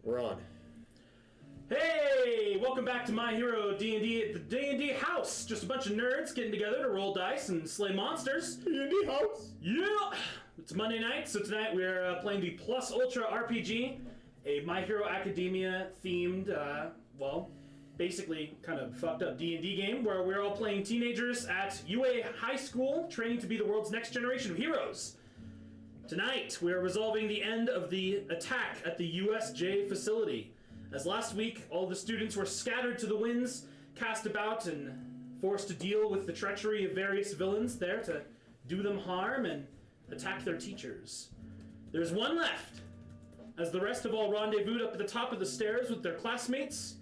We're on. Hey, welcome back to My Hero D&D at the D&D house. Just a bunch of nerds getting together to roll dice and slay monsters. D&D house. Yeah, it's Monday night, so tonight we're playing the Plus Ultra RPG, a My Hero Academia themed, basically kind of fucked up D&D game where we're all playing teenagers at UA High School, training to be the world's next generation of heroes. Tonight, we are resolving the end of the attack at the USJ facility. As last week, all the students were scattered to the winds, cast about, and forced to deal with the treachery of various villains there to do them harm and attack their teachers. There's one left. As the rest have all rendezvoused up at the top of the stairs with their classmates,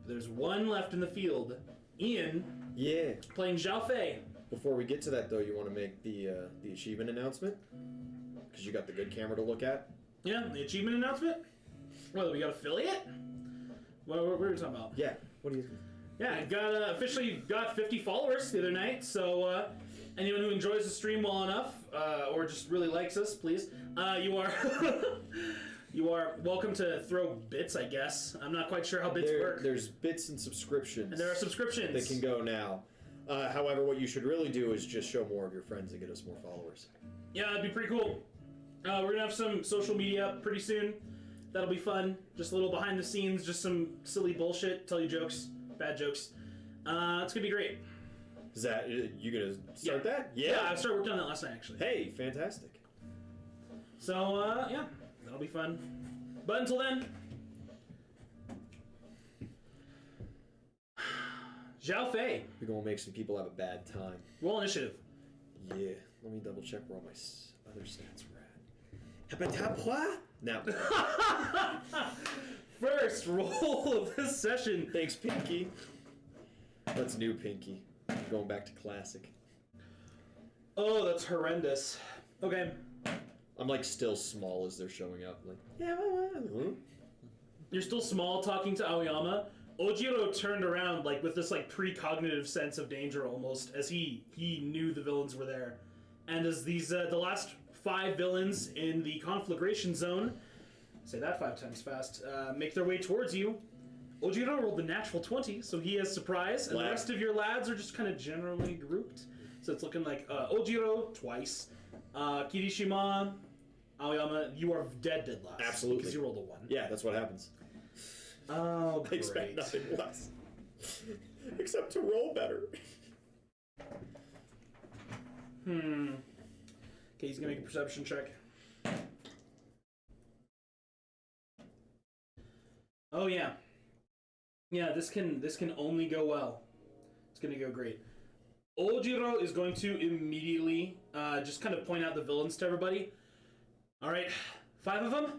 there's one left in the field. Ian, playing Xiao Fei. Before we get to that, though, you want to make the achievement announcement? Because you got the good camera to look at. Yeah, the achievement announcement? Well, we got affiliate? What are we talking about? Yeah, what do you... Yeah, officially got 50 followers the other night, so anyone who enjoys the stream well enough, or just really likes us, please, you are you are welcome to throw bits, I guess. I'm not quite sure how bits work. There's bits and subscriptions. And there are subscriptions. That can go now. However, what you should really do is just show more of your friends and get us more followers. Yeah, that'd be pretty cool. We're going to have some social media up pretty soon. That'll be fun. Just a little behind the scenes, just some silly bullshit, tell you jokes, bad jokes. It's going to be great. Is that, you going to start that? Yeah, I started working on that last night, actually. Hey, fantastic. So, yeah, that'll be fun. But until then, Xiao Fei. We're going to make some people have a bad time. Roll initiative. Yeah, let me double check where all my other stats were at. Now. First roll of this session. Thanks, Pinky. That's new Pinky. Going back to classic. Oh, that's horrendous. Okay. I'm like still small as they're showing up. Like, yeah. You're still small talking to Aoyama. Ojiro turned around like with this like precognitive sense of danger almost as he knew the villains were there. And as these the last 5 villains in the conflagration zone, say that 5 times fast, make their way towards you, Ojiro rolled the natural 20, so he has surprise, and the rest of your lads are just kind of generally grouped. So it's looking like Ojiro twice, Kirishima, Aoyama, you are dead last. Absolutely. Because you rolled a 1. Yeah, that's what happens. Oh, I expect nothing less. Except to roll better. Okay, he's gonna make a perception check. Oh yeah. Yeah, this can only go well. It's gonna go great. Ojiro is going to immediately just kind of point out the villains to everybody. Alright, 5 of them.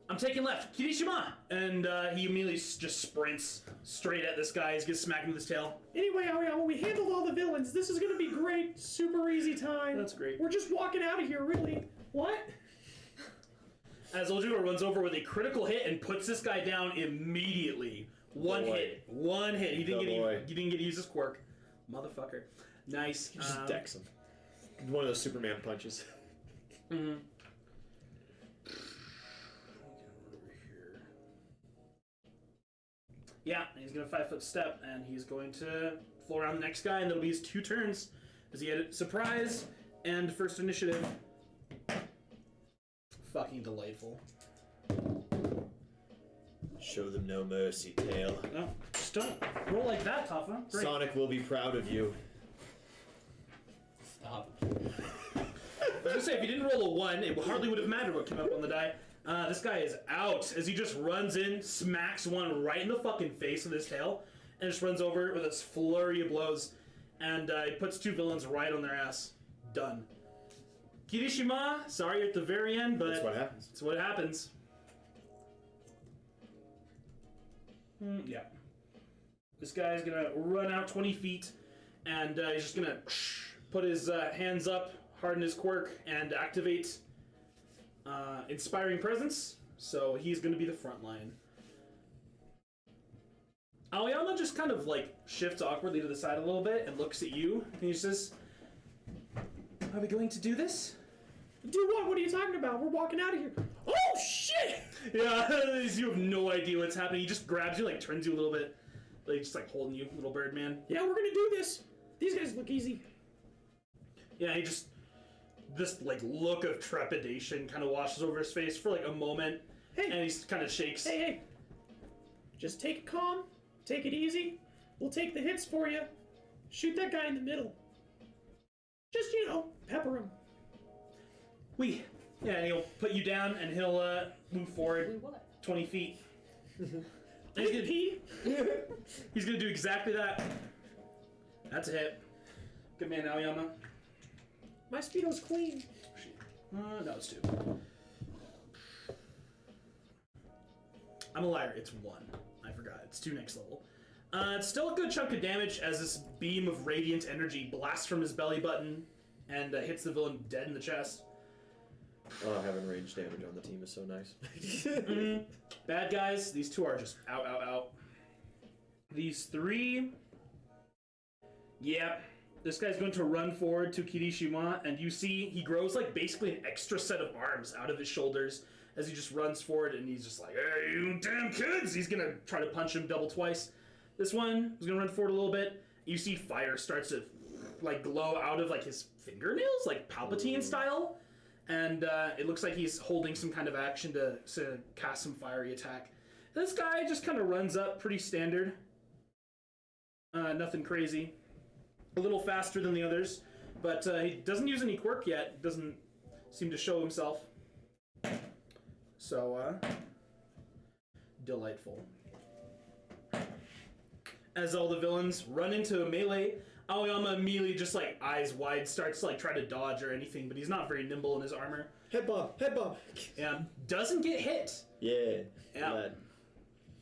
I'm taking left. Kirishima! And he immediately just sprints straight at this guy. He's gonna smack him with his tail. Anyway, Aoyama, we handled all the villains. This is gonna be great. Super easy time. That's great. We're just walking out of here, really. What? As Ojiro runs over with a critical hit and puts this guy down immediately. One hit. He didn't get to use his quirk. Motherfucker. Nice. You just decks him. One of those Superman punches. Mm-hmm. Yeah, he's going to 5-foot step, and he's going to floor around the next guy, and that'll be his 2 turns. As he had surprise and first initiative. Fucking delightful. Show them no mercy, Tail. No, just don't roll like that, Tafa. Great. Sonic will be proud of you. Stop. I was going to say, if you didn't roll a 1, it hardly would have mattered what came up on the die. This guy is out as he just runs in, smacks one right in the fucking face with his tail, and just runs over with this flurry of blows, and he puts 2 villains right on their ass. Done. Kirishima, sorry you're at the very end, but that's what happens. That's what happens. Yeah. This guy's gonna run out 20 feet, and he's just gonna put his hands up, harden his quirk, and activate Inspiring Presence. So he's gonna be the front line. Aoyama just kind of like shifts awkwardly to the side a little bit and looks at you, and he says, "Are we going to do this?" Do what? What are you talking about? We're walking out of here. Oh, shit! Yeah, you have no idea what's happening. He just grabs you, like turns you a little bit, like just like holding you, little bird man. Yeah, we're gonna do this. These guys look easy. Yeah, he just this like look of trepidation kind of washes over his face for like a moment, Hey. and he kind of shakes. Hey. Just take it calm. Take it easy. We'll take the hits for you. Shoot that guy in the middle. Just, pepper him. Yeah, and he'll put you down, and he'll move forward 20 feet. And he's gonna Pee. He's gonna do exactly that. That's a hit. Good man, Aoyama. My Speedo's clean. No, it's 2. I'm a liar. It's 1. I forgot. It's 2 next level. It's still a good chunk of damage as this beam of radiant energy blasts from his belly button and hits the villain dead in the chest. Oh, having range damage on the team is so nice. Bad guys, these 2 are just out, out, out. These 3... Yeah. This guy's going to run forward to Kirishima, and you see he grows like basically an extra set of arms out of his shoulders as he just runs forward, and he's just like, "Hey, you damn kids!" He's gonna try to punch him double twice. This one is gonna run forward a little bit. You see fire starts to like glow out of like his fingernails, like Palpatine style, and it looks like he's holding some kind of action to cast some fiery attack. This guy just kind of runs up, pretty standard. Nothing crazy. A little faster than the others, but he doesn't use any quirk yet. Doesn't seem to show himself. So, delightful. As all the villains run into a melee, Aoyama immediately just like eyes wide starts to like try to dodge or anything, but he's not very nimble in his armor. Head bomb. Yeah, doesn't get hit. Yeah. Yeah.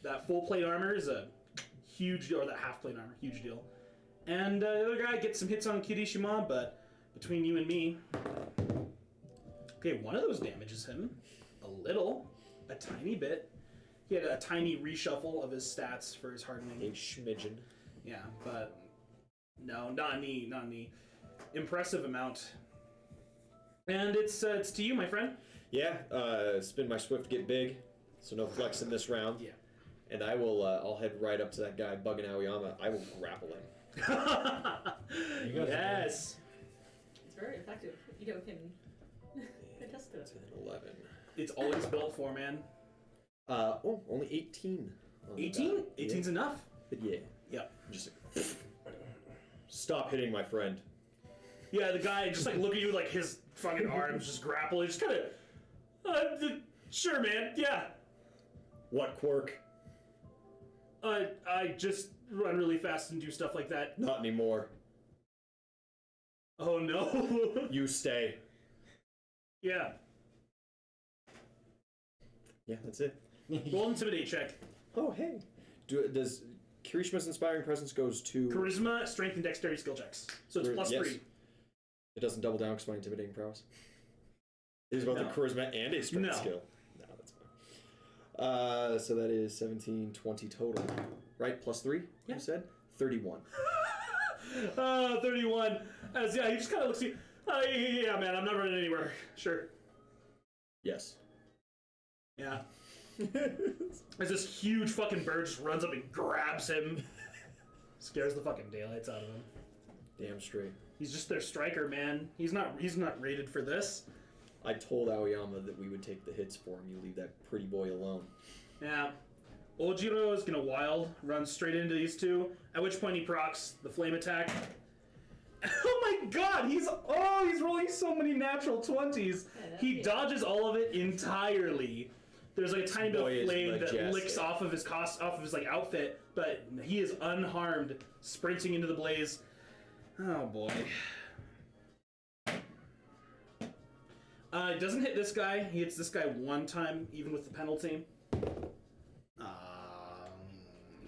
That full plate armor is a huge deal, or that half plate armor, huge deal. And the other guy gets some hits on Kirishima, but between you and me... Okay, one of those damages him. A little. A tiny bit. He had a tiny reshuffle of his stats for his hardening. A schmidgen. Yeah, but... No, not any impressive amount. And it's to you, my friend. Yeah, spin my swift, get big. So no flex in this round. Yeah. And I will, I'll head right up to that guy bugging Aoyama. I will grapple him. Yes. It's very effective. You can attest to it. 10, 11. It's always built for, man. Only 18. 18? 18's enough. But yeah. Yep. Just like, stop hitting my friend. Yeah, the guy just like look at you like his fucking arms just grapple. He just kind of, sure, man. Yeah. What quirk? I just run really fast and do stuff like that. Not anymore. Oh no. You stay. Yeah. Yeah, that's it. Roll intimidate check. Oh, hey. Does Kirishima's inspiring presence goes to... Charisma, strength, and dexterity skill checks. So it's plus yes. 3. It doesn't double down because my intimidating prowess. It is both No. a charisma and a strength No. skill. No, that's fine. So that is 17, 20 total. Right? Plus 3, Yeah. you said? 31. 31. As yeah, he just kind of looks at you. Yeah, man, I'm not running anywhere. Sure. Yes. Yeah. As this huge fucking bird just runs up and grabs him. Scares the fucking daylights out of him. Damn straight. He's just their striker, man. He's not rated for this. I told Aoyama that we would take the hits for him. You leave that pretty boy alone. Yeah. Ojiro is gonna wild, run straight into these two, at which point he procs the flame attack. Oh my god, he's rolling so many natural 20s. He dodges all of it entirely. There's like a tiny bit boy of is flame that majestic. licks off of his like outfit, but he is unharmed, sprinting into the blaze. Oh boy. It doesn't hit this guy. He hits this guy one time, even with the penalty.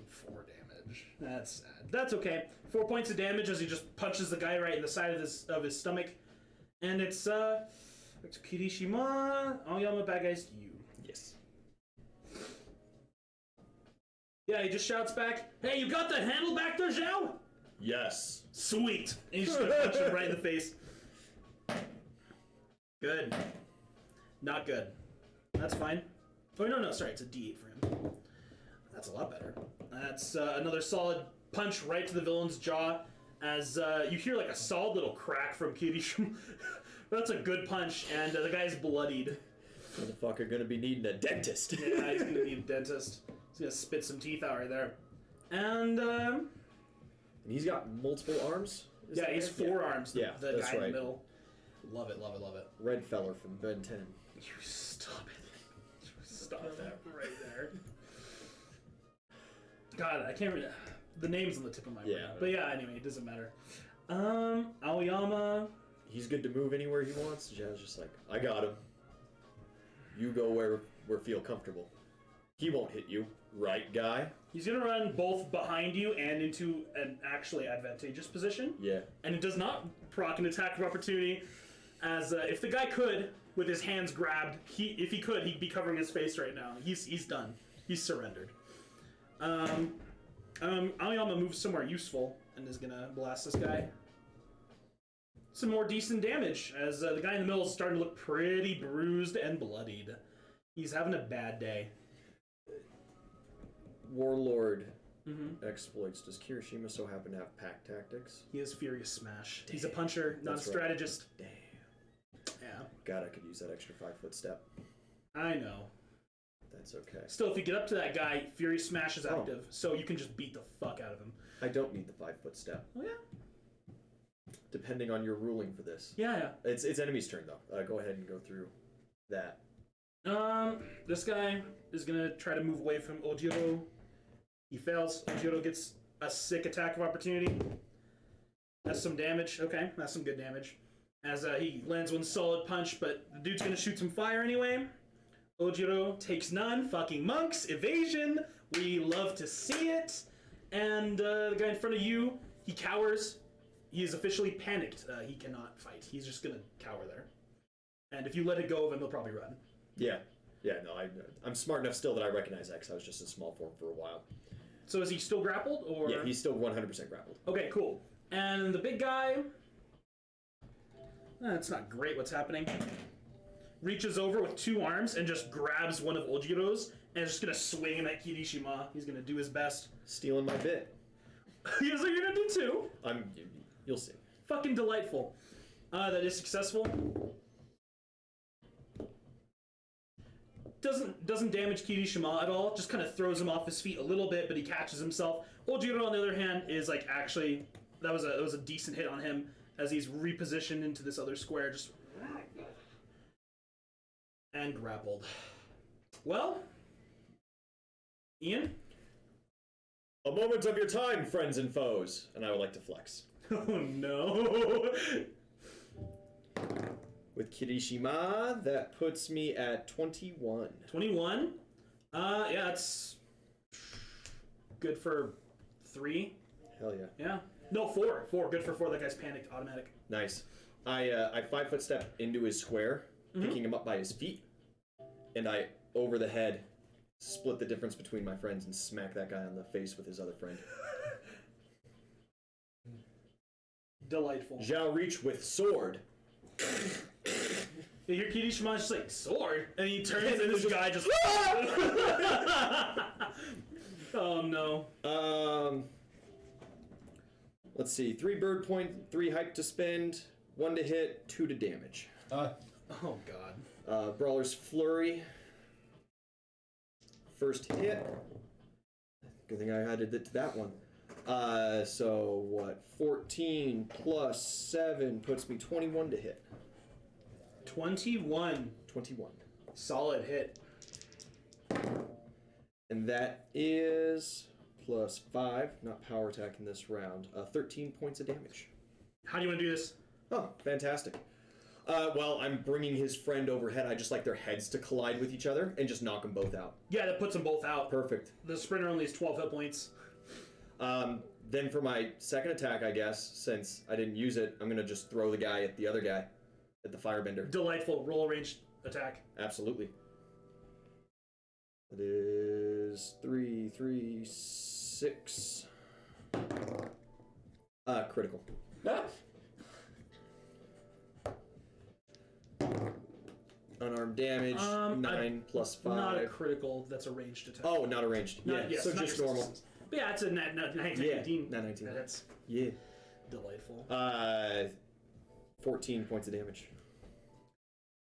4 damage. That's sad. That's okay. 4 points of damage as he just punches the guy right in the side of his stomach. And it's Kirishima. Aoyama, bad guys to you. Yes. Yeah, he just shouts back, "Hey, you got that handle back there, Xiao?" Yes. Sweet. And he's just gonna punch him right in the face. Good. Not good. That's fine. Oh, no, sorry, it's a D8 for him. That's a lot better. That's another solid punch right to the villain's jaw as you hear like a solid little crack from Kirishima. That's a good punch, and the guy's bloodied. Motherfucker gonna be needing a dentist. Yeah, he's gonna need a dentist. He's gonna spit some teeth out right there. And And he's got multiple arms? Is yeah, that he's right? four arms. The that's guy in the right. middle. Love it, love it, love it. Red feller from Ben 10. You stop it. Stop that right there. God, I can't read the name's on the tip of my brain. But yeah, anyway, it doesn't matter. Aoyama. He's good to move anywhere he wants. Jazz just like, I got him. You go where feel comfortable. He won't hit you, right, guy? He's gonna run both behind you and into an actually advantageous position. Yeah. And it does not proc an attack of opportunity, as if the guy could, with his hands grabbed, if he could, he'd be covering his face right now. He's done. He's surrendered. Aoyama moves somewhere useful and is gonna blast this guy. Some more decent damage, as the guy in the middle is starting to look pretty bruised and bloodied. He's having a bad day. Warlord exploits. Does Kirishima so happen to have pack tactics? He has Furious Smash. Damn. He's a puncher, not That's a right. strategist. Damn. Yeah, God, I could use that extra 5-foot step. I know. That's okay. Still, if you get up to that guy, Furious Smash is active, so you can just beat the fuck out of him. I don't need the 5-foot step. Oh yeah? Depending on your ruling for this. Yeah. It's enemy's turn though. Go ahead and go through that. This guy is gonna try to move away from Ojiro. He fails. Ojiro gets a sick attack of opportunity. That's some damage. Okay, that's some good damage. As he lands one solid punch, but the dude's gonna shoot some fire anyway. Ojiro takes none. Fucking monks. Evasion. We love to see it. And the guy in front of you, he cowers. He is officially panicked. He cannot fight. He's just gonna cower there. And if you let it go of him, he'll probably run. Yeah. Yeah, no, I'm smart enough still that I recognize that because I was just in small form for a while. So is he still grappled, or? Yeah, he's still 100% grappled. Okay, cool. And the big guy... That's not great what's happening. Reaches over with two arms and just grabs one of Ojiro's and is just gonna swing him at Kirishima. He's gonna do his best. Stealing my bit. Here's what you're gonna do too. You'll see. Fucking delightful. That is successful. Doesn't damage Kirishima at all. Just kind of throws him off his feet a little bit, but he catches himself. Ojiro, on the other hand, is like actually that was a decent hit on him as he's repositioned into this other square, just and grappled. Well, Ian. A moment of your time, friends and foes, and I would like to flex. Oh no. With Kirishima, that puts me at 21. 21? Yeah, it's good for 3. Hell yeah. Yeah. No, 4. 4. Good for 4. That guy's panicked. Automatic. Nice. I 5-foot step into his square, picking him up by his feet, and I, over the head, split the difference between my friends and smack that guy on the face with his other friend. Delightful. Xiao reach with sword. You hear Kirishima's just like, sword? And he turns and this guy just... Oh no. Let's see. 3 bird point, 3 hype to spend, 1 to hit, 2 to damage. Oh god. Brawler's Flurry. First hit. Good thing I added it to that one. So what? 14 plus 7 puts me 21 to hit. 21. 21. Solid hit. And that is plus 5, not power attack in this round, 13 points of damage. How do you want to do this? Oh, fantastic. Well, I'm bringing his friend overhead. I just like their heads to collide with each other and just knock them both out. Yeah, that puts them both out. Perfect. The sprinter only has 12 hit points. Then for my second attack, I guess, since I didn't use it, I'm going to just throw the guy at the other guy, at the firebender. Delightful. Roll a ranged attack. Absolutely. It is 3, 3, 6. Critical. Unarmed damage. 9 plus 5. Not a critical. That's a ranged attack. Oh, not a ranged. Yeah, Yes, so not just your normal. systems. But yeah, it's a net 19. Yeah, not 19. That's Yeah. delightful. 14 points of damage.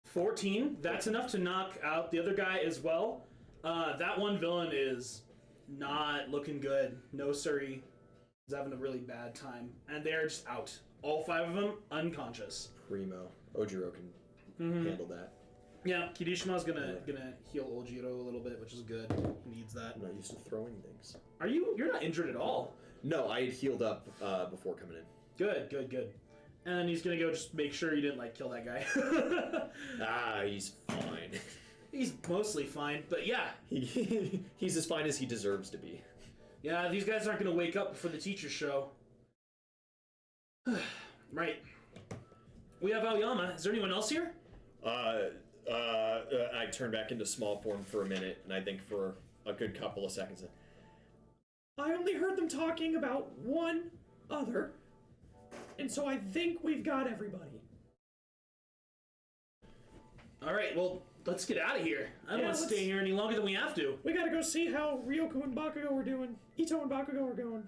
14. That's enough to knock out the other guy as well. That one villain is not looking good. No siree. He's having a really bad time. And they're just out. All 5 of them unconscious. Primo. Ojiro can handle that. Yeah, Kirishima's gonna heal Ojiro a little bit, which is good. He needs that. I'm not used to throwing things. You're not injured at all. No, I had healed up before coming in. Good. And then he's gonna go just make sure you didn't kill that guy. He's fine. He's mostly fine, but yeah. He's as fine as he deserves to be. Yeah, these guys aren't gonna wake up before the teacher show. Right. We have Aoyama. Is there anyone else here? I turn back into small form for a minute, and I think for a good couple of seconds. I only heard them talking about one other, and so I think we've got everybody. All right, well, let's get out of here. I don't Yeah, want to stay here any longer than we have to. We gotta go see how Ryoko and Bakugo are doing. Ito and Bakugo are going.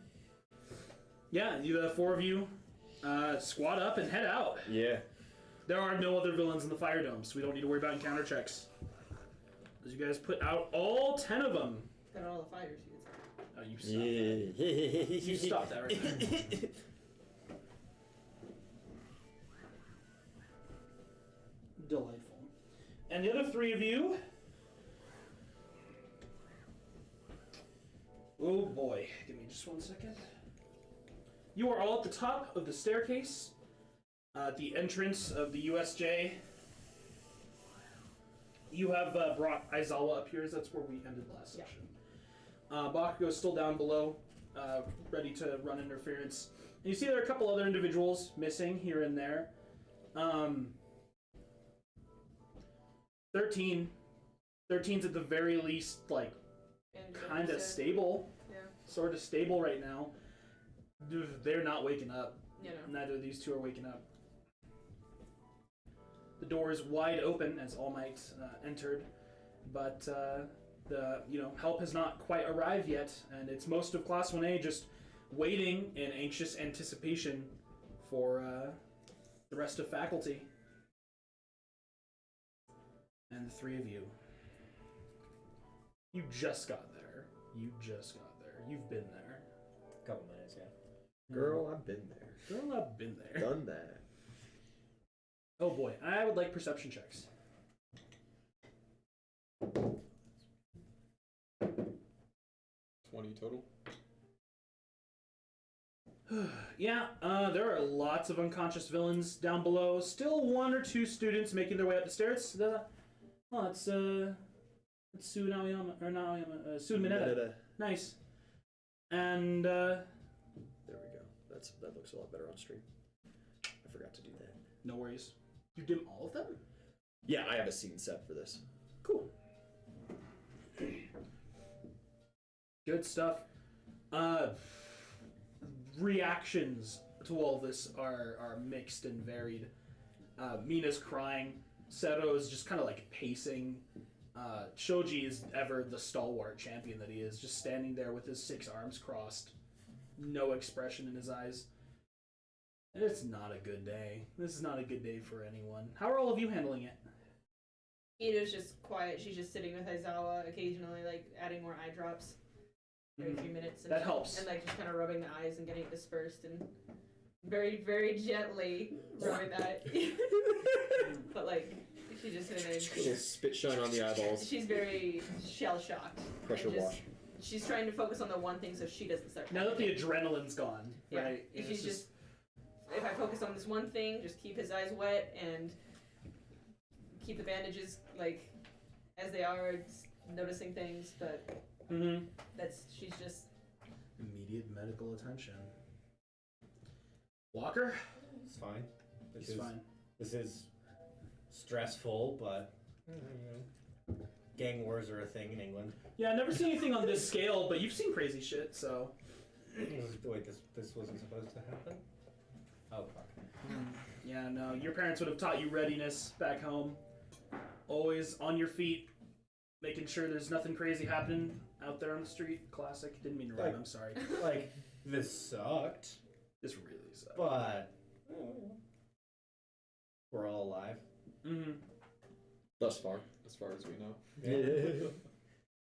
Yeah, the 4 of you squat up and head out. Yeah. There are no other villains in the fire dome, so we don't need to worry about encounter checks. As you guys put out all 10 of them. Got all the fighters, you could say. Oh, you stop that. You stop that right now. Delightful. And the other 3 of you... Oh boy, give me just 1 second. You are all at the top of the staircase. At the entrance of the USJ. You have brought Aizawa up here, as that's where we ended last session. Bakugo's still down below, ready to run interference. And you see there are a couple other individuals missing here and there. 13. 13's at the very least, kind of stable. Yeah. Sort of stable right now. They're not waking up. You know. Neither of these 2 are waking up. The door is wide open as All Might entered, but the help has not quite arrived yet, and it's most of Class 1A just waiting in anxious anticipation for the rest of faculty. And the 3 of you. You just got there. You've been there. Couple minutes, yeah. Girl, I've been there. Girl, I've been there. Done that. Oh boy, I would like perception checks. 20 total. Yeah, there are lots of unconscious villains down below. Still 1 or 2 students making their way up the stairs. It's Sue Naoyama, or not Naoyama, Sue Mineta. Nice. And there we go. That looks a lot better on stream. I forgot to do that. No worries. You dim all of them? Yeah, I have a scene set for this. Cool. Good stuff. Reactions to all this are mixed and varied. Mina's crying. Seto is just kind of pacing. Shoji is ever the stalwart champion that he is, just standing there with his 6 arms crossed. No expression in his eyes. It's not a good day. This is not a good day for anyone. How are all of you handling it? Ito's just quiet. She's just sitting with Aizawa, occasionally adding more eye drops every few minutes. And That helps. And just kind of rubbing the eyes and getting it dispersed and very, very gently rubbing that. But she's just sitting there. Little spit shine on the eyeballs. She's very shell shocked. Pressure wash. She's trying to focus on the one thing so she doesn't start. Now that the panicking. adrenaline's gone, Yeah. right? If it's she's just, if I focus on this one thing, just keep his eyes wet and keep the bandages as they are, just noticing things. But she's just immediate medical attention. Walker, It's fine. he's fine. This is stressful, but gang wars are a thing in England. Yeah, I've never seen anything on this scale, but you've seen crazy shit, so. Wait, this wasn't supposed to happen? Oh, fuck. Yeah, no, your parents would have taught you readiness back home. always on your feet, making sure there's nothing crazy happening out there on the street. Classic. Didn't mean to rhyme. I'm sorry. Like, this sucked, This really sucks. but we're all alive. Mm-hmm. Thus far. as far as we know.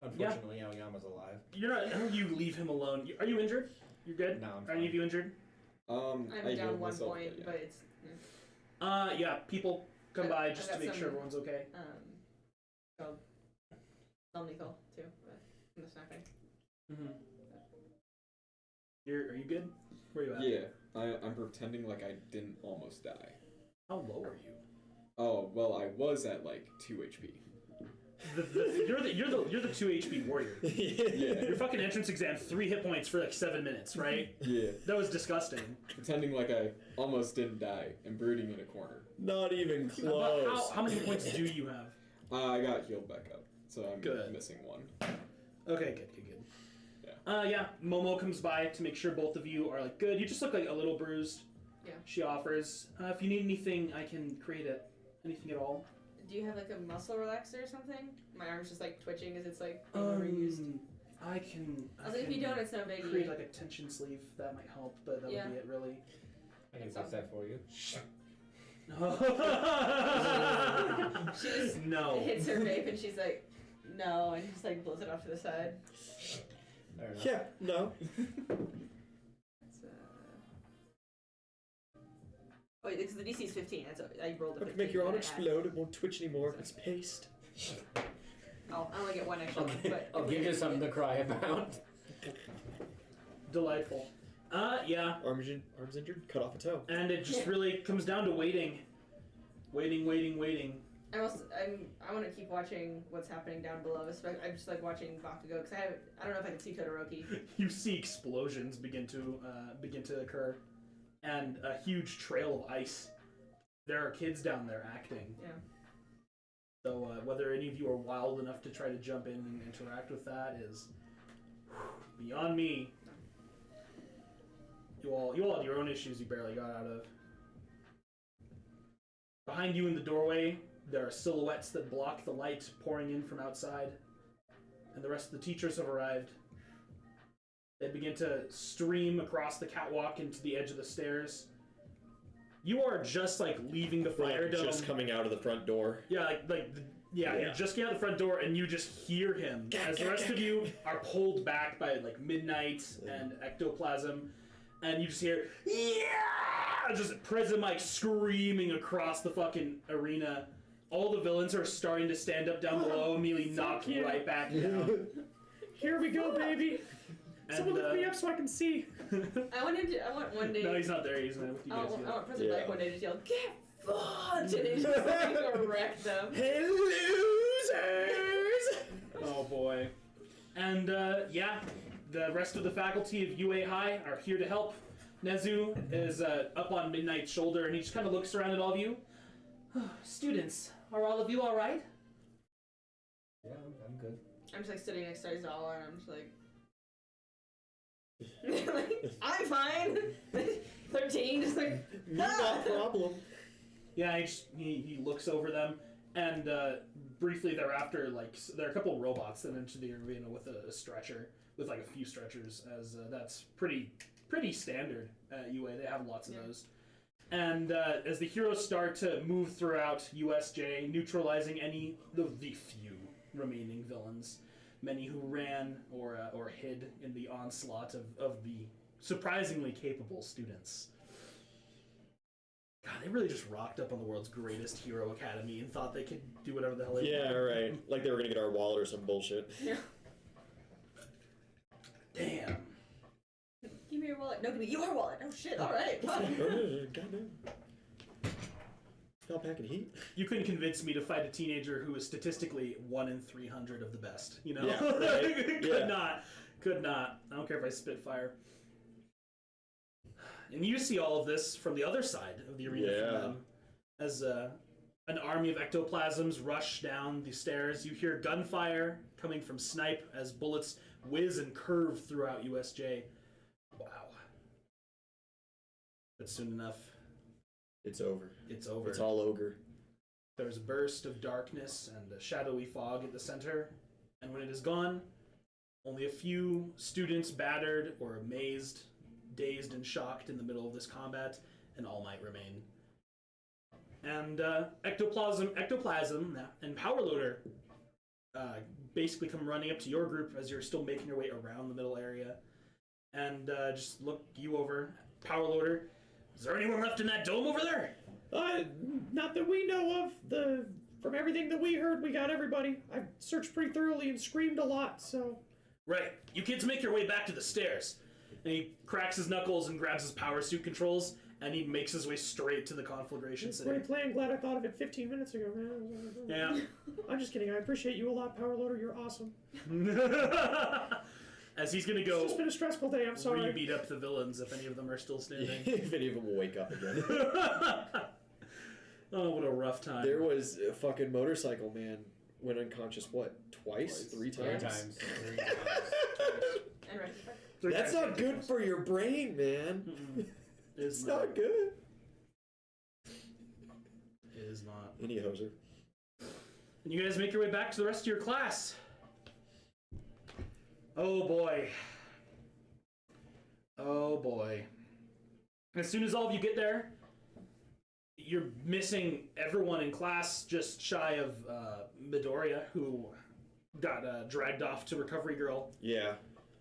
Unfortunately, Aoyama's alive. You're not. You leave him alone. Are you injured? You're good. No, I'm Are any of you injured? I'm I down healed 1 myself, point, yeah. but it's Yeah. People come by I've just to got make sure some- everyone's okay. called non-lethal too, but I'm just snapping. Mm-hmm. Are you good? Where you at? Yeah, I'm pretending like I didn't almost die. How low are you? Oh well, I was at like 2 HP. You're the 2 HP warrior. Yeah. Your fucking entrance exam, 3 hit points for like 7 minutes, right? Yeah. That was disgusting. Pretending like I almost didn't die and brooding in a corner. Not even But close. how many points do you have? I got healed back up, so I'm Good. missing 1. Okay, good. Yeah. Momo comes by to make sure both of you are like good. You just look like a little bruised. Yeah. She offers, if you need anything, I can create it. Anything at all. Do you have like a muscle relaxer or something? My arm's just like twitching as it's like being overused. I can. I was like, if you don't, it's no biggie. create like a tension sleeve. That might help, but that Yeah. would be it really. I can fix that for you. She just No. hits her vape and she's like, no, and just like blows it off to the side. Fair enough. Yeah, no. It's, wait, because the DC is 15. I rolled a I 15. can make your arm and I explode. It won't twitch anymore if it's paste. I only get 1 extra one, but I'll give you something to cry about. Delightful. Yeah. Arm's injured. Cut off a toe. And it just really comes down to waiting. Waiting. I want to keep watching what's happening down below. I'm just like watching Bakugo because I don't know if I can see Todoroki. You see explosions begin to occur, and a huge trail of ice. There are kids down there acting. Yeah. So whether any of you are wild enough to try to jump in and interact with that is beyond me. You all had your own issues you barely got out of. Behind you in the doorway, there are silhouettes that block the light pouring in from outside, and the rest of the teachers have arrived. They begin to stream across the catwalk into the edge of the stairs. You are just like leaving the fire dome. Just coming out of the front door. Yeah, you're just getting out the front door and you just hear him as the rest of you are pulled back by like midnight and ectoplasm, and you just hear just Prism like screaming across the fucking arena. All the villains are starting to stand up down below, immediately knocked you. right back down. Here we go, baby. Someone lift me up so I can see. I want one day. No, he's not there. He's not with you I guys want yet. President Black one day to just yell, "Get fucked!" and it just like wreck them. Hey, losers! Oh boy. And the rest of the faculty of UA High are here to help. Nezu is up on Midnight's shoulder, and he just kind of looks around at all of you. Students, are all of you all right? Yeah, I'm good. I'm just like sitting next to Aizawa, and I'm just like, I'm fine. 13, just like, No problem. Yeah, he looks over them, and briefly thereafter, like there are a couple robots that enter the arena with a stretcher, with like a few stretchers, as that's pretty standard at UA. They have lots of those. And as the heroes start to move throughout USJ, neutralizing the few remaining villains, many who ran or hid in the onslaught of the surprisingly capable students. God, they really just rocked up on the world's greatest Hero Academy and thought they could do whatever the hell they Yeah, wanted. right. Like they were gonna get our wallet or some bullshit. yeah. Damn. Give me your wallet. No, give me your wallet. Oh shit! All right. Fuck. Goddamn. Y'all packing heat? You couldn't convince me to fight a teenager who is statistically 1 in 300 of the best. You know, Yeah, right? Could not. I don't care if I spit fire. And you see all of this from the other side of the arena from them, as an army of ectoplasms rush down the stairs. You hear gunfire coming from Snipe as bullets whiz and curve throughout USJ. Wow. But soon enough, It's over. it's over. It's all ogre. There's a burst of darkness and a shadowy fog at the center, and when it is gone, only a few students battered or amazed, dazed and shocked in the middle of this combat, and all might remain. And ectoplasm, and power loader basically come running up to your group as you're still making your way around the middle area, and just look you over. Power loader, is there anyone left in that dome over there? Not that we know of. From everything that we heard, we got everybody. I've searched pretty thoroughly and screamed a lot, so... Right. You kids make your way back to the stairs. And he cracks his knuckles and grabs his power suit controls, and he makes his way straight to the conflagration center. Great plan. Glad I thought of it 15 minutes ago, man. Yeah. I'm just kidding. I appreciate you a lot, Power Loader. You're awesome. As he's gonna go... It's just been a stressful day. I'm sorry. Re-beat up the villains if any of them are still standing. If any of them will wake up again. Oh, what a rough time. There was a fucking motorcycle man went unconscious, what, twice? Three times? Three times. And right. That's not good for your brain, man. It's not good. It is not. Any hoser. And you guys make your way back to the rest of your class. Oh boy. Oh boy. As soon as all of you get there, you're missing everyone in class just shy of Midoriya, who got dragged off to Recovery Girl. Yeah.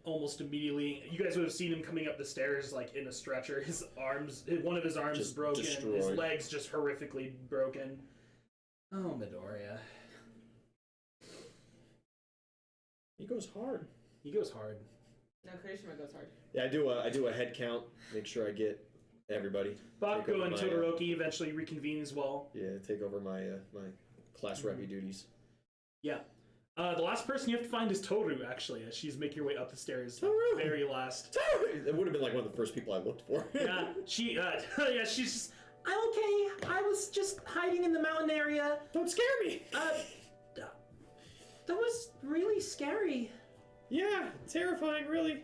Almost immediately. You guys would have seen him coming up the stairs like in a stretcher. His arms, one of his arms is broken. Destroyed. His legs just horrifically broken. Oh, Midoriya. He goes hard. He goes hard. No, Kurishima goes hard. Yeah, I do a head count, make sure I get everybody. Bakugo and Todoroki eventually reconvene as well. Yeah, take over my my class rep duties. Yeah. The last person you have to find is Toru, actually, as she's making her way up the stairs. Toru! Very last. Toru! It would have been like one of the first people I looked for. Yeah, she's just, I'm okay. I was just hiding in the mountain area. Don't scare me! That was really scary. Yeah, terrifying, really.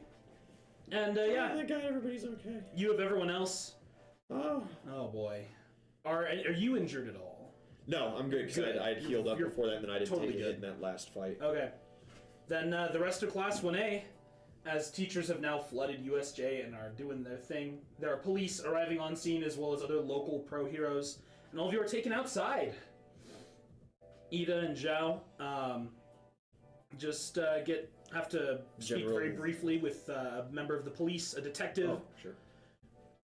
And, Oh, thank God everybody's okay. you have everyone else. Oh. Oh, boy. Are you injured at all? No, I'm good, because I had healed up You're before that, and then I didn't totally take a good. hit in that last fight. Okay. Then the rest of Class 1A, as teachers have now flooded USJ and are doing their thing, there are police arriving on scene as well as other local pro heroes, and all of you are taken outside. Ida and Xiao just have to speak General- very briefly with a member of the police, a detective, Oh, sure.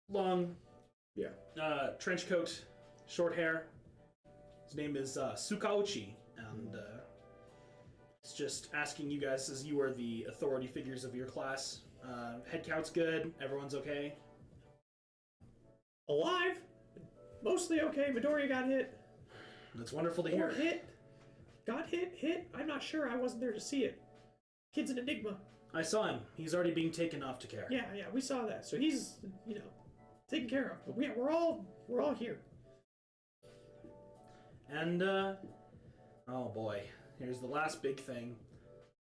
long Yeah. trench coat, short hair. His name is Sukaochi, and it's just asking you guys, as you are the authority figures of your class. Head count's good. Everyone's okay. Alive? Mostly okay. Midoriya got hit. That's wonderful to Or hear. hit. Got hit? I'm not sure. I wasn't there to see it. Kid's an enigma. I saw him. He's already being taken off to care. Yeah, we saw that. So he's, taken care of. But we're all here. And, oh boy, here's the last big thing.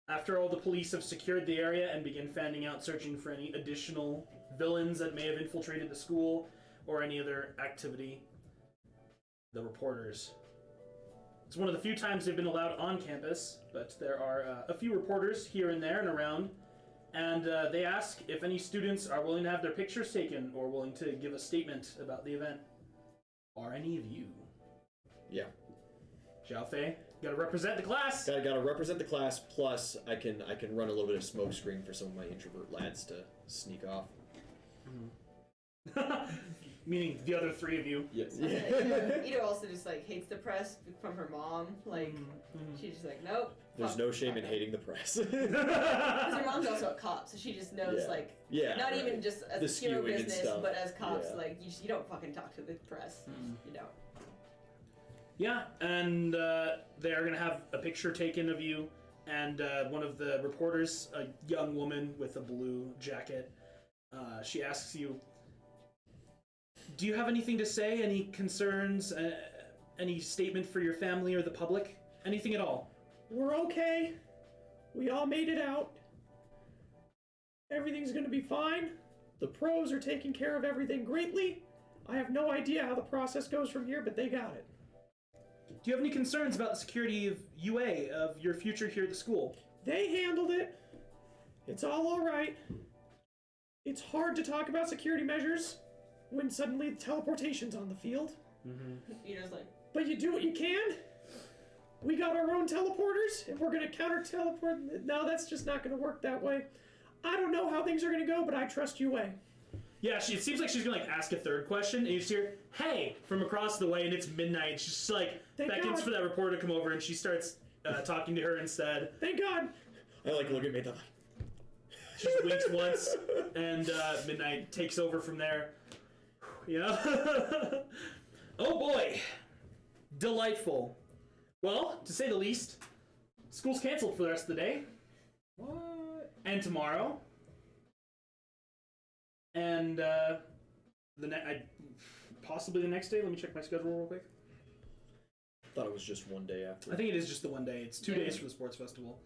After all the police have secured the area and begin fanning out searching for any additional villains that may have infiltrated the school or any other activity, the reporters. It's one of the few times they've been allowed on campus, but there are a few reporters here and there and around, and they ask if any students are willing to have their pictures taken or willing to give a statement about the event. Are any of you? Yeah. Xiao Fei, you gotta represent the class! Gotta represent the class, plus I can run a little bit of smoke screen for some of my introvert lads to sneak off. Meaning the other three of you. Yes. Ida also just hates the press from her mom. She's just like, nope. There's fuck, no shame in fuck hating the press. Because her mom's also a cop, so she just knows Yeah, not right. even just The as a hero skewing and business, stuff. but as cops, Yeah. you don't fucking talk to the press. You don't. Yeah, and they are gonna have a picture taken of you, and one of the reporters, a young woman with a blue jacket, she asks you, do you have anything to say? Any concerns? Any statement for your family or the public? Anything at all? We're okay. We all made it out. Everything's gonna be fine. The pros are taking care of everything greatly. I have no idea how the process goes from here, but they got it. Do you have any concerns about the security of UA, of your future here at the school? They handled it. It's all right. It's hard to talk about security measures when suddenly teleportation's on the field. You know, it's like, But you do what you can. We got our own teleporters, and we're gonna counter teleport. No, that's just not gonna work that way. I don't know how things are gonna go, but I trust UA. Yeah, it seems like she's gonna like ask a third question, and you just hear "Hey" from across the way, and it's midnight. She's just like Thank beckons God. for that reporter to come over, and she starts talking to her instead. Thank God. I like look at me. She just winks once, and midnight takes over from there. Yeah. Oh boy, delightful. Well, to say the least, school's canceled for the rest of the day. What? And tomorrow. And possibly the next day. Let me check my schedule real quick. Thought it was just one day after. I think it is just the one day. It's 2 days for the sports festival.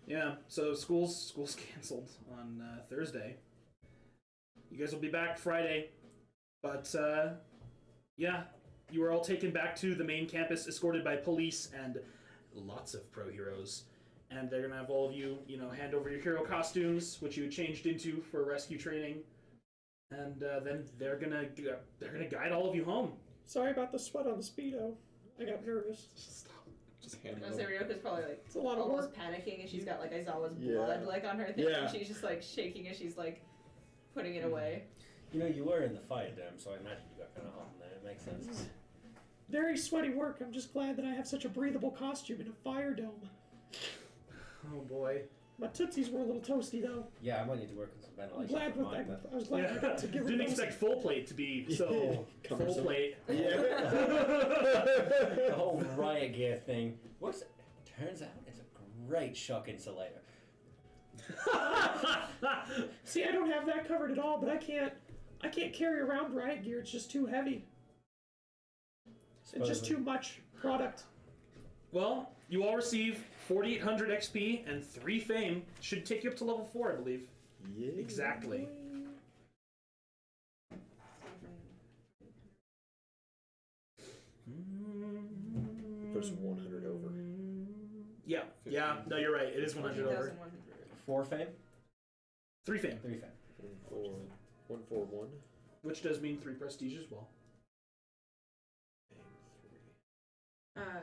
Yeah, so school's canceled on Thursday. You guys will be back Friday, but yeah, you are all taken back to the main campus, escorted by police and lots of pro heroes. And they're gonna have all of you, hand over your hero costumes, which you changed into for rescue training, and then they're gonna guide all of you home. Sorry about the sweat on the Speedo. I got nervous. Stop. Just hand I it say over. Ryoko's probably like It's a lot of almost work. panicking, and she's got like Aizawa's Yeah. blood like on her thing, Yeah. and she's just like shaking as she's like putting it away. You know, you were in the fire dome, so I imagine you got kind of hot in there. It makes sense. Very sweaty work. I'm just glad that I have such a breathable costume in a fire dome. Oh boy. My tootsies were a little toasty though. Yeah, I might need to work on some I'm ventilation glad for with mine, that. but I was glad I got to give her Didn't those. expect full plate to be so full Cumbersome. plate. Yeah. the whole riot gear thing. Turns out it's a great shock insulator. See, I don't have that covered at all, but I can't carry around riot gear. It's just too heavy. It's just too much product. Well, you all receive 4,800 XP and 3 fame. Should take you up to level 4, I believe. Yeah. Exactly. First 100 over. Yeah, yeah. No, you're right. It is 100 over. 2,100. 4 fame? 3 fame, 3 fame. 141. which does mean 3 prestige as well.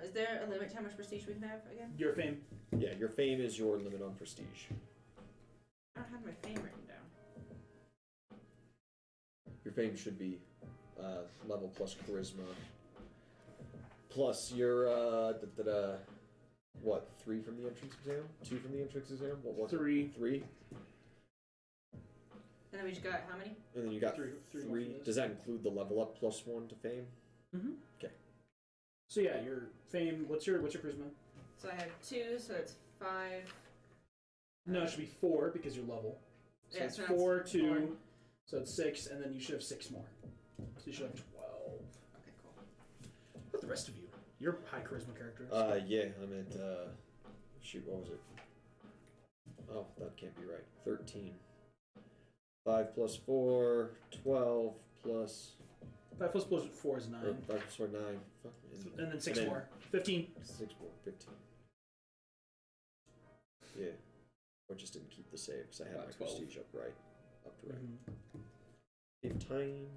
Is there a limit to how much prestige we can have again? Your fame. Yeah, your fame is your limit on prestige. I don't have my fame written down. Your fame should be level plus charisma. Plus your what? 3 from the entrance exam? 2 from the entrance exam? What was 3. it? 3. And then we just got how many? And then you got Three 3. Does that include the level up plus 1 to fame? Mm-hmm. Okay. So yeah, your fame. What's your charisma? So I have 2, so it's 5. No, it should be 4 because you're level. So Yeah, it's so that's 4, 2. 4. So it's 6, and then you should have 6 more. So you should have 12. Okay, cool. What about the rest of you? You're high charisma characters. Yeah, I'm at shoot, what was it? Oh, that can't be right. 13. 5 plus 4, 12 plus 5 plus 4 is 9. or 5 plus 4, 9. Fuck. And then 6 and then- more. 15. 6 more, 15. Yeah. Or just didn't keep the save because I had my 12. prestige up to right. Mm-hmm. Save time.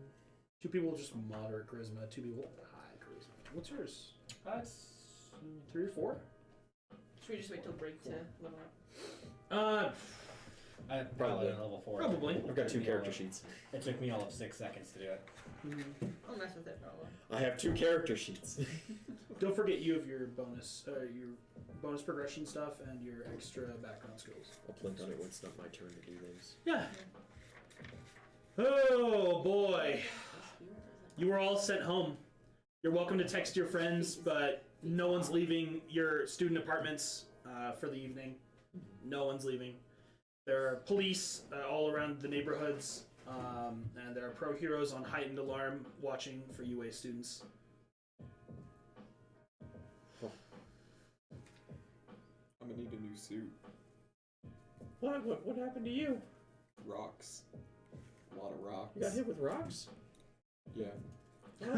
2 people just moderate charisma. 2 people high charisma. What's yours? That's 3 or 4? Should we just wait till break to level up? probably level 4. Probably. I've got 2 character sheets. It took me all of 6 seconds to do it. I'll mess with it for a while. I have 2 character sheets. Don't forget you have your bonus progression stuff and your extra background skills. I'll plink on it when it's not my turn to do things. Yeah. Oh boy. You were all sent home. You're welcome to text your friends, but no one's leaving your student apartments for the evening. No one's leaving. There are police all around the neighborhoods, and there are pro heroes on heightened alarm watching for UA students. I'm gonna need a new suit. What happened to you? Rocks. A lot of rocks. You got hit with rocks? Yeah. Did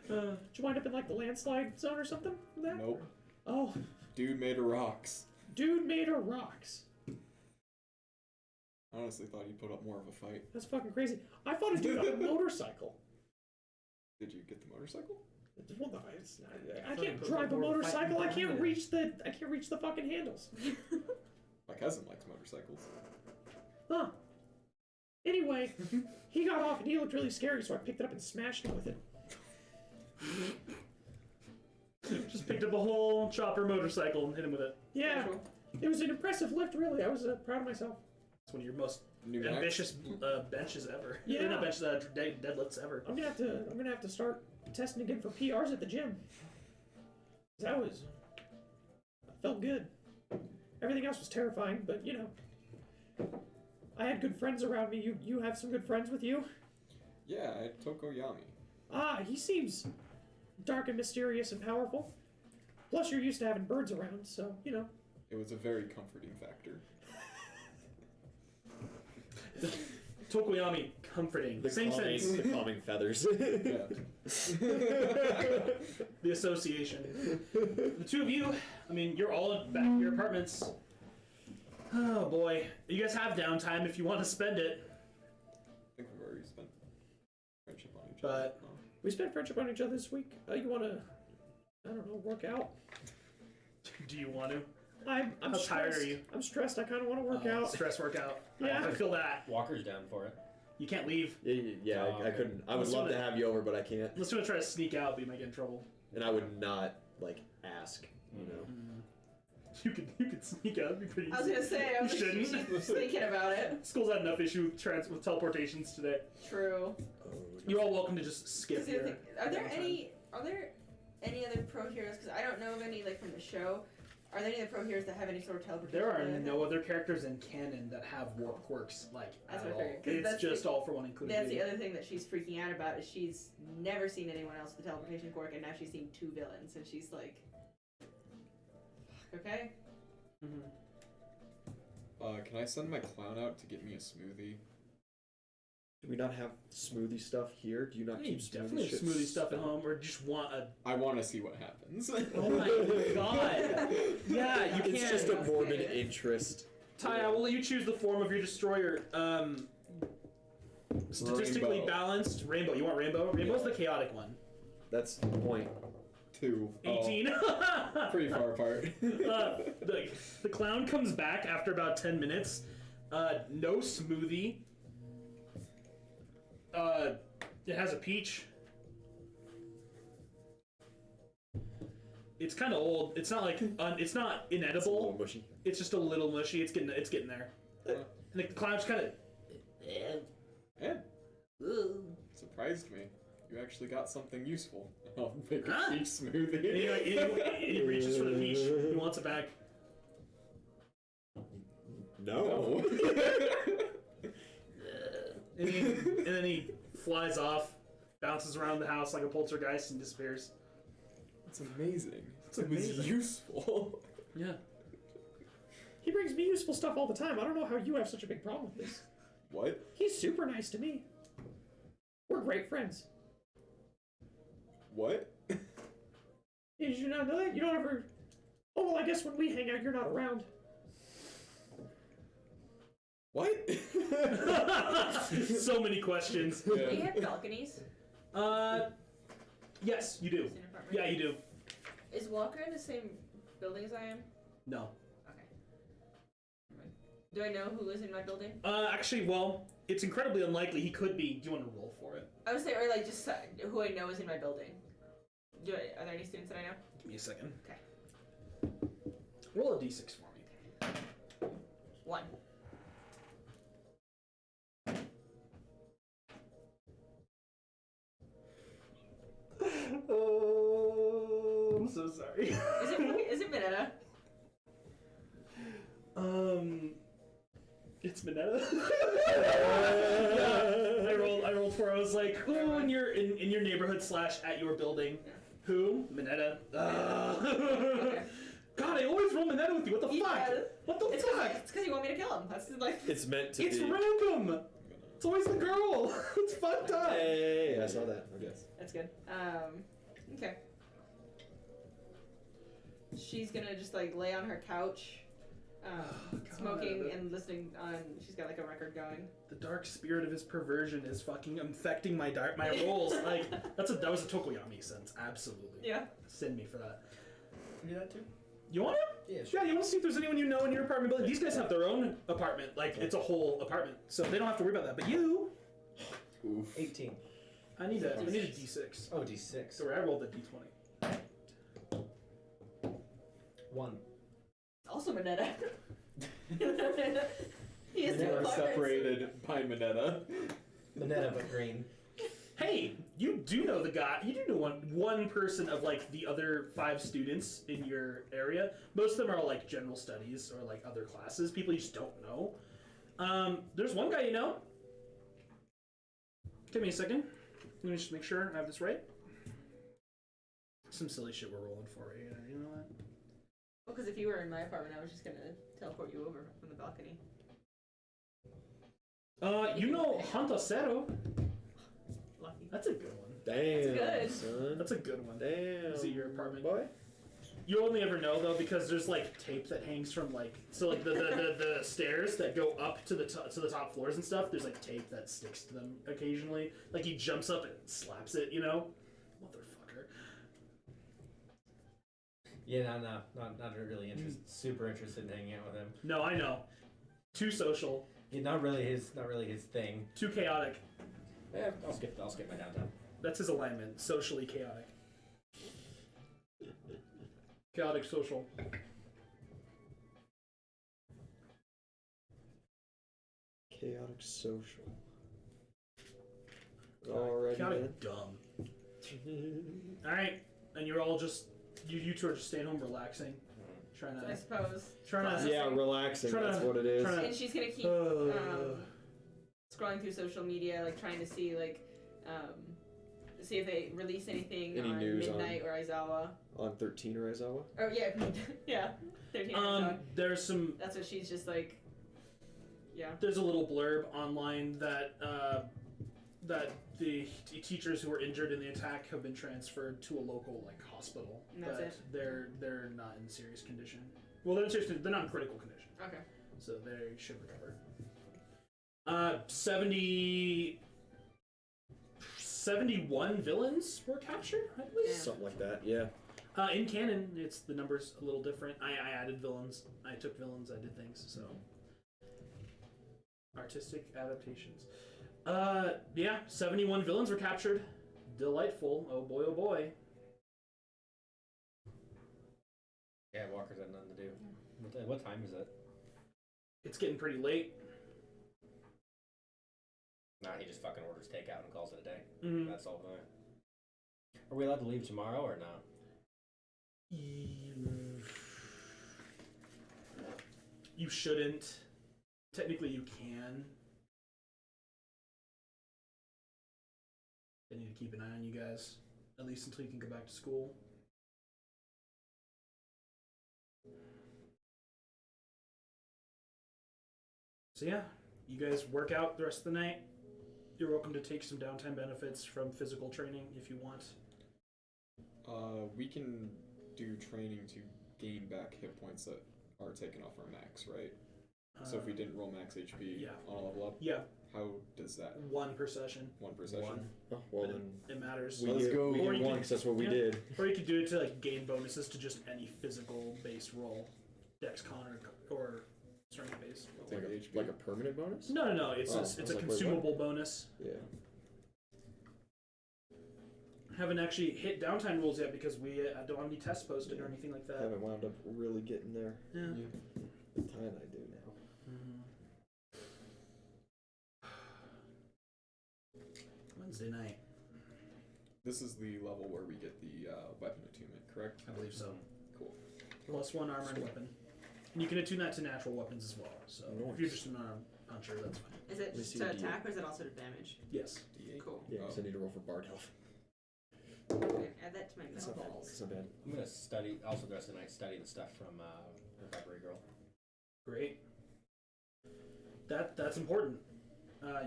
you wind up in like the landslide zone or something for that? Nope. Oh, Dude made of rocks. dude made of rocks. I honestly thought he'd put up more of a fight. That's fucking crazy. I fought a dude on a motorcycle. Did you get the motorcycle? Well, no, I can't drive a motorcycle. I can't reach the fucking handles. My cousin likes motorcycles. Huh. Anyway, he got off and he looked really scary, so I picked it up and smashed him with it. Just picked up a whole chopper motorcycle and hit him with it. Yeah, it was an impressive lift, really. I was proud of myself. It's one of your most Pneumatic? ambitious benches ever. Yeah. Not benches, deadlifts ever. I'm gonna have to start testing again for PRs at the gym. I felt good. Everything else was terrifying, but you know, I had good friends around me. You have some good friends with you? Yeah, I had Tokoyami. Ah, he seems dark and mysterious and powerful. Plus, you're used to having birds around, so you know. It was a very comforting factor. Tokoyami, comforting. Same sense. The calming feathers. Yeah. The association. The two of you, I mean, you're all back in your apartments. Oh boy. You guys have downtime if you want to spend it. I think we've already spent friendship on each other. But We spent friendship on each other this week. You wanna, I don't know, work out? do you want to? I'm How stressed. tired are you? I'm stressed. I kind of want to work out. Stress workout. Yeah. I feel that. Walker's down for it. You can't leave. Yeah, Oh, I couldn't. I would Let's love do to it. have you over, but I can't. Unless you want to try to sneak out, but you might get in trouble. And I would not like ask. You know. You could sneak out. It'd be pretty easy. I was gonna say, I was You shouldn't. just thinking about it. School's had enough issue with teleportations today. True. You're all welcome to just skip 'Cause the your other thing- Are there downtime. any other pro heroes? Because I don't know of any like from the show. Are there any other pro heroes that have any sort of teleportation? There are ability? no other characters in canon that have warp quirks like That's at what I all. figured, 'cause It's that's just the- all for one including That's you. the other thing that she's freaking out about is she's never seen anyone else with the teleportation quirk, and now she's seen two villains, and she's like, okay. Mhm. Can I send my clown out to get me a smoothie? Do we not have smoothie stuff here? Do you not You keep definitely have shit smoothie stuff at stocked? home, or just want a. I want to see what happens. Oh my god! Yeah, you can't. It's just a morbid Okay. interest. Ty, I will let you choose the form of your destroyer. Statistically Rainbow. balanced. Rainbow. You want rainbow? Rainbow's the chaotic one. That's the point. 2. 18. Pretty far apart. The clown comes back after about 10 minutes. No smoothie. It has a peach. It's kind of old. It's not like it's not It's a little inedible. mushy. It's just a little mushy. It's getting there. And the clown's kind of. Yeah. Surprised me. You actually got something useful. I'll make a Huh? peach smoothie. He reaches for the peach. He wants it back. No. And then he flies off, bounces around the house like a poltergeist, and disappears. It's amazing. It's It was amazing. useful. Yeah. He brings me useful stuff all the time. I don't know how you have such a big problem with this. What? He's super nice to me. We're great friends. What? Did you not know that? You don't ever. Oh, well, I guess when we hang out, you're not around. What? So many questions. Do you have balconies Yes, you do. in your apartment? Yeah, you do. Is Walker in the same building as I am? No. Okay. Do I know who is in my building? Actually, well, it's incredibly unlikely he could be. Do you want to roll for it? I would say, or like just who I know is in my building. Are there any students that I know? Give me a second. Okay. Roll a d6 for me. 1. Oh, I'm so sorry. Is it Minetta? It's Minetta. Yeah, I rolled 4. I was like, who in your neighborhood / at your building? Yeah. Who? Minetta. Okay. God, I always roll Minetta with you. What the fuck? Yeah. What the It's fuck? because you want me to kill him. That's like. It's meant to It's be. random. It's always the girl. It's fucked up. Hey, I saw that. Okay. That's good. Okay. She's gonna just like lay on her couch, smoking God. and listening on. She's got like a record going. The dark spirit of his perversion is fucking infecting my rolls. Like that was a Tokoyami sense. Absolutely. Yeah. Send me for that. Do that too? You want to? Yeah, sure. Yeah, you want to see if there's anyone you know in your apartment building. These guys have their own apartment. Like, it's a whole apartment. So they don't have to worry about that. But you... Oof. 18. I need a D6. Oh, D6. So I rolled a D20. 1. Also Minetta. He has We two are apartments. separated by Minetta. Minetta, but green. Hey, you do know the guy. You do know one person of, like, the other 5 students in your area. Most of them are, like, general studies or, like, other classes. People you just don't know. There's one guy you know. Give me a second. Let me just make sure I have this right. Some silly shit we're rolling for right here. You know that? Well, because if you were in my apartment, I was just gonna teleport you over from the balcony. You know Hantasero. Lucky. That's a good one. Damn, good. son. That's a good one. Damn. Is it your apartment? Boy? You only ever know though because there's like tape that hangs from like the stairs that go up to the top floors and stuff. There's like tape that sticks to them occasionally. Like he jumps up and slaps it, you know, motherfucker. Yeah, not really interested. Super interested in hanging out with him. No, I know. Too social. Yeah, not really his thing. Too chaotic. Yeah, I'll skip my downtown. That's his alignment. Socially chaotic. Chaotic social. Chaotic social. Alrighty then. Chaotic dumb. Alright. And you're all just you two are just staying home relaxing. Trying I to suppose. Yeah, relaxing. Trying to- That's what it is. trying And she's gonna keep scrolling through social media, like trying to see see if they release anything Any on news Midnight or Aizawa. On 13 or Aizawa? Or yeah, yeah, 13 or Aizawa. There's some That's what she's just like. Yeah. there's a little blurb online that that the teachers who were injured in the attack have been transferred to a local like hospital. And that's but it? they're not in serious condition. Well, they're in serious condition. They're not in critical condition, Okay. so they should recover. 71 villains were captured, I believe. Yeah. Something like that, yeah. In canon, it's the numbers a little different. I added villains. I took villains. I did things. So artistic adaptations. Yeah, 71 villains were captured. Delightful. Oh boy, oh boy. Yeah, Walker's had nothing to do. What time is it? It's getting pretty late. Nah, he just fucking orders takeout and calls it a day. Mm-hmm. That's all. Are we allowed to leave tomorrow or not? You shouldn't. Technically, you can. I need to keep an eye on you guys, at least until you can go back to school. So yeah, you guys work out the rest of the night. You're welcome to take some downtime benefits from physical training if you want. We can do training to gain back hit points that are taken off our max, right? So if we didn't roll max HP yeah. on a level up, Yeah, how does that? 1 per session. 1 per session? Oh, well then, It matters. we Let's did, go. we Or did you one can- 'cause that's what we yeah. did. Or you could do it to like gain bonuses to just any physical based roll, Dex Con or strength based. Take Like a, HP. like a permanent bonus? No. It's Oh, I it's was a like, wait, consumable bonus. Yeah. Haven't actually hit downtime rules yet because we don't have any tests posted or anything like that. Haven't wound up really getting there. Yeah. The time I do now. Wednesday night, This is the level where we get the weapon attunement, correct? I believe so. Cool. +1 armor and weapon. And you can attune that to natural weapons as well. So if you're Nice. just an unarmed puncher, that's fine. Is it Let me just see to the D8. attack or is it also to damage? Yes. D8. Cool. Yeah, Oh. because I need to roll for Bard Health. Okay, add that to my That's metal not bad. balls. That's not bad. I'm gonna study. Also, the rest of the night, study the stuff from Recovery Girl. Great. That's important.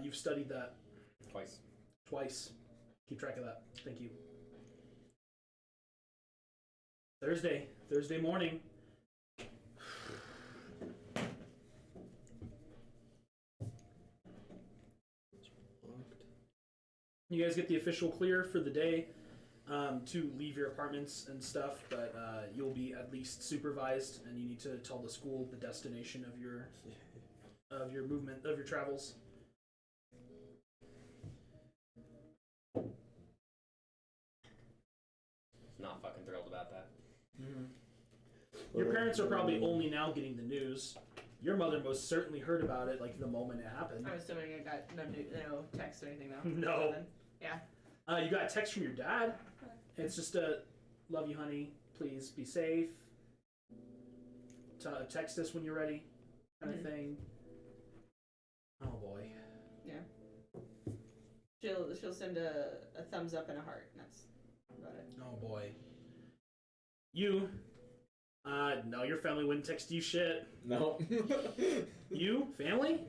You've studied that Twice. Keep track of that. Thank you. Thursday morning. You guys get the official clear for the day to leave your apartments and stuff, but you'll be at least supervised, and you need to tell the school the destination of your movement, of your travels. Not fucking thrilled about that. Mm-hmm. Your parents are probably only now getting the news. Your mother most certainly heard about it, like the moment it happened. I'm assuming I got no text or anything though. No. Yeah. You got a text from your dad. It's just a "Love you, honey. Please be safe. Text us when you're ready," kind of thing. Oh boy. Yeah. She'll send a thumbs up and a heart. And that's about it. Oh boy. You. No, your family wouldn't text you shit. No. You? Family?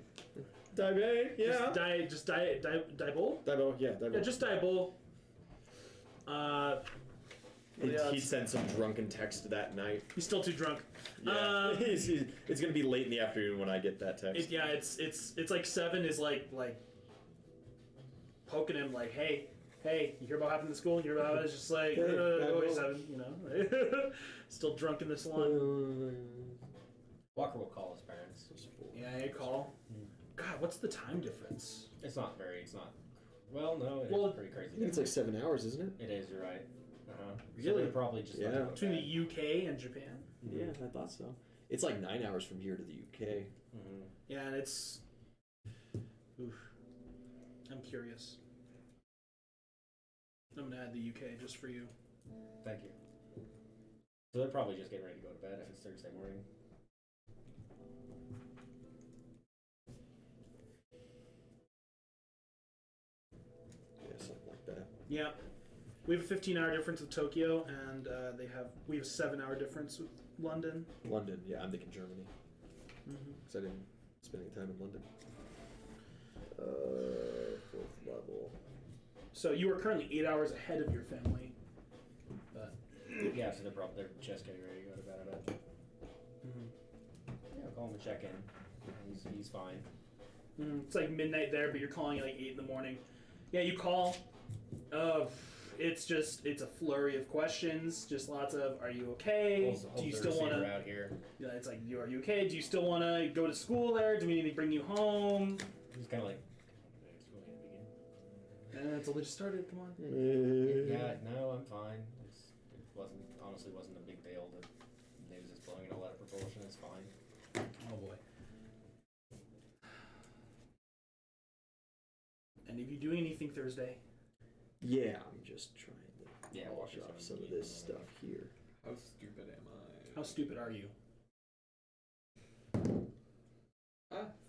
Dibe, yeah. Just Diebol? Dibo, yeah, Dibo. Yeah, just Diebol. He sent some drunken text that night. He's still too drunk. Yeah. It's gonna be late in the afternoon when I get that text. It's like 7 is like poking him like, hey, you hear about what happened in school? You hear about it? It's just like, Hey, 7, you know. Still drunk in the salon. Walker will call his parents. Yeah, you call. God, what's the time difference? It's not. Well, no, it's Well, pretty crazy. I think it's like 7 hours, isn't it? It is, you're right. So Really? they're probably just Yeah. let it go Between back. the UK and Japan. Yeah, I thought so. It's like 9 hours from here to the UK. Mhm. Yeah, and it's... Oof. I'm curious. I'm gonna add the UK just for you. Thank you. So they're probably just getting ready to go to bed if it's Thursday morning. Yeah, something like that. Yeah. We have a 15-hour difference with Tokyo, and we have a 7-hour difference with London. London, yeah, I'm thinking Germany. Mm-hmm. Because I didn't spend any time in London. 4th level. So you are currently 8 hours ahead of your family. But Yeah, so they're just getting ready to go to bed, I bet. Yeah, I'll call him and check in. He's fine. it's like midnight there, but you're calling at like 8 in the morning. Yeah, you call. It's a flurry of questions. Just lots of, are you okay? Do you still want to? out here? Yeah, it's like, are you okay? Do you still want to go to school there? Do we need to bring you home? He's kind of like, school can't begin. Until they just started. Come on. Yeah, no, I'm fine. It honestly wasn't a big deal. The news is blowing it all out of proportion. It's fine. Oh boy. Any of you doing anything Thursday? Yeah, I'm just trying to Yeah, wash Walker's off gonna some of be this eating stuff here. How stupid am I? How stupid are you?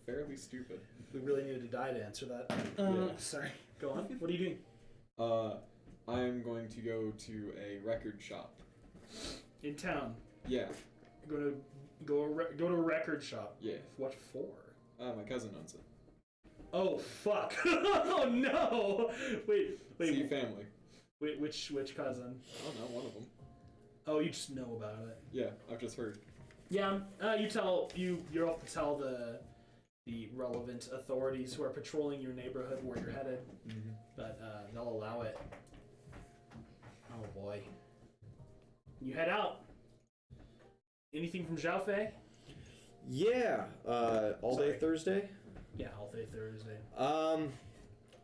Fairly stupid. We really needed to die to answer that. Yeah. Sorry. Go on. What are you doing? I'm going to go to a record shop. In town. Yeah, Go to a record shop. yeah. What for? My cousin owns it. Oh fuck! Oh no! Wait. See family. Wait, which cousin? I don't know, one of them. Oh, you just know about it. Yeah, I've just heard. Yeah. You're off to tell the relevant authorities who are patrolling your neighborhood where you're headed, but they'll allow it. Oh boy. You head out. Anything from Xiao Fei? Yeah, all day Sorry. Thursday. Yeah, all day Thursday.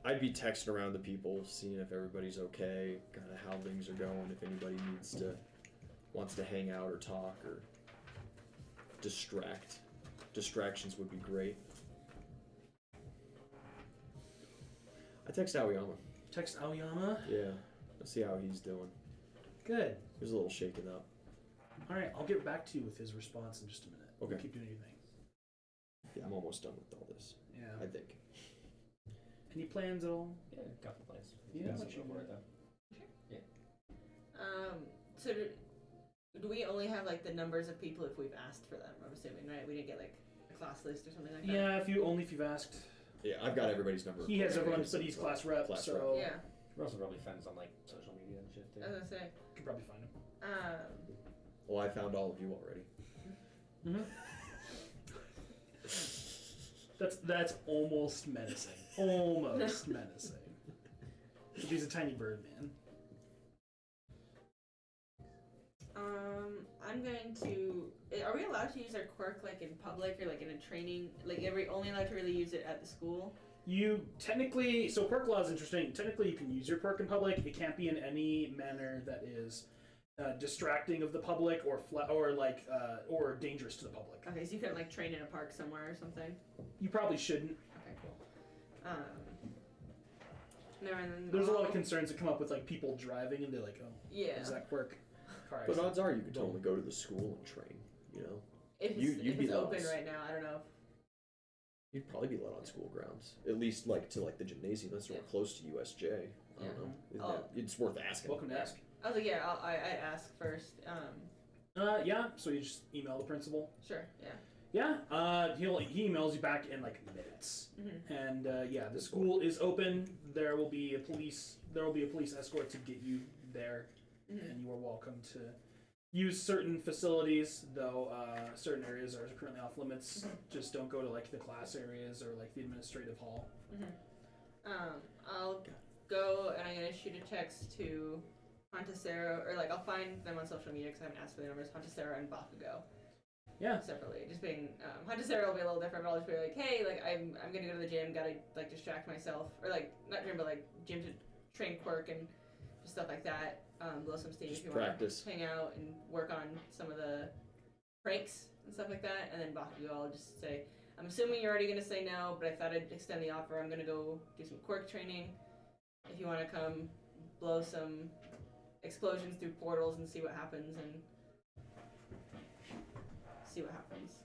I'd be texting around to people, seeing if everybody's okay, kind of how things are going, if anybody wants to hang out or talk or distract. Distractions would be great. I text Aoyama. Text Aoyama. Yeah, let's see how he's doing. Good. He was a little shaken up. All right, I'll get back to you with his response in just a minute. Okay. Keep doing your thing. Yeah, I'm almost done with all this. Yeah. I think. Any plans at all? Yeah, a couple plans. Yeah, Got what some you for it, got? though. So do we only have like the numbers of people if we've asked for them? I'm assuming, right? We didn't get like a class list or something like that. Yeah, if you've asked. Yeah, I've got everybody's number. He has everyone's, but Yeah, he's class rep, class so Yeah, We're also probably friends on like social media and shit too. I was gonna say. could probably find him. Well, I found all of you already. That's almost menacing. Almost menacing. He's a tiny bird, man. I'm going to. Are we allowed to use our quirk like in public or like in a training? Like, are we only allowed to really use it at the school? You technically, so quirk law is interesting. Technically, you can use your quirk in public. It can't be in any manner that is distracting of the public or or dangerous to the public. Okay, so you couldn't like train in a park somewhere or something. You probably shouldn't. Okay, cool. No, and then There's a lot of concerns that come up with like people driving and they're like, oh, Yeah. is that quirk? Car But accident. odds are you could totally go to the school and train. You know, If it's, you'd if be it's open lost. right now, I don't know. You'd probably be let on school grounds, at least like to like the gymnasium. That's Yeah. close to USJ. I Yeah. don't know. Isn't Oh. that, it's worth asking. Welcome to ask. I was like, yeah, I ask first. Yeah, so you just email the principal. Sure, yeah. Yeah, he emails you back in like minutes. Mm-hmm. And yeah, the school is open. There will be a police escort to get you there, Mm-hmm. and you are welcome to use certain facilities. Though certain areas are currently off limits. Just don't go to like the class areas or like the administrative hall. I'll go and I'm gonna shoot a text to Hontasero, or like I'll find them on social media because I haven't asked for their numbers. Hontasero and Bakugo. Yeah. Separately, just being Hontasero will be a little different, but I'll just be like, hey, like I'm gonna go to the gym, gotta like distract myself, or like not gym, but like gym to train quirk and just stuff like that. Blow some steam Just if you practice. want to hang out and work on some of the pranks and stuff like that. And then Bakugo, I'll just say, I'm assuming you're already gonna say no, but I thought I'd extend the offer. I'm gonna go do some quirk training. If you want to come, blow some explosions through portals and see what happens, and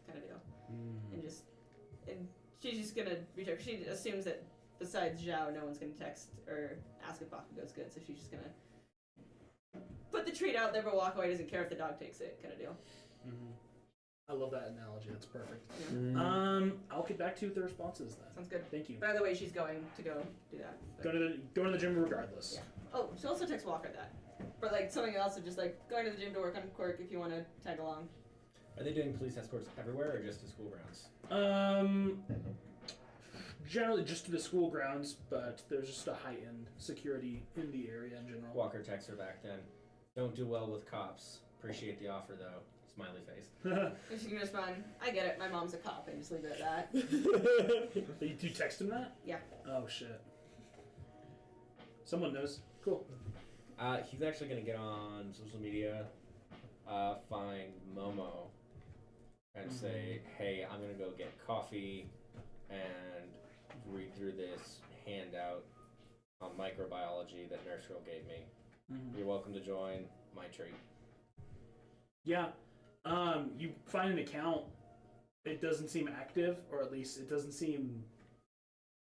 kind of deal. And she's just gonna reach out. She assumes that besides Xiao, no one's gonna text or ask if Bakugo's good, so she's just gonna put the treat out there but walk away. Doesn't care if the dog takes it, kind of deal. I love that analogy. That's perfect. Yeah. I'll get back to you with the responses then. Sounds good. Thank you. By the way, she's going to go do that. But- Go to the gym regardless. Yeah. Oh, she also texts Walker that. But like something else of just like going to the gym to work on quirk if you want to tag along. Are they doing police escorts everywhere or just to school grounds? Generally just to the school grounds, but there's just a heightened security in the area in general. Walker texts her back then. Don't do well with cops. Appreciate the offer though. Smiley face. And she can respond, I get it, my mom's a cop, and just leave it at that. Did you text him that? Yeah. Oh shit. Someone knows. Cool. He's actually gonna get on social media, find Momo, and say, hey, I'm gonna go get coffee and read through this handout on microbiology that Nurse Girl gave me. You're welcome to join. My treat. Yeah. You find an account. It doesn't seem active, or at least it doesn't seem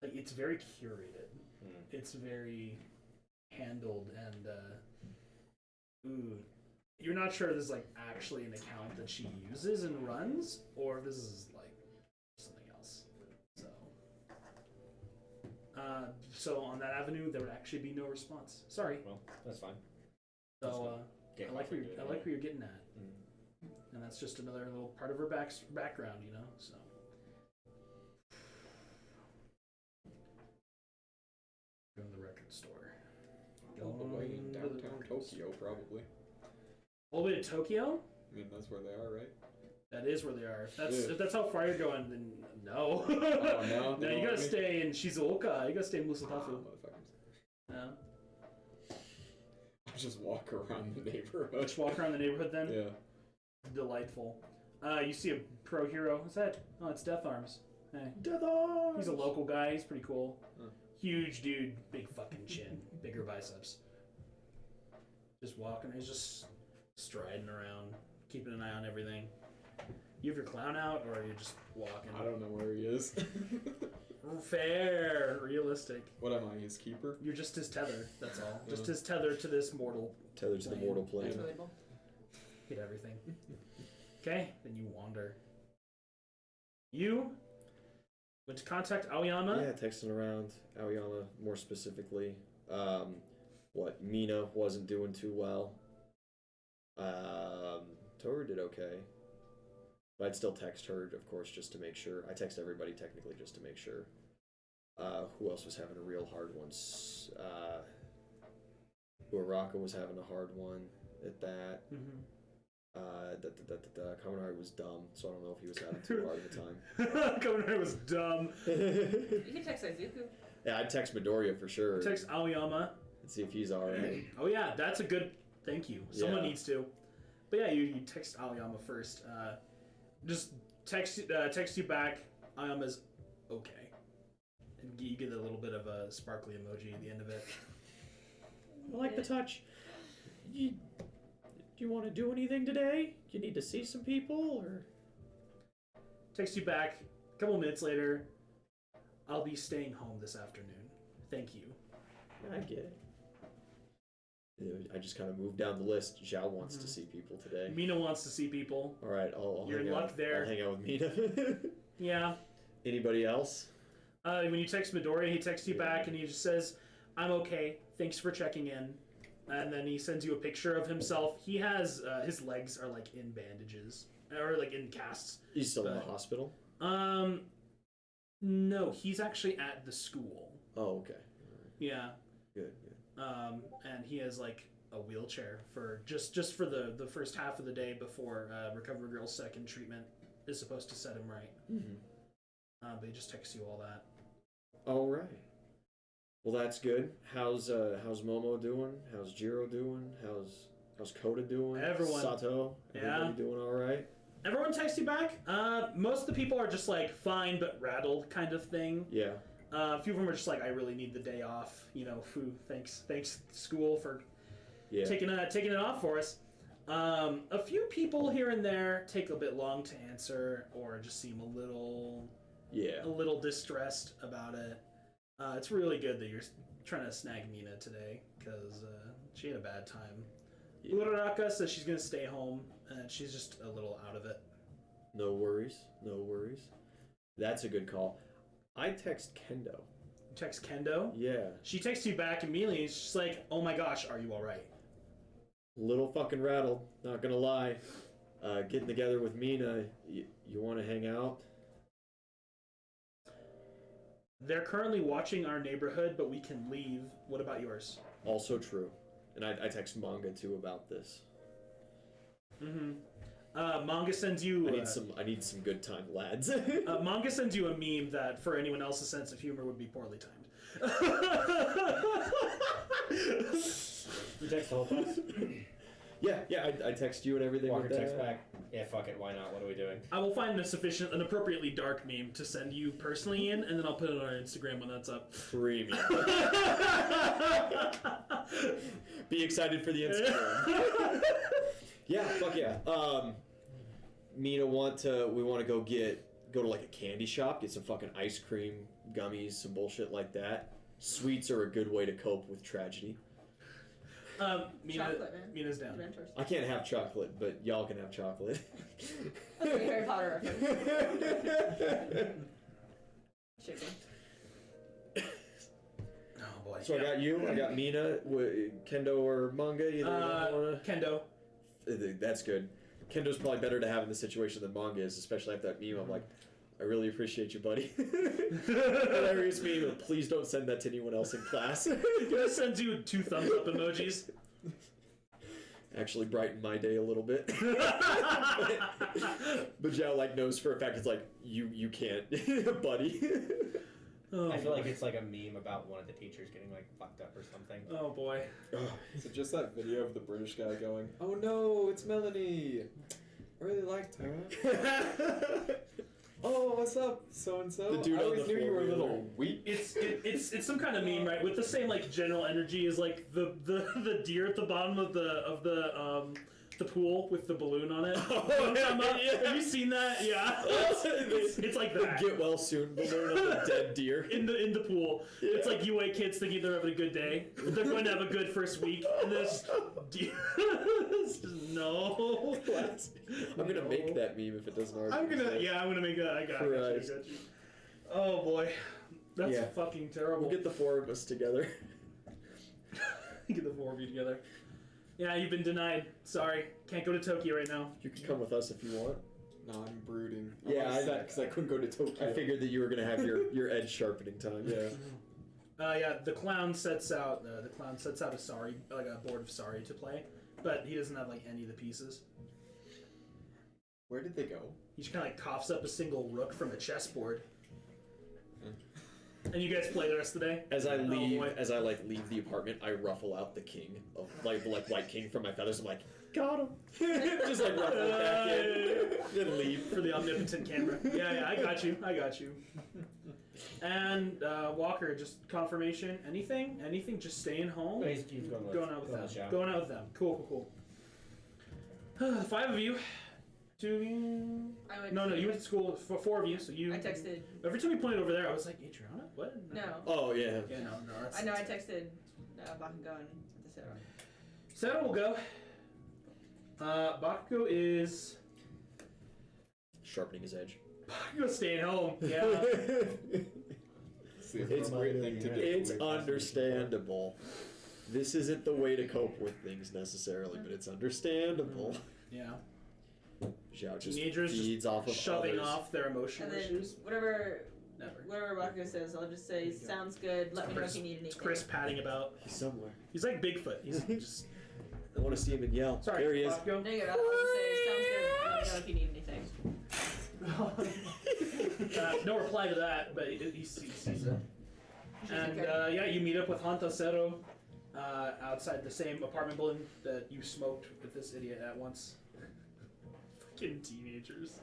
like it's very curated. It's very handled, and you're not sure if this is like actually an account that she uses and runs, or if this is like something else. So on that avenue, there would actually be no response. Sorry. Well, that's fine. So Get I like coffee, where do it, I like where you're getting at. And that's just another little part of her background, you know. So go to the record store. All the way in downtown Tokyo, probably. All the way to Tokyo? I mean, that's where they are, right? That is where they are. Yeah. If that's how far you're going, then no. Oh, no? No, you gotta stay in Shizuoka. You gotta stay in Musatafu. Motherfuckers. No. I'll just walk around the neighborhood. Just walk around the neighborhood then. Yeah. Delightful. You see a pro hero. What's that? Oh, it's Death Arms. Hey. Death Arms! He's a local guy. He's pretty cool. Huh. Huge dude, big fucking chin, bigger biceps. Just walking. He's just striding around, keeping an eye on everything. You have your clown out, or are you just walking? I don't know where he is. Fair, realistic. What am I, his keeper? You're just his tether. That's all. Just Yeah. his tether to this mortal. Tethered to the mortal plane. That's relatable. Hit everything. Okay, then you wander. You Went to contact Aoyama. Yeah, texting around Aoyama more specifically. Mina wasn't doing too well. Toru did okay. But I'd still text her, of course, just to make sure. I text everybody technically just to make sure. Who else was having a real hard one? Uraka was having a hard one at that. Kaminari was dumb, so I don't know if he was having too hard of a time. Kaminari was dumb. You can text Izuku. Yeah, I'd text Midoriya for sure. Text Aoyama. And see if he's alright. Oh yeah, that's a good thank you. Someone Yeah. needs to. But yeah, you text Aoyama first. Just text you back. Aoyama's okay. And you get a little bit of a sparkly emoji at the end of it. I like the touch. Do you want to do anything today? Do you need to see some people, or? Text you back. A couple minutes later. I'll be staying home this afternoon. Thank you. I get it. I just kind of moved down the list. Xiao wants to see people today. Mina wants to see people. All right, I'll Your hang luck out. there. I'll hang out with Mina. Yeah. Anybody else? When you text Midoriya, he texts you back and he just says, "I'm okay. Thanks for checking in." And then he sends you a picture of himself. He has his legs are like in bandages or like in casts. He's still in the hospital. No, he's actually at the school. Oh, okay. Yeah. Good. And he has like a wheelchair for just for the first half of the day before Recovery Girl's second treatment is supposed to set him right. Mm-hmm. But he just texts you all that. All right. Well, that's good. How's Momo doing? How's Jiro doing? How's Koda doing? Everyone. Sato. Everybody doing all right? Everyone texts you back. Most of the people are just like fine but rattled kind of thing. Yeah. A few of them are just like, I really need the day off. You know, thanks school for taking it off for us. A few people here and there take a bit long to answer or just seem a little distressed about it. It's really good that you're trying to snag Mina today because she had a bad time. Yeah. Uraraka says she's gonna stay home and she's just a little out of it. No worries. That's a good call. I text Kendo. Text Kendo. Yeah. She texts you back immediately. And she's like, "Oh my gosh, are you all right?" Little fucking rattled. Not gonna lie. Getting together with Mina. You want to hang out? They're currently watching our neighborhood, but we can leave. What about yours? Also true. And I text Manga too about this. Manga sends you. I need some good time, lads. Manga sends you a meme that, for anyone else's sense of humor, would be poorly timed. You text the whole class? yeah. I text you and everything. Walker with that. text back. Yeah, fuck it. Why not? What are we doing? I will find an appropriately dark meme to send you personally in, and then I'll put it on our Instagram when that's up. Premium. Be excited for the Instagram. Yeah, fuck yeah. Mina we want to go to like a candy shop, get some fucking ice cream, gummies, some bullshit like that. Sweets are a good way to cope with tragedy. Chocolate, man. Mina's down. Adventures. I can't have chocolate, but y'all can have chocolate. That's a Harry Potter reference. Chicken. Oh boy. So I got you, I got Mina, Kendo or Manga, either wanna... Kendo. That's good. Kendo's probably better to have in the situation than Manga is, especially after that meme. I'm like, I really appreciate you, buddy. Hilarious meme, but please don't send that to anyone else in class. He just sends you 2 thumbs up emojis. Actually brightened my day a little bit. But Zhao like knows for a fact it's like, you can't, buddy. Oh, I feel like it's like a meme about one of the teachers getting like fucked up or something. Oh boy. So just that video of the British guy going, "Oh no, it's Melanie. I really liked her." "Oh, what's up, so and so? The dude I on always the knew you were a four-wheeler." little weak." It's some kind of meme, right? With the same like general energy as like the deer at the bottom of the pool with the balloon on it. Yeah. Have you seen that? Yeah. It's like that. Get well soon balloon of the dead deer. In the pool. Yeah. It's like UA kids thinking they're having a good day. They're going to have a good first week. And this no. I'm gonna make that meme if it doesn't already. I'm gonna make that. I got you. Oh boy, that's Yeah. fucking terrible. We'll get the 4 of us together. Get the 4 of you together. Yeah, you've been denied. Sorry, can't go to Tokyo right now. You can come with us if you want. No, I'm brooding. Yeah, I'm upset because I couldn't go to Tokyo. I figured that you were gonna have your edge sharpening time. Yeah. Yeah, the clown sets out a sorry, like a board of sorry to play, but he doesn't have like any of the pieces. Where did they go? He just kind of like coughs up a single rook from a chessboard. And you guys play the rest of the day. As I leave, boy. leave the apartment, I ruffle out the king of like white king from my feathers. I'm like, got him. Just like ruffle it back in, then leave For the omnipotent camera. Yeah, I got you. And Walker, just confirmation. Anything? Just staying home. He's Going out with them. Shop. Going out with them. Cool. 5 of you. 2 of you. No, you went to school. 4 of you. So you. I texted. Every time you pointed over there, I was like, Adriana? What? No. Oh yeah. Yeah, no. That's, I know. I texted Bakugo and Sarah. Sarah will go. Bakugo is. Sharpening his edge. Bakugo's staying home. Yeah. It's the appropriate thing to do. It's understandable. This isn't the way to cope with things necessarily, but it's understandable. Yeah. Xiao just Teenagers feeds just off of shoving others. off their emotional And then issues. whatever Never. Bakugo says, I'll just say, sounds good. Let me know if you need anything. It's Chris padding about. He's somewhere. He's like Bigfoot. He's just. I want to see him and yell. Sorry, There he is. Bakugo. No, you're good. I'll just say, sounds good. Let me know if you need anything. No reply to that, but he sees it. And yeah, you meet up with Hanta Sero outside the same apartment building that you smoked with this idiot at once. Fucking teenagers.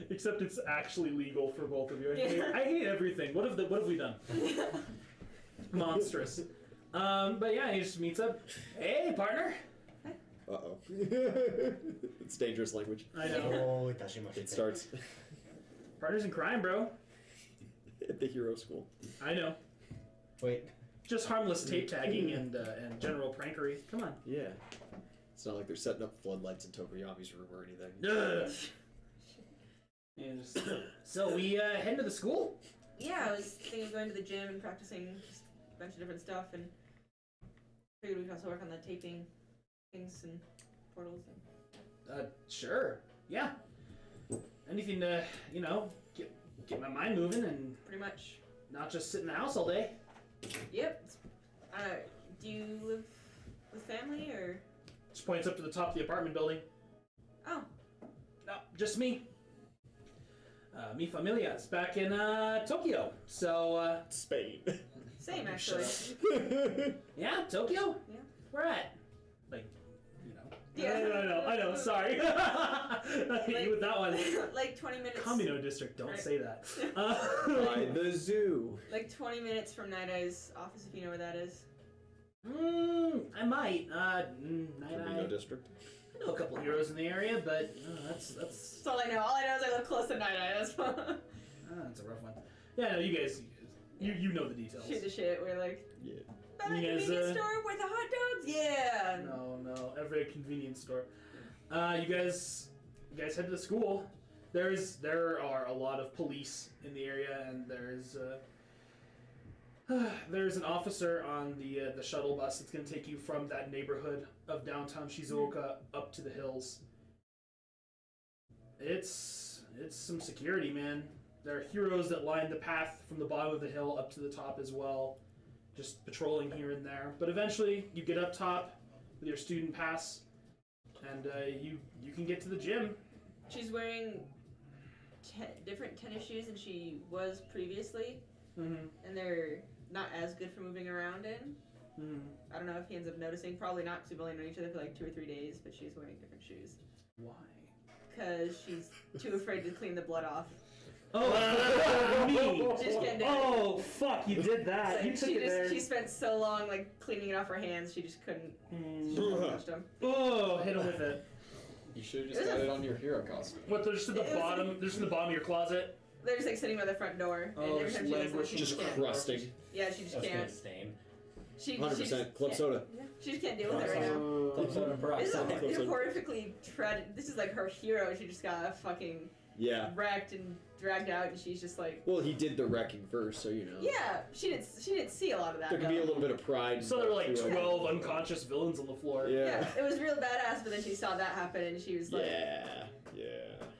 Except it's actually legal for both of you. I hate everything. What have we done? Monstrous. But yeah, he just meets up. Hey, partner. Uh-oh. It's dangerous language. I know. It starts Partners in crime, bro. at the hero school. I know. Wait. Just harmless tape tagging and general prankery. Come on. Yeah. It's not like they're setting up floodlights in Tokoyami's room or anything. Ugh. And just, so we heading to the school? Yeah, I was thinking of going to the gym and practicing just a bunch of different stuff, and figured we could also work on the taping things and portals. And... Sure. Yeah. Anything to, get my mind moving and pretty much. not just sit in the house all day. Yep. Do you live with family or? Just points up to the top of the apartment building. Oh. No, just me. Mi familia is back in Tokyo. So, Spain. Same actually. yeah, Tokyo? Yeah. Where at? Like, Yeah. I know, sorry. I hit you with that one. Like 20 minutes. Kamino district, don't Right. say that. By the zoo. Like 20 minutes from Night Eye's office, if you know where that is. I might. Night Camino Eye. district. I know a couple heroes in the area, but that's That's all I know. All I know is I live close to Night Eye. That's fun. that's a rough one. Yeah, no, you guys, you know the details. Shoot the shit. We're like, Yeah. at a You guys, convenience store with the hot dogs? Yeah. No, every convenience store. You guys head to the school. There are a lot of police in the area, and there's an officer on the shuttle bus that's going to take you from that neighborhood of downtown Shizuoka up to the hills. It's some security, man. There are heroes that line the path from the bottom of the hill up to the top as well, just patrolling here and there. But eventually, you get up top with your student pass, and you can get to the gym. She's wearing different tennis shoes than she was previously, Mm-hmm. and they're not as good for moving around in. Mm-hmm. I don't know if he ends up noticing. Probably not, because we've only known each other for like 2 or 3 days, but she's wearing different shoes. Why? Because she's too afraid to clean the blood off. Oh, me! Just kidding. Oh, fuck! You did that. Like, You took it there. she spent so long like cleaning it off her hands, she just couldn't. She touched them. Oh, hit him with it. You should have just got it on your hero costume. What? They're just at the bottom. They're just in the bottom of your closet. They're just like sitting by the front door, and Oh, every time she looks, language. she Just can't. crusting. Yeah, she just That's gonna can't. stain. She 100%. Club can't- soda. Yeah, she just can't deal with it right now. Club soda and This is peroxide. horrifically tragic. This is like her hero. She just got fucking Yeah. wrecked and dragged out, and she's just like, Well, he did the wrecking first, so you know. yeah, she didn't see a lot of that. There could be a though. little bit of pride. So there were like involved, too, I 12 guess. unconscious villains on the floor. Yeah. It was real badass, but then she saw that happen, and she was like, Yeah.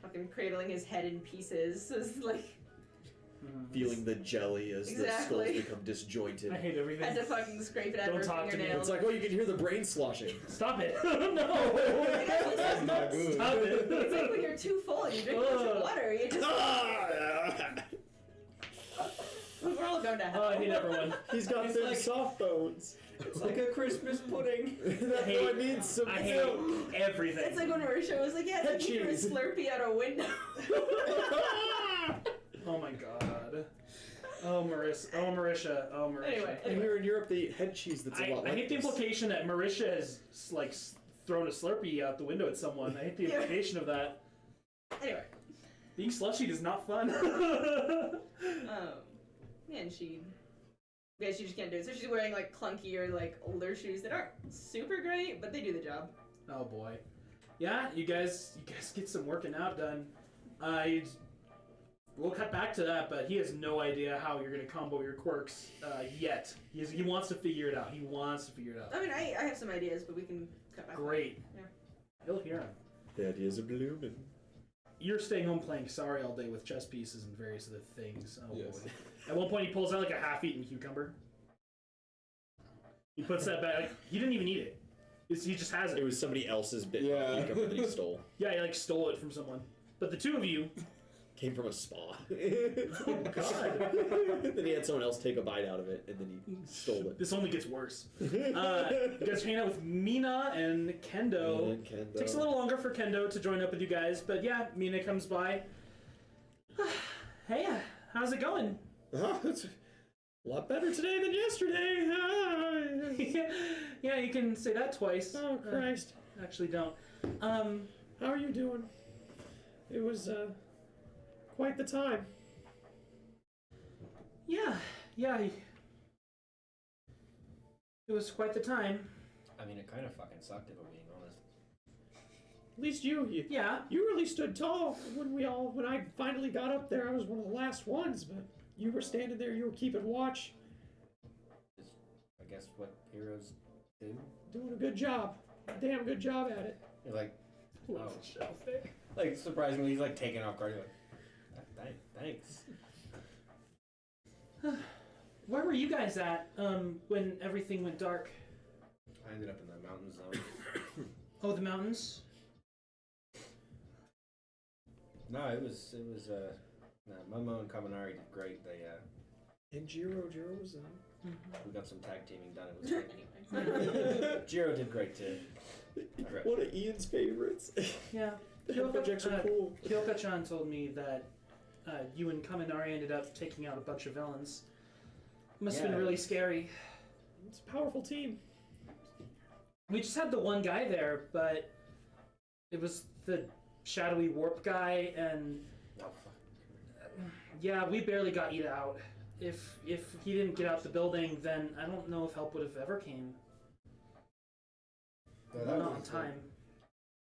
fucking cradling his head in pieces. It was like, Feeling the jelly as the Exactly. skulls become disjointed. I hate everything. had to fucking scrape it out Don't of her talk to me. fingernails. It's like, oh, you can hear the brain sloshing. Stop it! That's No! not good. Stop it! It's like when you're too full and you drink a bunch of water, you just we're all going to hell. Oh, I hate everyone. He's got It's thin like- soft bones. It's like a Christmas pudding. That's hate- what I need, some I hate milk. everything. It's like when Marisha was like, yeah, Head you threw a cheese. Slurpee out a window. Oh my god. Oh, Marisha. Oh, Marisha. Oh, Marisha. Anyway. And here in Europe, they eat head cheese that's a lot I like hate the this. implication that Marisha has like thrown a Slurpee out the window at someone. I hate the Yeah. implication of that. Anyway, Being slushy is not fun. and she just can't do it. So she's wearing like clunkier, like older shoes that aren't super great, but they do the job. Oh boy. Yeah, you guys get some working out done. We'll cut back to that, but he has no idea how you're gonna combo your quirks yet. He wants to figure it out. He wants to figure it out. I mean, I have some ideas, but we can cut back. Great. Yeah. He'll hear him. The ideas are blooming. You're staying home playing Sorry all day with chess pieces and various other things. Oh Yes. boy. At one point, he pulls out like a half-eaten cucumber. He puts that back. Like, he didn't even eat it. He just has It it. was somebody else's bit Yeah. of cucumber that he stole. Yeah, he like stole it from someone. But the two of you, Came from a spa. oh god, Then he had someone else take a bite out of it, and then he stole it. this only gets worse. You guys hang out with Mina and Kendo. And Kendo. Takes a little longer for Kendo to join up with you guys, but yeah, Mina comes by. Hey, how's it going? Oh, it's a lot better today than yesterday. Yeah, you can say that twice. Oh, Christ. Actually, don't. How are you doing? It was, quite the time. Yeah. It was quite the time. I mean, it kind of fucking sucked if I'm being honest. At least you Yeah. really stood tall when I finally got up there. I was one of the last ones, but you were standing there, you were keeping watch, It's, I guess, what heroes do. doing a good job. A damn good job at it. You're like, Love Oh. Xiao Fei. like surprisingly, he's like taking off guard. You're like, thanks. Where were you guys at when everything went dark? I ended up in the mountain zone. Oh, the mountains? No, it was no, Momo and Kaminari did great. They And Jiro was in. we got some tag teaming done. It was great. Anyway. Jiro did great too. One of Ian's favorites. Yeah. The projects are cool. Kyoka-chan told me that you and Kaminari ended up taking out a bunch of villains. Must have Yeah. been really scary. It's a powerful team. We just had the one guy there, but it was the shadowy warp guy, and Oh, fuck. yeah, we barely got Ida out. If he didn't get out the building, then I don't know if help would have ever came. No, that Not on was time.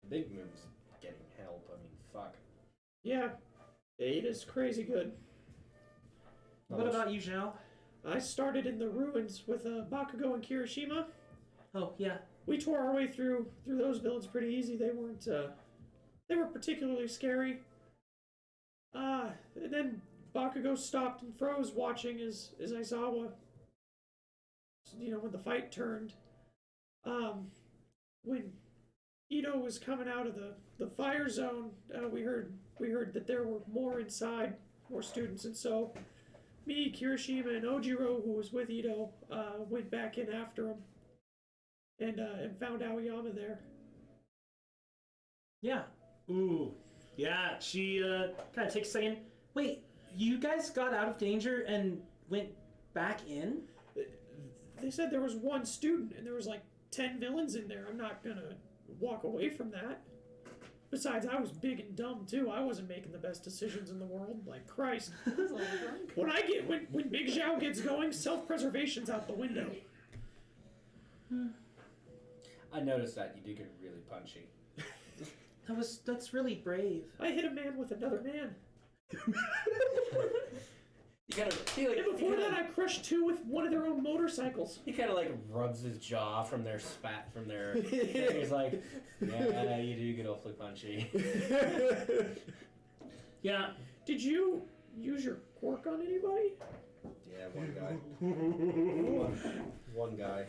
The big move's getting help. I mean, fuck. Yeah. Ada's crazy good. What about you, Xiao? I started in the ruins with Bakugo and Kirishima. Oh, yeah. We tore our way through those villains pretty easy. They were particularly scary. And then Bakugo stopped and froze, watching as Aizawa, when the fight turned. When Ito was coming out of the fire zone, we heard that there were more inside, more students, and so me, Kirishima, and Ojiro, who was with Ito, went back in after him. And found Aoyama there. Yeah. Ooh. Yeah, she kind of takes a second. Wait, you guys got out of danger and went back in? They said there was one student and there was like 10 villains in there. I'm not gonna walk away from that. Besides, I was big and dumb too. I wasn't making the best decisions in the world. Like Christ. When Big Xiao gets going, self-preservation's out the window. I noticed that you do get really punchy. That's really brave. I hit a man with another man. You gotta feel like. And before that, I crushed 2 with one of their own motorcycles. He kind of like rubs his jaw from their spat from their. He's like, yeah, you do get awfully punchy. Yeah. Did you use your quirk on anybody? Yeah, one guy. one guy.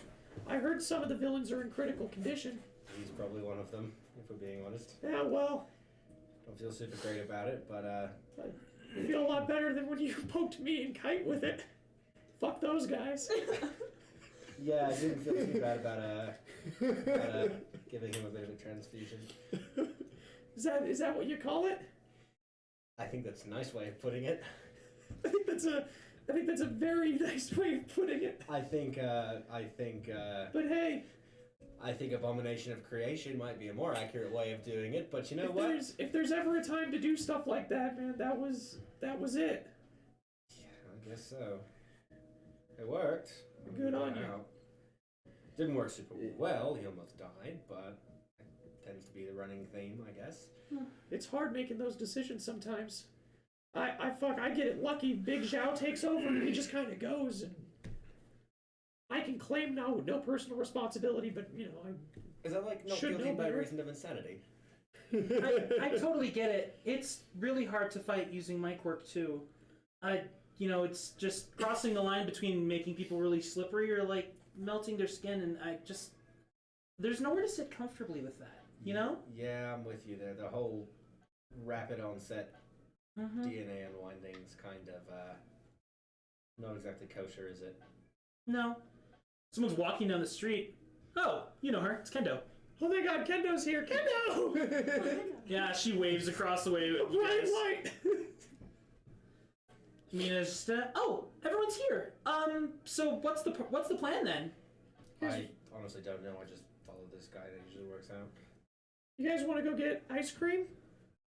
I heard some of the villains are in critical condition. He's probably one of them, if we're being honest. Yeah, well, Don't feel super great about it, but I feel a lot better than when you poked me and Kite with it. Fuck those guys. yeah, I didn't feel too bad about giving him a bit of a transfusion. Is that what you call it? I think that's a nice way of putting it. I think that's a very nice way of putting it. But hey, I think Abomination of Creation might be a more accurate way of doing it, but you know what? If there's ever a time to do stuff like that, man, that was it. Yeah, I guess so. It worked. Good on you. Didn't work super well, he almost died, but it tends to be the running theme, I guess. It's hard making those decisions sometimes. I get it lucky. Big Xiao takes over and he just kind of goes, and I can claim no personal responsibility, but you know Is that like not should guilty know by better. reason of insanity? I totally get it. It's really hard to fight using my quirk too. It's just crossing the line between making people really slippery or like melting their skin, and there's nowhere to sit comfortably with that. You know? Yeah, I'm with you there. The whole rapid onset DNA unwinding's kind of not exactly kosher, is it? No. Someone's walking down the street. Oh, you know her. It's Kendo. Oh my God, Kendo's here. Kendo! Yeah, she waves across the way. Right. Mina's just, oh, everyone's here. So what's the plan then? I honestly don't know. I just follow this guy that usually works out. You guys want to go get ice cream?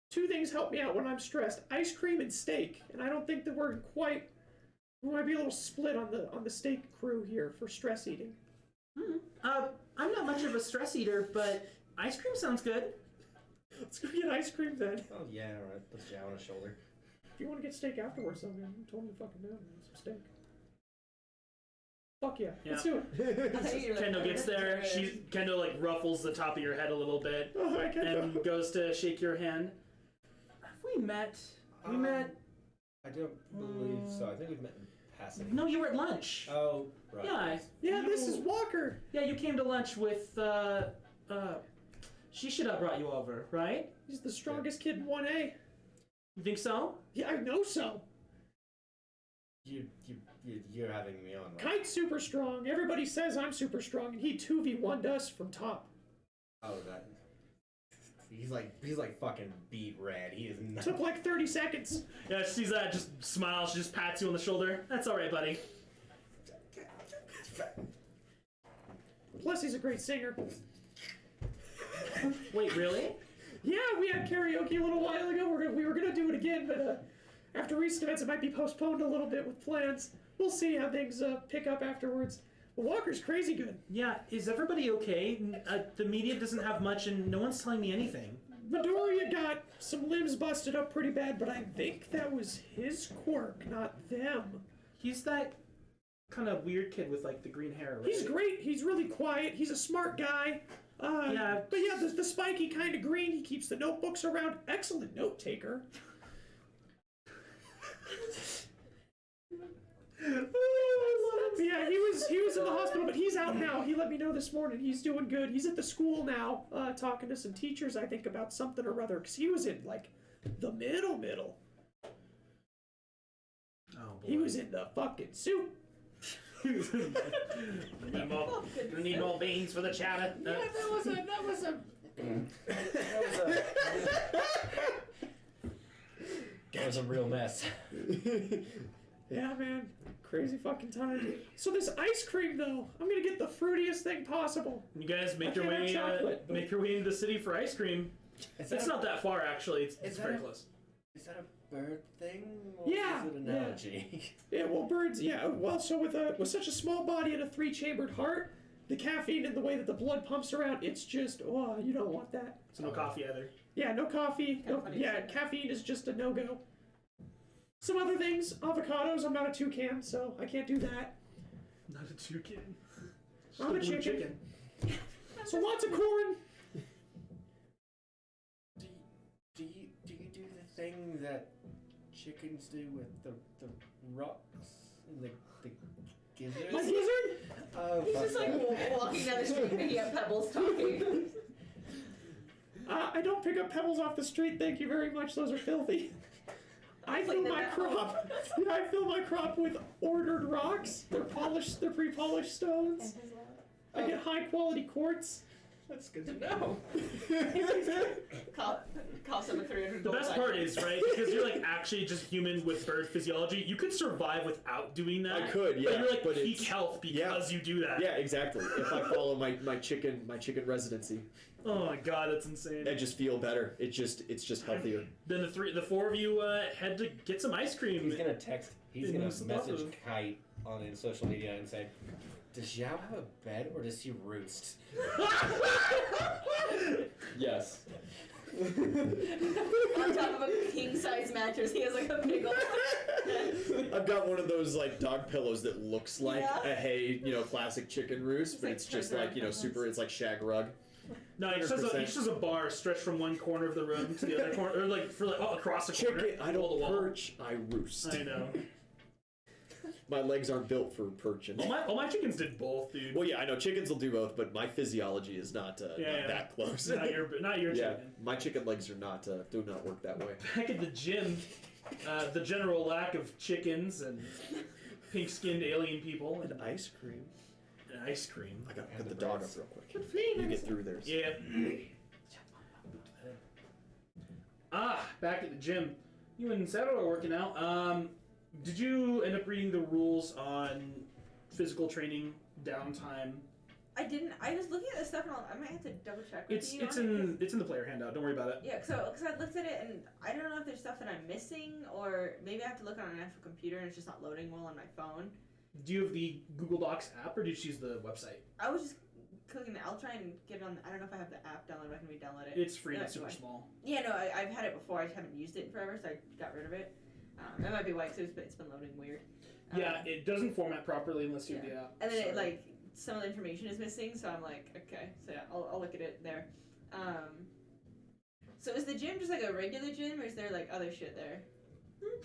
2 things help me out when I'm stressed: ice cream and steak. And I don't think that we might be a little split on the steak crew here for stress eating. I'm not much of a stress eater, but ice cream sounds good. Let's go get ice cream then. Oh yeah, alright. Puts Xiao on his shoulder. If you want to get steak afterwards, though, man, I'm totally fucking down with some steak. Fuck yeah. Let's do it. Kendo gets there. Kendo like ruffles the top of your head a little bit Oh, hi, Kendo. and goes to shake your hand. Have we met? We met. I don't believe so. I think we've met in passing. No, you were at lunch. Oh, right. Yeah. Yeah, this is Walker. Yeah, you came to lunch with. She should have brought you over, right? He's the strongest kid in 1A. You think so? Yeah, I know so. You're having me on, right? Kite's super strong. Everybody says I'm super strong, and he 2v1'd us from top. Oh, that. He's like fucking beat red. He is not. Took like 30 seconds. Yeah, she sees that, just smiles, she just pats you on the shoulder. That's alright, buddy. Plus, he's a great singer. Wait, really? Yeah, we had karaoke a little while ago. We were gonna do it again, but after recent events, it might be postponed a little bit with plans. We'll see how things pick up afterwards. But Walker's crazy good. Yeah, is everybody okay? The media doesn't have much and no one's telling me anything. Midoriya got some limbs busted up pretty bad, but I think that was his quirk, not them. He's that kind of weird kid with like the green hair, right? He's great. He's really quiet. He's a smart guy. Yeah. But yeah, the spiky kind of green. He keeps the notebooks around. Excellent note taker. Yeah, he was in the hospital, but he's out now. He let me know this morning. He's doing good. He's at the school now, talking to some teachers, I think, about something or other, because he was in, like, the middle. Oh, boy. He was in the fucking soup. Need more beans for the chowder. Yeah, that was a real mess. Yeah, man. Crazy fucking time. So this ice cream, though, I'm gonna get the fruitiest thing possible. You guys make I your can't way have chocolate, but- make your way into the city for ice cream. It's not that far, actually. It's very close. Is that a bird thing? Or Yeah, is it an allergy? Yeah, well, birds, yeah. Well, so with such a small body and a 3-chambered heart, the caffeine and the way that the blood pumps around, it's just, oh, you don't want that. So no coffee either. Yeah, no coffee. No, yeah, caffeine is just a no-go. Some other things, avocados. I'm not a toucan, so I can't do that. Not a toucan. I'm a chicken. So lots of corn. Do you do the thing that chickens do with the rocks and the gizzards? My gizzard? Oh, He's just like walking down the street picking up pebbles talking. I don't pick up pebbles off the street, thank you very much. Those are filthy. I fill my crop. Yeah, I fill my crop with ordered rocks. They're polished. They're pre-polished stones. I get high-quality quartz. That's good to know. Cost him a $300. The best part is, right, because you're like actually just human with bird physiology, you could survive without doing that. I could, yeah. But you're like but peak health because you do that. Yeah, exactly. If I follow my chicken residency, Oh my god, that's insane. I just feel better. It's just healthier. Then the four of you head to get some ice cream. He's gonna text. He's gonna Stuff. message Kite on social media and say, "Does Xiao have a bed or does he roost?" Yes. On top of a king-size mattress, he has like a big old... I've got one of those like dog pillows that looks like a hay, classic chicken roost, but like it's just like super. It's like shag rug. No, he just has a bar stretched from one corner of the room to the other corner, or like across the corner. Chicken, I don't perch, I roost. I know. My legs aren't built for perching. All my chickens did both, dude. Well, yeah, I know chickens will do both, but my physiology is not that close. Not your Yeah, chicken. my chicken legs are do not work that way. Back at the gym, the general lack of chickens and pink-skinned alien people And ice cream. and ice cream. I gotta put the dog up real quick. Good feeling. You get through there. Yeah. Back at the gym. You and Sato are working out. Did you end up reading the rules on physical training, downtime? I didn't. I was looking at this stuff and I might have to double check with It's you in the player handout. Don't worry about it. Yeah, because I looked at it and I don't know if there's stuff that I'm missing or maybe I have to look on an actual computer and it's just not loading well on my phone. Do you have the Google Docs app or did you use the website? I was just clicking it. I'll try and get it on. I don't know if I have the app downloaded. I can re-download it. It's free and No, it's super it's fine. small. Yeah, no, I've had it before. I just haven't used it in forever, so I got rid of it. That might be why, because it's been loading weird. Yeah, it doesn't format properly unless you have yeah. the app. And then so. some of the information is missing, so I'm like, okay, so yeah, I'll look at it there. So is the gym just like a regular gym, or is there like other shit there?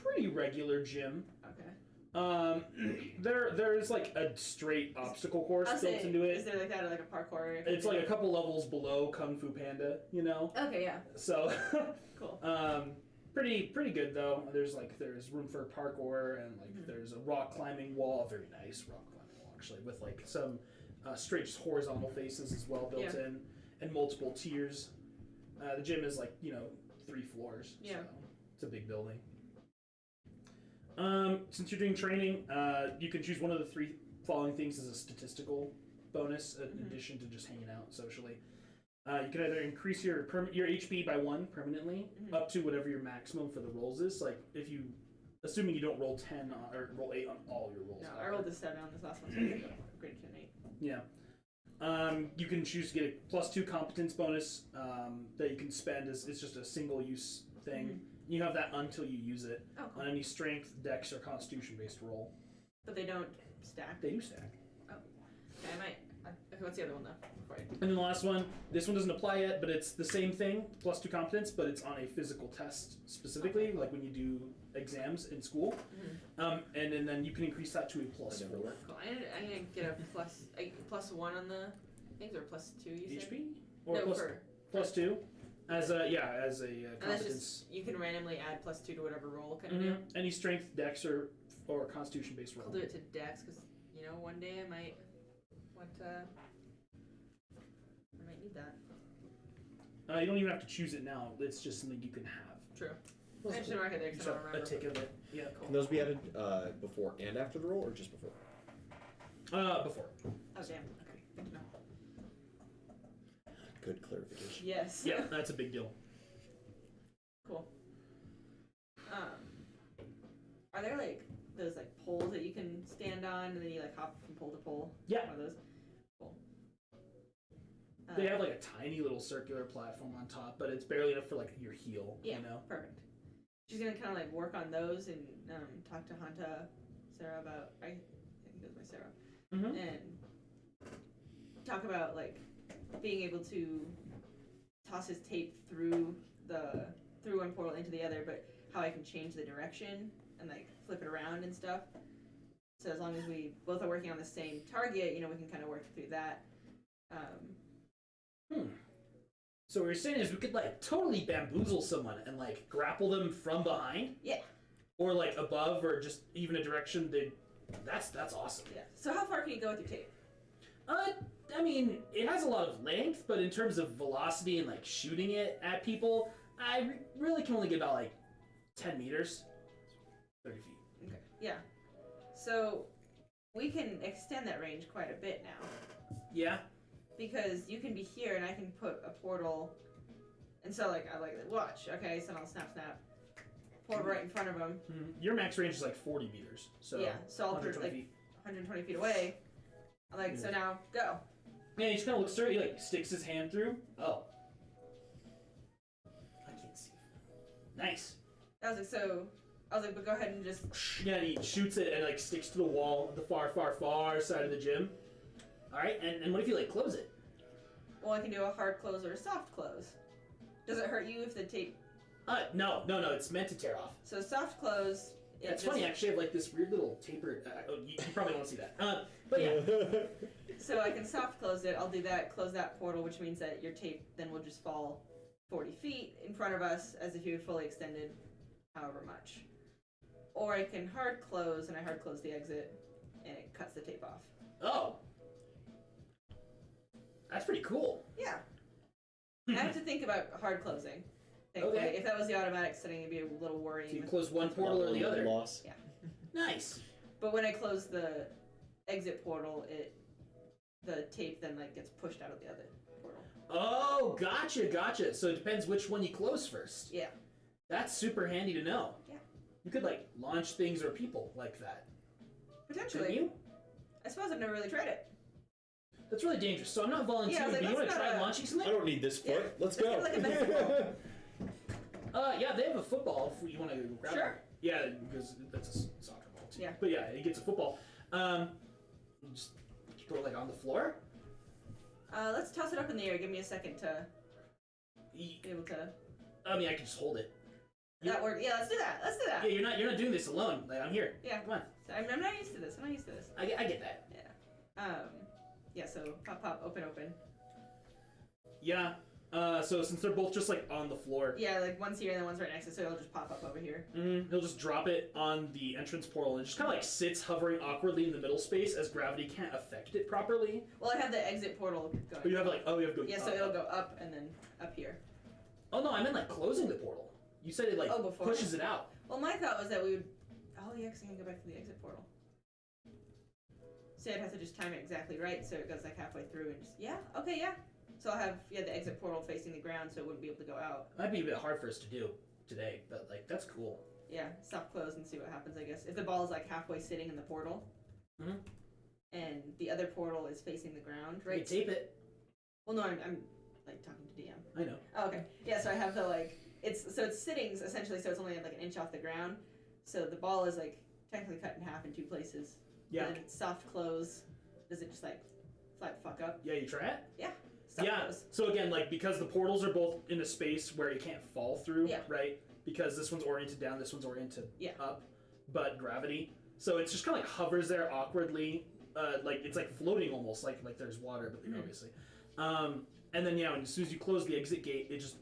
Pretty regular gym. Okay. There is like a straight obstacle course I'll built say, into it. is there like that or like a parkour? It's like a couple levels below Kung Fu Panda, Okay, yeah, So, cool. pretty good though. There's room for parkour and there's a rock climbing wall, a very nice rock climbing wall actually, with like some straight just horizontal faces as well built in, and multiple tiers. The gym is 3 floors. Yeah. So it's a big building. Since you're doing training, you can choose one of the 3 following things as a statistical bonus in addition to just hanging out socially. You can either increase your HP by 1 permanently, up to whatever your maximum for the rolls is. Like if you, assuming you don't roll 10 or roll 8 on all your rolls. No, I rolled a 7 on this last one, so I upgraded to an 8. Yeah. You can choose to get a +2 competence bonus that you can spend as it's just a single use thing. You have that until you use it Oh, cool. on any strength, dex, or constitution based roll. But they don't stack. They do stack. Okay, I might. Okay, what's the other one though? Before I... And then the last one, this one doesn't apply yet, but it's the same thing, +2 competence, but it's on a physical test specifically, like when you do exams in school. And then you can increase that to a +4. Cool. I'm gonna get a +1 on the things, or +2. You said? HP or No, +2 as a and competence. that's just you can randomly add +2 to whatever roll kind of deal. Any strength, dex, or constitution based roll. I'll do it to Dex because one day I might want to. I might need that. You don't even have to choose it now. It's just something you can have. True. I just mark it there because I don't A remember. tick of it. Yeah, Can cool. those be added before and after the roll, or just before? Before. Oh damn. Okay. Good to know. Good clarification. Yes. Yeah, that's a big deal. Cool. Are there those poles that you can stand on and then you hop from pole to pole? Yeah. One of those. Cool. They have like a tiny little circular platform on top, but it's barely enough for like your heel. Yeah, You know. perfect. She's gonna kind of like work on those and talk to Hanta, Sarah about. I think it was my Sarah, and talk about like being able to toss his tape through one portal into the other, but how I can change the direction and like flip it around and stuff. So as long as we both are working on the same target, we can kind of work through that. So what you're saying is we could like totally bamboozle someone and like grapple them from behind? Yeah. Or like above or just even a direction that's awesome. Yeah. So how far can you go with your tape? I mean, it has a lot of length, but in terms of velocity and like shooting it at people, I really can only get about like 10 meters. 30 feet. Okay. Yeah. So we can extend that range quite a bit now. Yeah. Because you can be here and I can put a portal, and so like I like watch. Okay, so I'll snap, portal right in front of him. Your max range is like 40 meters. So yeah, so I'll put like 120 feet away. I'm like, so now go. Yeah, he just kind of looks through. He like sticks his hand through. Oh, I can't see. Nice. I was like, but go ahead and just. Yeah, and he shoots it and like sticks to the wall at the far side of the gym. All right, and what if you like close it? Well, I can do a hard close or a soft close. Does it hurt you if the tape? No, it's meant to tear off. So soft close. Yeah, it's funny, actually, I have like this weird little tapered. You probably won't see that. But yeah. So I can soft close it. I'll do that. Close that portal, which means that your tape then will just fall 40 feet in front of us, as if you had fully extended, however much. Or I can hard close, and I hard close the exit, and it cuts the tape off. Oh. That's pretty cool. Yeah. I have to think about hard closing. Thankfully. Okay. If that was the automatic setting, it'd be a little worrying. So you close one portal or the other? Loss. Yeah. Nice. But when I close the exit portal, the tape then like gets pushed out of the other portal. Oh, gotcha. So it depends which one you close first. Yeah. That's super handy to know. Yeah. You could like launch things or people like that. Potentially. Couldn't you? I suppose I've never really tried it. That's really dangerous. So I'm not volunteering, like, but you want to let's try not, launching something? I don't need this foot. Yeah. Let's Let's go. get like a basketball. Yeah, they have a football if you want to grab Sure. it. Yeah, because that's a soccer ball too. Yeah. But yeah, he gets a football. Just throw it like on the floor. Let's toss it up in the air. Give me a second to be able to. I mean, I can just hold it. That works. Yeah, let's do that. Yeah, you're not doing this alone. Like, I'm here. Yeah. Come on. So I'm not used to this. I get that. Yeah. Yeah. So pop, open. Yeah. So since they're both just like on the floor, Yeah, like one's here and then one's right next to it, so it'll just pop up over here. he'll just drop it on the entrance portal and it just kind of like sits hovering awkwardly in the middle space as gravity can't affect it properly. Well, I have the exit portal going. But you have like, you have to go. Yeah, so it'll go up and then up here. Oh no, I meant like closing the portal. You said it like Before. pushes it out. Well, my thought was that we would. Oh yeah, because I can go back to the exit portal. So I'd have to just time it exactly right, so it goes like halfway through and just okay. So I'll have the exit portal facing the ground, so it wouldn't be able to go out. Might be a bit hard for us to do today, but like that's cool. Yeah, soft close and see what happens. I guess if the ball is like halfway sitting in the portal, and the other portal is facing the ground, right? You tape it. Well, no, I'm like talking to DM. I know. Oh, okay. Yeah, so I have the like it's sitting essentially, so it's only like an inch off the ground. So the ball is like technically cut in half in two places. Yeah. And soft close. Does it just like flat fuck up? Yeah, you try it? Yeah. Soft close. So again, like because the portals are both in a space where you can't fall through, right? Because this one's oriented down, this one's oriented up, but gravity. So it's just kind of like hovers there awkwardly, like it's like floating almost, like there's water, but obviously. And then as soon as you close the exit gate, it just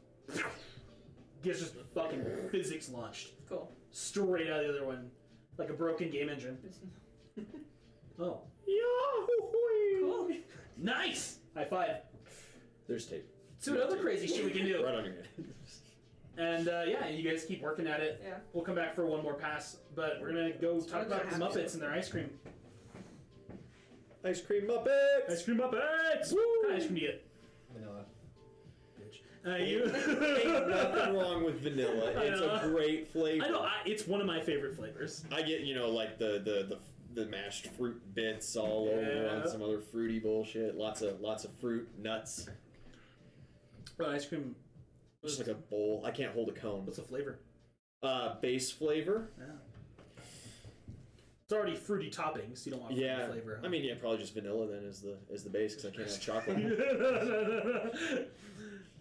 gets just fucking physics launched. Cool. Straight out of the other one, like a broken game engine. Oh. Cool. Nice! High five. There's tape. See what other crazy shit we can do. Right on your head. And you guys keep working at it. Yeah. We'll come back for one more pass, but we're gonna go talk about the Muppets and their ice cream. Ice cream Muppets! Ice cream Muppets! Woo! What kind of ice cream do you get? Vanilla. You Ain't nothing wrong with vanilla. It's a great flavor. I know. It's one of my favorite flavors. I get like the mashed fruit bits all over on some other fruity bullshit. Lots of fruit, nuts. Ice cream. Just like a bowl. I can't hold a cone. What's the flavor? Base flavor. Yeah. It's already fruity toppings. You don't want fruity flavor. Huh? I mean, yeah, probably just vanilla then is the base because I can't have chocolate.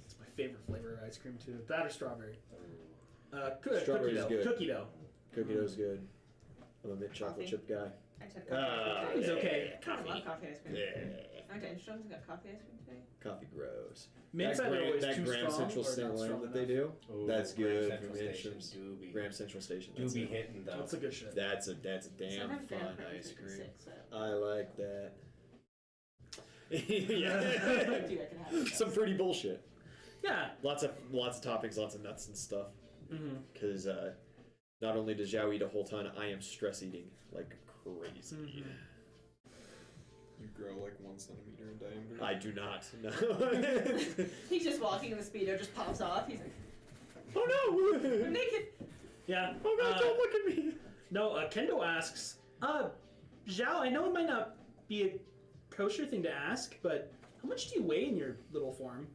It's my favorite flavor of ice cream too. That or strawberry. Strawberry's cookie dough. good. Cookie dough. Cookie dough's good. I'm a mint chocolate chip guy. I took coffee ice cream He's today. okay. I love coffee ice cream. Yeah. I went to Instruments and got coffee ice cream today. Coffee gross. Mint's that either always that too Graham strong Central or not Slam strong that they do. Ooh, That's Graham good Central from Station, Instruments. Doobie. Graham Central Station. Do That's be it. hitting though. That's a good shit. That's a damn Sometimes they fun have Graham ice Central cream. Six, so. I like that. Dude, yeah. I can have it. Some fruity bullshit. Yeah. Lots of toppings, lots of nuts and stuff. Mm-hmm. Because not only does Xiao eat a whole ton, I am stress eating like crazy. Mm-hmm. You grow like 1 centimeter in diameter. I do not. No. He's just walking and the speedo just pops off. He's like, Oh I'm no! naked. Yeah. Oh god, don't look at me! No, Kendo asks, Zhao, I know it might not be a kosher thing to ask, but how much do you weigh in your little form?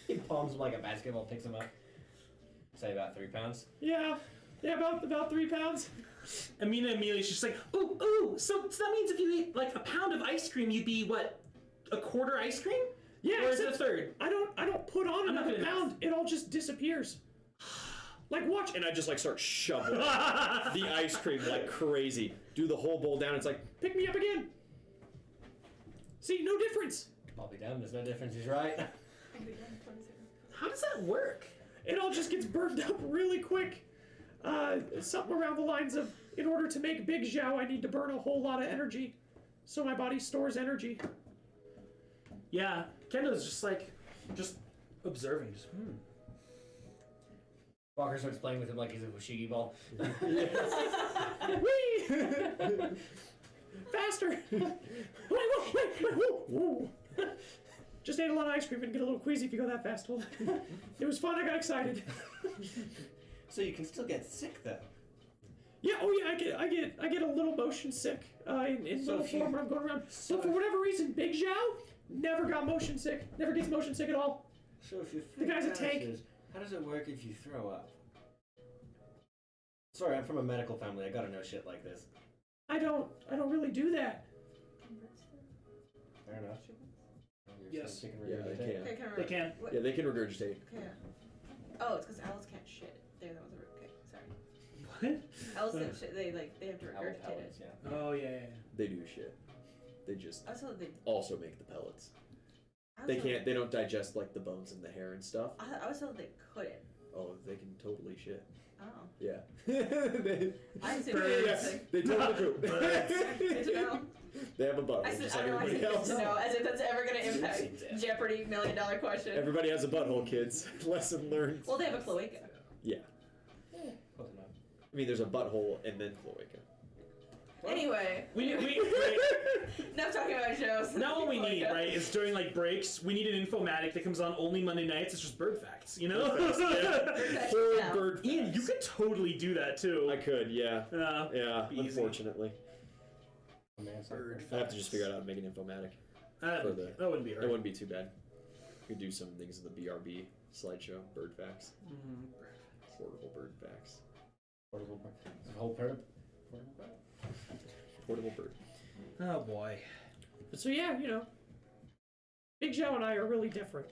He palms him like a basketball, picks him up. Say about 3 pounds. Yeah, about 3 pounds. Amina immediately, she's like, ooh, so that means if you eat like a pound of ice cream, you'd be, what, a quarter ice cream? Yeah, Or is it a except third? I don't put on I'm not another good enough. pound. It all just disappears. Like watch. And I just like start shoveling the ice cream like crazy. Do the whole bowl down. It's like, Pick me up again. See, no difference. I'll be damned, there's no difference, he's right. How does that work? It all just gets burned up really quick. Something around the lines of, in order to make Big Xiao, I need to burn a whole lot of energy. So my body stores energy. Yeah, Kendo's just observing. Just, Walker starts playing with him like he's a Fushigi ball. Whee! Faster! Wait, whoa. Just ate a lot of ice cream and get a little queasy if you go that fast. Well, it was fun, I got excited. So you can still get sick though. Yeah, I get a little motion sick in So little if you- form when I'm going around. so But for if- whatever reason, Big Xiao never got motion sick. Never gets motion sick at all. So if you The guy's a tank. how does it work if you throw up? Sorry, I'm from a medical family. I gotta know shit like this. I don't really do that. Fair enough. Yes. Yeah, they can. Okay, can I They can. What? Yeah, they can regurgitate. Okay. Oh, it's because owls can't shit. There, that was a okay. Sorry. What? Owls don't shit. They have to Owl regurgitate it. pellets, yeah. Oh, yeah. They do shit. They just I was told they. also make the pellets. I was They told- can't. They don't digest like the bones and the hair and stuff. I was told they couldn't. Oh, they can totally shit. Oh. Yeah. they, I didn't say yes, they totally poop. Good to know. They have a butthole, I said, just I like don't know. I said everybody good else. to know, as if that's ever going to impact Seems Jeopardy! $1 Million question. Everybody has a butthole, kids. Lesson learned. Well, they have a cloaca. Yeah. Close enough. I mean, there's a butthole and then cloaca. Anyway, We enough talking about shows. now what we need, Cloaca. right, is during like breaks, we need an infomatic that comes on only Monday nights. It's just bird facts, you know? Bird facts, Horrid yeah. bird Ian, you facts. could totally do that too. I could, yeah. Yeah, Be easy. unfortunately. Bird I have to just figure out how to make an infomatic. That for wouldn't be It hard. wouldn't be too bad. We could do some things in the BRB slideshow. Bird facts. Mhm. Portable bird facts. Portable bird. It's a whole bird. Portable bird. Portable bird. Oh boy. But so yeah, Big Xiao and I are really different.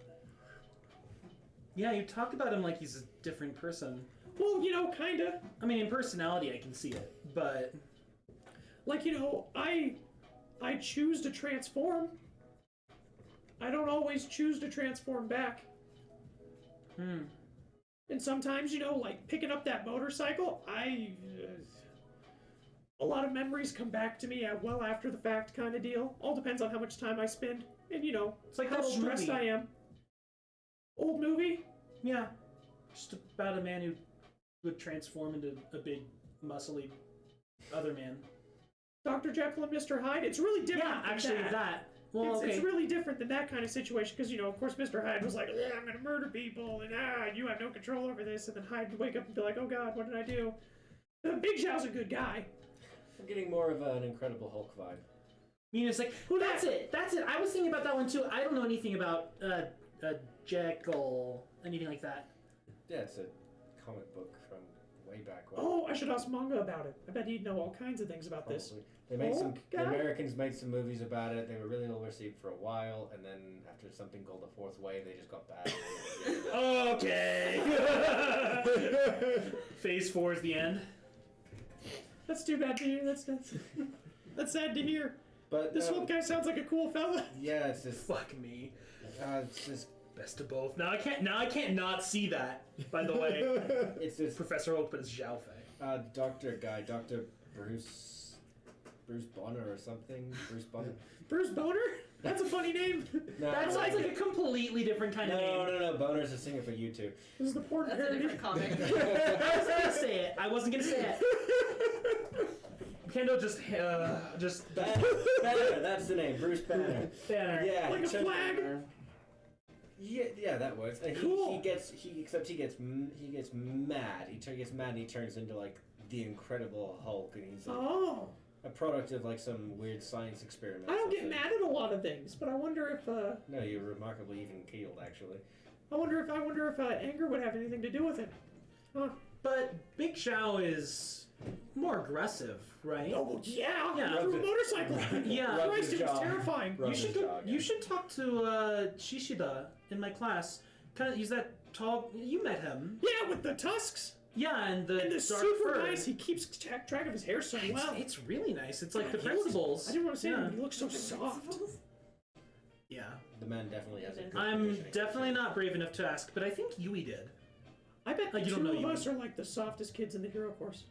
Yeah, you talk about him like he's a different person. Well, kinda. I mean, in personality, I can see it, but Like, I choose to transform. I don't always choose to transform back. And sometimes, like picking up that motorcycle, a lot of memories come back to me well after the fact kind of deal. All depends on how much time I spend and, it's like how that old stressed movie. I am. Old movie? Yeah, just about a man who would transform into a big, muscly other man. Dr. Jekyll and Mr. Hyde? It's really different Yeah, than actually, that. Well, It's okay. really different than that kind of situation because, of course, Mr. Hyde was like, I'm going to murder people, and you have no control over this. And then Hyde would wake up and be like, oh God, what did I do? Big Xiao's a good guy. I'm getting more of an Incredible Hulk vibe. I mean, it's like, well, that's it. I was thinking about that one too. I don't know anything about Jekyll, anything like that? Yeah, it's a comic book from way back when. Oh, I should ask Manga about it. I bet he'd know all kinds of things about this. They made Oh, the God. Americans made some movies about it. They were really well received for a while, and then after something called the Fourth Wave, they just got bad. Okay. Phase 4 is the end. That's too bad to hear. That's sad to hear. But This one guy sounds like a cool fella. yeah, it's just Fuck me. it's just Best of both. Now I can't not see that. By the way, it's just Professor Oak, but it's Xiao Fei. Doctor Bruce Bonner or something. Bruce Bonner. Bruce Boner? That's a funny name. No, That sounds like a completely different kind of name. no. Bonner's a singer for U2. This is the porn That's a parody. different comic. I wasn't gonna say it. I wasn't gonna say it. Kendall just Banner, that's the name. Bruce Banner. Banner. Yeah, Like he a turns- flag. Yeah, that works. And Cool. he gets mad. He gets mad and he turns into like the Incredible Hulk, and he's like, Oh. a product of like some weird science experiment. I don't get something. mad at a lot of things, but I wonder if No, you're remarkably even keeled, actually. I wonder if anger would have anything to do with it. Huh. But Big Xiao is more aggressive, right? Oh well, yeah. Yeah. He threw a motorcycle. Yeah. Rubs Christ, his it was jaw. terrifying. Rubs his jaw again. You should talk to Shishida in my class. He's that tall. You met him. Yeah, with the tusks Yeah, and the and the dark super fur. nice. He keeps track of his hair so well. It's really nice. It's like the He looks- principles. I didn't want to say Yeah. anything, but he looks so soft. Yeah. The man definitely has a good I'm conditioning. definitely not brave enough to ask, but I think Yui did. I bet Like, the you two don't know of you. us are like the softest kids in the hero course.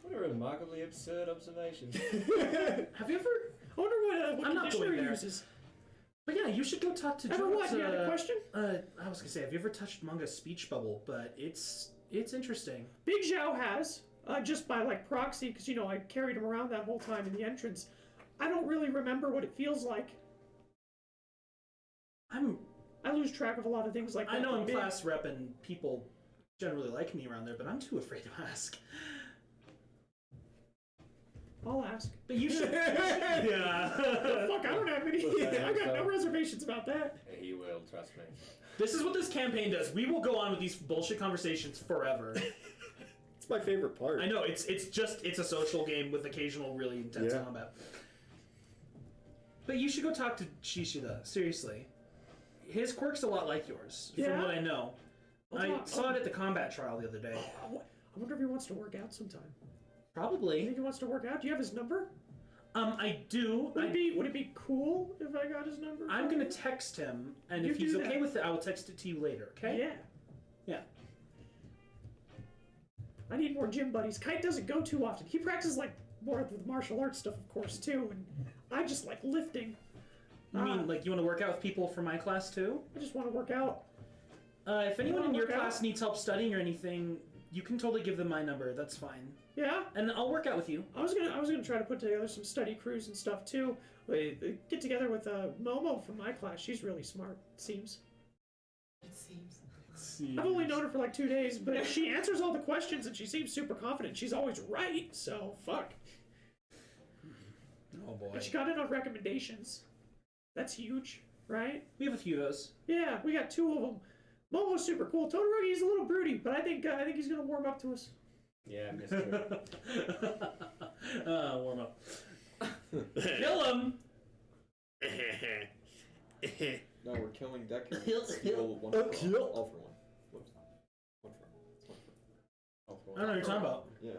What a remarkably absurd observation. Have you ever? I wonder what I'm not conditioner going he there. uses. But yeah, you should go talk to. Ever what? You had a question? I was gonna say, have you ever touched Manga's speech bubble? But it's interesting. Big Xiao has, just by like proxy, because you know I carried him around that whole time in the entrance. I don't really remember what it feels like. I lose track of a lot of things like that. I know I'm Big- class rep and people generally like me around there, but I'm too afraid to ask. I'll ask. But you should. Yeah. Fuck, I don't have any. Listen, I got no so- reservations about that. He will, trust me. This is what this campaign does. We will go on with these bullshit conversations forever. It's my favorite part. I know it's a social game with occasional really intense Yeah. combat. But you should go talk to Shishida. Seriously, his quirk's a lot like yours, Yeah? from what I know. I talk- saw it at the combat trial the other day. I wonder if he wants to work out sometime. You Probably. think he wants to work out? Do you have his number? I do. Would it be cool if I got his number? I'm gonna text him, and You if he's do okay that. with it, I will text it to you later. Okay? Yeah. Yeah. I need more gym buddies. Kite doesn't go too often. He practices like more with martial arts stuff, of course, too. And I just like lifting. You mean like you want to work out with people from my class too? I just want to work out. If anyone in your work out. class needs help studying or anything, you can totally give them my number. That's fine, Yeah. and I'll work out with you. I was gonna try to put together some study crews and stuff too. Get together with Momo from my class. She's really smart. It seems. It seems. I've only known her for like 2 days, but she answers all the questions and she seems super confident. She's always right. So fuck. Oh boy. And she got in on recommendations. That's huge, right? We have a few of those. Yeah, we got 2 of them. Momo's super cool. Todoroki's a little broody, but I think he's gonna warm up to us. Yeah, Mr. Warm up. Kill him. No, we're killing Decker. He'll- Steal one he'll- for he'll- all. All for one. Whoops. One for. It's one for. I don't know what you're talking about. Yeah.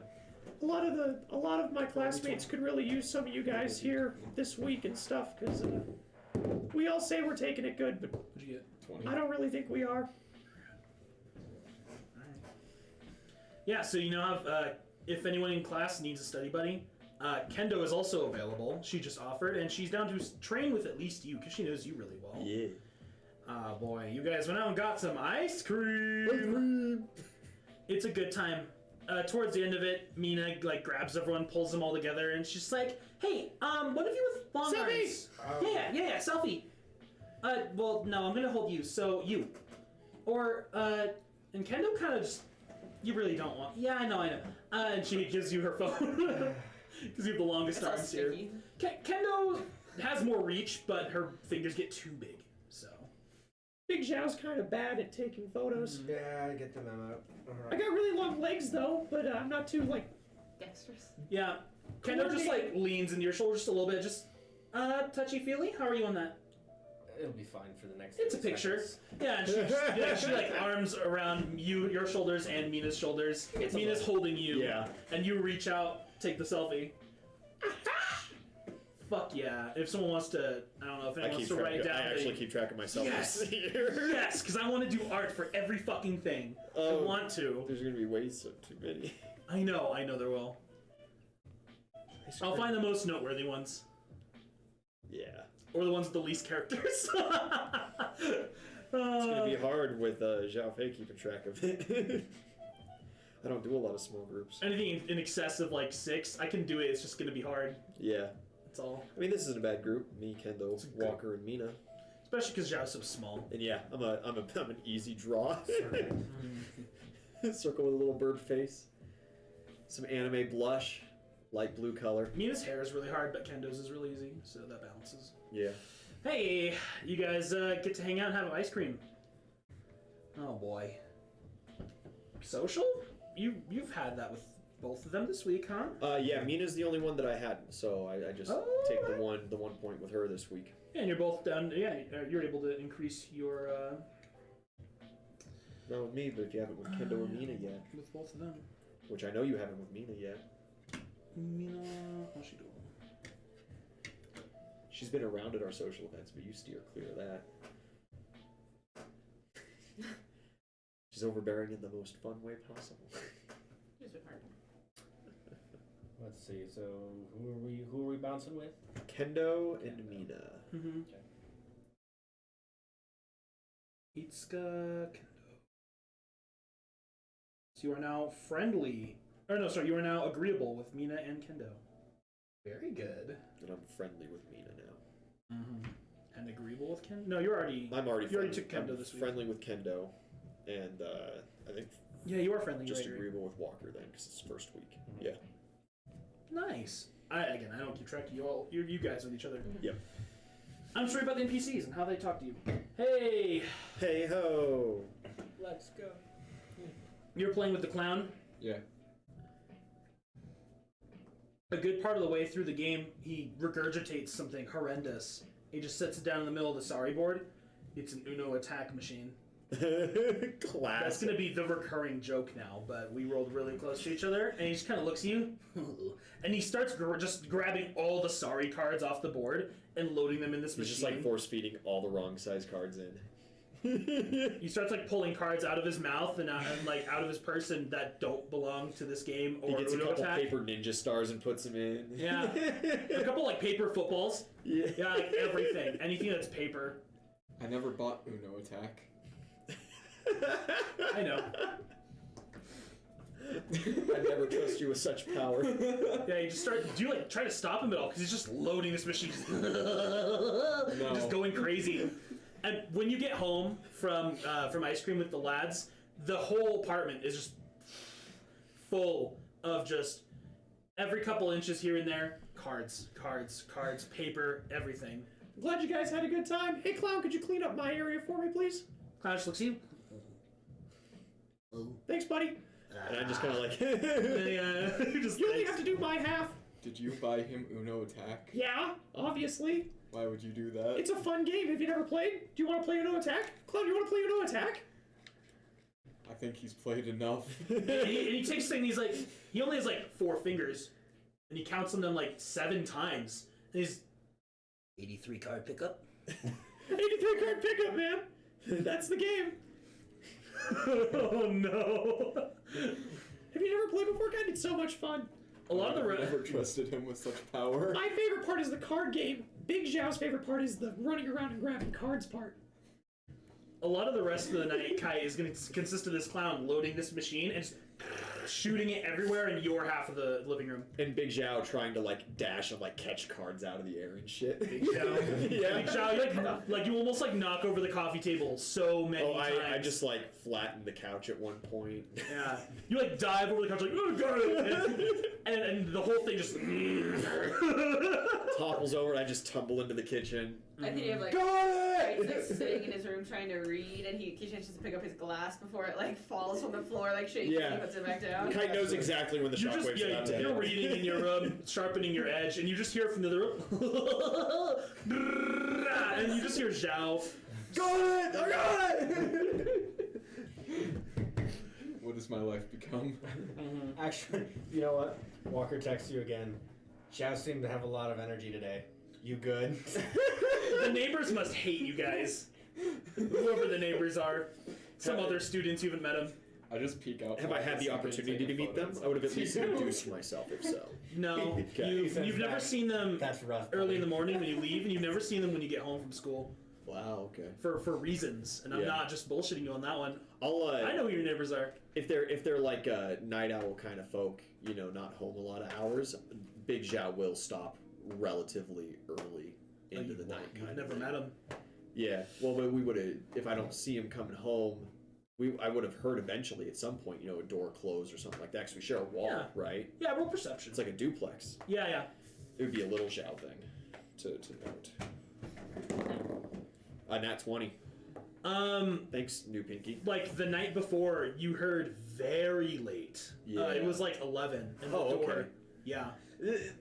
A lot of my classmates could really use some of you guys here this week and stuff, because we all say we're taking it good, but What'd you get? 20. I don't really think we are. Yeah, so you know if anyone in class needs a study buddy, Kendo is also available. She just offered, and she's down to train with at least you because she knows you really well. Yeah. Ah, boy, you guys went out and got some ice cream. It's a good time. Towards the end of it, Mina like grabs everyone, pulls them all together, and she's like, "Hey, one of you with long Selfie! arms." Yeah, selfie. Well, no, I'm gonna hold you. So you, or and Kendo kind of just. You really don't want. Yeah, I know. And she gives you her phone because you have the longest It's all arms here. sticky. Kendo has more reach, but her fingers get too big. So Big Xiao's kind of bad at taking photos. Yeah, I get the memo. I got really long legs though, but I'm not too like. Dexterous. yeah, Kendo just like leans into your shoulder just a little bit, just touchy feely. How are you on that? It'll be fine for the next. It's a 30 picture. seconds. Yeah, and she like arms around your shoulders and Mina's shoulders. Mina's holding you. Yeah. And you reach out, take the selfie. Fuck yeah! If someone wants to, I don't know if anyone wants to write down. I actually keep track of myself. Yes. Yes, because I want to do art for every fucking thing. I want to. There's gonna be way too many. I know there will. I'll find the most noteworthy ones. Yeah. Or the ones with the least characters. It's gonna be hard with Xiao Fei keeping track of it. I don't do a lot of small groups. Anything in excess of like 6, I can do it. It's just gonna be hard. Yeah. That's all. I mean, this isn't a bad group. Me, Kendo, Walker, and Mina. Especially because Xiao's so small. And yeah, I'm an easy draw. Circle with a little bird face. Some anime blush, light blue color. Mina's hair is really hard, but Kendo's is really easy, so that balances. Yeah. Hey, you guys get to hang out and have ice cream. Oh boy. Social? You've had that with both of them this week, huh? Yeah, Mina's the only one that I hadn't, so I just take the one point with her this week. Yeah, and you're both done. Yeah, you're able to increase your. Not with me, but if you haven't with Kendo or Mina yet, With both of them. which I know you haven't with Mina yet. Mina, how's she doing? She's been around at our social events, but you steer clear of that. She's overbearing in the most fun way possible. It's been hard. Let's see. So who are we bouncing with? Kendo and Mina. Mm-hmm. Itsuka Kendo. So you are now friendly. Or no, sorry, you are now agreeable with Mina and Kendo. Very good. And I'm friendly with Mina now. Mm-hmm. And agreeable with Kendo? No, you're already. I'm already. You already friendly. took Kendo I'm this week. friendly with Kendo, and I think Yeah, you are friendly. just right, agreeable with Walker then, because it's first week. Mm-hmm. Yeah. Nice. I don't keep track of you all. You guys with each other. Yep. I'm sorry about the NPCs and how they talk to you. Hey, Hey ho. Let's go. you're playing with the clown. Yeah. A good part of the way through the game, he regurgitates something horrendous. He just sets it down in the middle of the sorry board. It's an Uno attack machine. That's Classic. gonna be the recurring joke now, but we rolled really close to each other, and he just kind of looks at you, and he starts just grabbing all the sorry cards off the board and loading them in this He's machine. just like force feeding all the wrong size cards in. He starts like pulling cards out of his mouth and like out of his purse and that don't belong to this game He or gets a Uno couple attack. paper ninja stars and puts them in. Yeah, a couple like paper footballs. Yeah. Yeah, like everything, anything that's paper. I never bought Uno Attack. I know. I never trust you with such power. Yeah, you just start. Do you like try to stop him at all? Because he's just loading this machine, just going crazy. And when you get home from ice cream with the lads, the whole apartment is just full of just every couple inches here and there, cards, paper, everything. I'm glad you guys had a good time. Hey, Clown, could you clean up my area for me, please? Clown just looks at you. Thanks, buddy. And I'm just kind of like. Just You only have to do my half. Did you buy him Uno Attack? Yeah, obviously. Why would you do that? It's a fun game. Have you never played? Do you want to play Uno Attack? Clown, you want to play Uno Attack? I think he's played enough. and he takes thing. He's like, he only has like 4 fingers, and he counts on them like 7 times. And he's 83 card pickup. 83 card pickup, man. That's the game. Oh no! Have you never played before, guys? It's so much fun. A lot of the I've never trusted him with such power. My favorite part is the card game. Big Xiao's favorite part is the running around and grabbing cards part. a lot of the rest of the night, Kai, is going to consist of this clown loading this machine and just shooting it everywhere in your half of the living room. And Big Xiao trying to like dash and like catch cards out of the air and shit. Big Xiao, yeah. Big Xiao, you almost like knock over the coffee table so many times. I just like flattened the couch at one point. Yeah, you like dive over the couch like, oh, got it, and the whole thing just topples over. And I just tumble into the kitchen. I think you have like, Got it! he's like sitting in his room trying to read, and he manages to pick up his glass before it like falls from the floor, like shaking, Yeah. and he puts it back down. Kite knows exactly when the you're just shockwave's about to you're hit. reading in your room, sharpening your edge, and you just hear from the other room, and you just hear Xiao. Got it! I got it! What does my life become? Actually, you know what? Walker texts you again. Xiao seemed to have a lot of energy today. You good? The neighbors must hate you guys. Whoever the neighbors are. Some other students, you haven't met them. I just peek out. Have I had the opportunity to meet them? I would have at least introduced myself if so. No, Okay. you've never seen them That's rough. early in the morning when you leave, and you've never seen them when you get home from school Wow, okay. for reasons. And I'm Yeah. not just bullshitting you on that one. I'll I know who your neighbors are. if they're like night owl kind of folk, you know, not home a lot of hours, Big Xiao will stop relatively early into the night. You've never met them. Yeah, well, but we would have, if I don't see him coming home, I would have heard eventually at some point, you know, a door close or something like that, because we share a wall, Yeah. right? Yeah, roll perception. It's like a duplex. Yeah. It would be a little Xiao thing to note. Nat 20. Thanks, new Pinky. Like the night before, you heard very late. Yeah. It was like 11, and the Oh, door. okay. Yeah.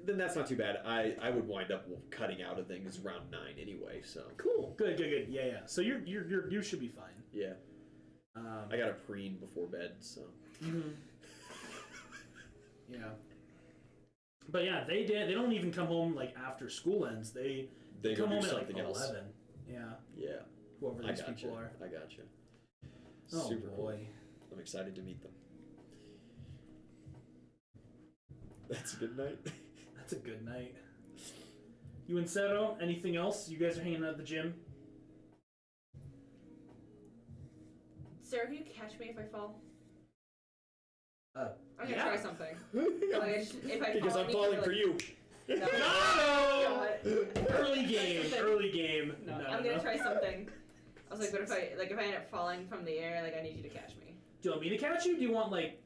Then that's not too bad. I would wind up cutting out of things around 9 anyway, so. Cool. Good. Yeah. So you should be fine. Yeah. I got a preen before bed, so. Yeah. But yeah, they don't even come home like after school ends. They They come go do home at like something else. 11. Yeah. Yeah. Whoever I these gotcha. people are. I gotcha. Oh Super boy. cool. I'm excited to meet them. That's a good night. That's a good night. You and Cero, anything else? You guys are hanging out at the gym? Sarah, can you catch me if I fall? Uh, I'm gonna yeah. try something. If I Because fall, I'm I need falling to, for you. No. No! God. Early game. No, No, I'm gonna try something. I was like, what if I end up falling from the air? Like, I need you to catch me. Do you want me to catch you? Do you want like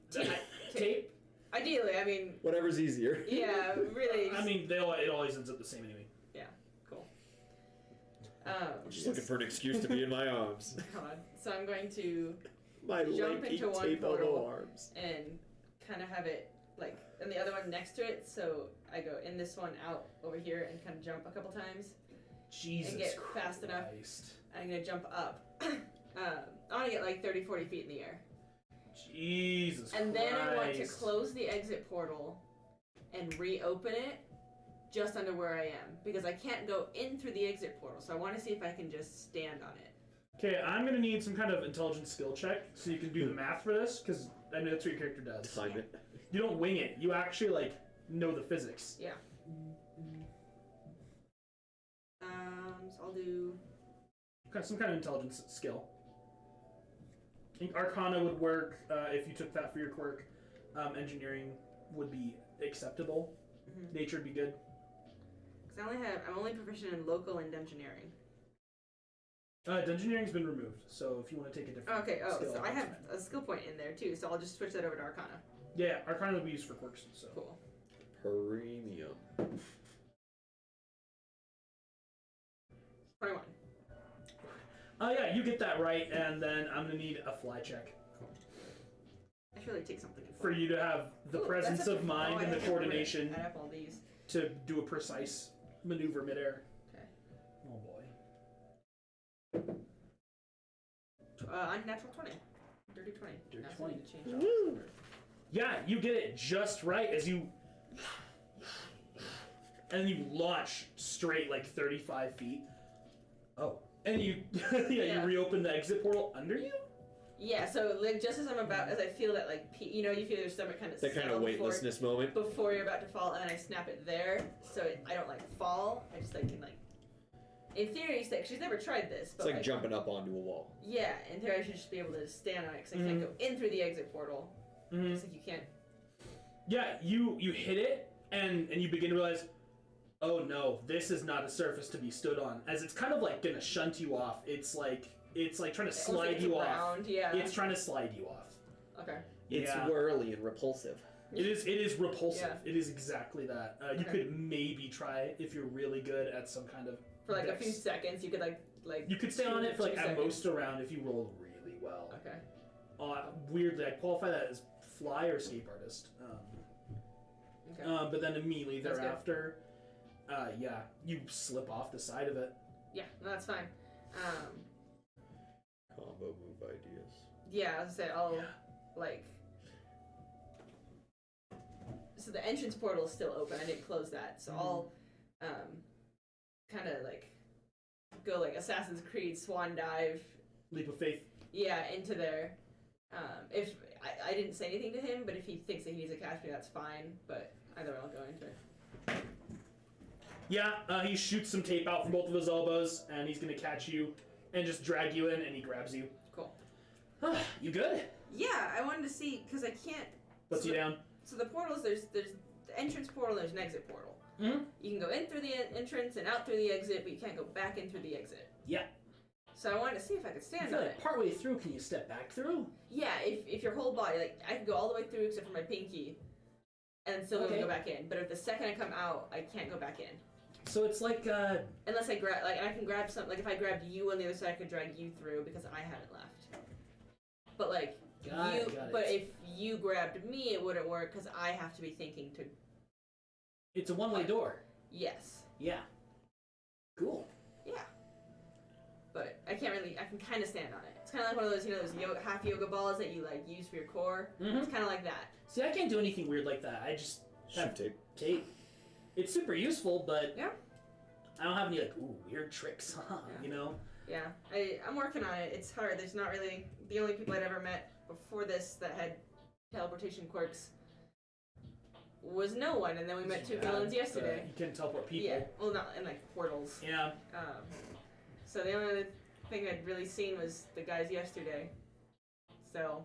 tape? Ideally, I mean, Whatever's easier. yeah, really. I mean, it always ends up the same anyway. Cool. I'm just looking for an excuse to be in my arms. God. So I'm going to My Jump lanky into one tape portal. arms. and kind of have it like, and the other one next to it. So I go in this one, out over here, and kind of jump a couple times. Jesus And get fast enough. Christ. I'm gonna jump up. I want to get like 30, 40 feet in the air. Jesus And then I want to Christ. close the exit portal and reopen it just under where I am. Because I can't go in through the exit portal. So I want to see if I can just stand on it. Okay, I'm gonna need some kind of intelligence skill check so you can do the math for this, because I know that's what your character does. Time it. You don't wing it. You actually like know the physics. Yeah. So I'll do... Some kind of intelligence skill. I think Arcana would work if you took that for your quirk. Engineering would be acceptable. Mhm. Nature would be good. Because I'm only proficient in local and dungeoneering. Dungeoneering's been removed, so if you want to take a different Okay, skill, so I that's have fine. a skill point in there too, so I'll just switch that over to Arcana. Yeah, Arcana would be used for quirks, so. Cool. Premium. 21. Yeah, you get that right, and then I'm gonna need a fly check I should really take something in for you to have the Ooh, presence that's a- of mind oh, I and the have to coordination I have all these. to do a precise maneuver midair. Okay. Oh boy. Unnatural 20. Dirty 20. Dirty Now, so I 20. need to change that. Yeah, you get it just right as you. And you launch straight like 35 feet. Oh. And you, Yeah. you reopen the exit portal under you? Yeah, so like just as I feel that like, you know, you feel your stomach kind of That kind of weightlessness moment. before you're about to fall, and then I snap it there, so I don't like fall. I just like can like, in theory, she's never tried this, It's but like jumping up onto a wall. Yeah, in theory I should just be able to stand on it because I can't go in through the exit portal. Mm-hmm. It's like you can't. Yeah, you hit it, and you begin to realize, oh no, this is not a surface to be stood on. As it's kind of like gonna shunt you off. It's like trying to slide you off. Yeah. It's trying to slide you off. Okay. It's Yeah. whirly and repulsive. It is repulsive. Yeah. It is exactly that. You Okay. could maybe try it if you're really good at some kind of. For like dex. a few seconds, you could like. You could stay on it for like 2 at seconds. most a round if you rolled really well. Okay. Weirdly, I qualify that as fly or escape artist. Okay. But then immediately That's good. thereafter, yeah, you slip off the side of it. Yeah, no, that's fine. Combo move ideas. Yeah, I was gonna say I'll like. So the entrance portal is still open. I didn't close that, so I'll kind of like go like Assassin's Creed swan dive. Leap of faith. Yeah, into there. If I didn't say anything to him, but if he thinks that he needs to catch me, that's fine. But either way, I'll go into it. Yeah, he shoots some tape out from both of his elbows, and he's gonna catch you and just drag you in, and he grabs you. Cool. You good? Yeah, I wanted to see because I can't. Puts you down. So the portals, there's the entrance portal, there's an exit portal. Mm-hmm. You can go in through the entrance and out through the exit, but you can't go back in through the exit. Yeah. So I wanted to see if I could I stand feel on like it. partway through, can you step back through? Yeah, if your whole body, like I could go all the way through except for my pinky, and still Okay. go back in. But if the second I come out, I can't go back in. So it's like, Unless I grab, like I can grab something. Like if I grabbed you on the other side, I could drag you through because I haven't left. But like Got you, it. but if you grabbed me, it wouldn't work because I have to be thinking to. it's a one-way door. Yes. Yeah. Cool. Yeah. But I can't really. I can kind of stand on it. It's kind of like one of those, those half yoga balls that you like use for your core. Mm-hmm. It's kind of like that. See, I can't do anything weird like that. I just have Shoot tape. tape. It's super useful, but Yeah. I don't have any like weird tricks, Yeah. you know? Yeah, I'm working on it. It's hard. There's not really the only people I'd ever met before this that had teleportation quirks was no one, and then we met two villains yesterday. You can teleport people. Yeah, well, not in like portals. Yeah. So the only other thing I'd really seen was the guys yesterday. So,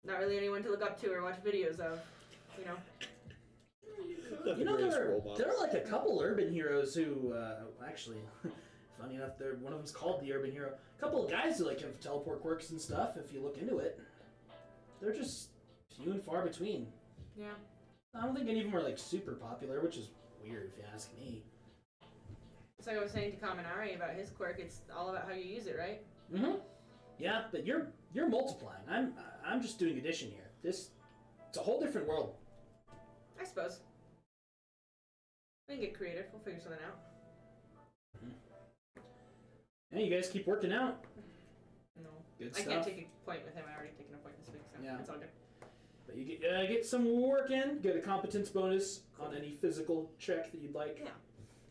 not really anyone to look up to or watch videos of, you know. Not You the know, greatest there role models. are like a couple urban heroes who, actually, funny enough, one of them's called the Urban Hero. A couple of guys who like have teleport quirks and stuff. If you look into it, they're just few and far between. Yeah. I don't think any of them are like super popular, which is weird if you ask me. It's like I was saying to Kaminari about his quirk. It's all about how you use it, right? Mm-hmm. Yeah, but you're multiplying. I'm just doing addition here. It's a whole different world. I suppose. We can get creative. We'll figure something out. Yeah, you guys keep working out. No. Good I stuff. can't take a point with him. I already taken a point this week, so Yeah. it's all good. But you get some work in, get a competence bonus on any physical check that you'd like. Yeah.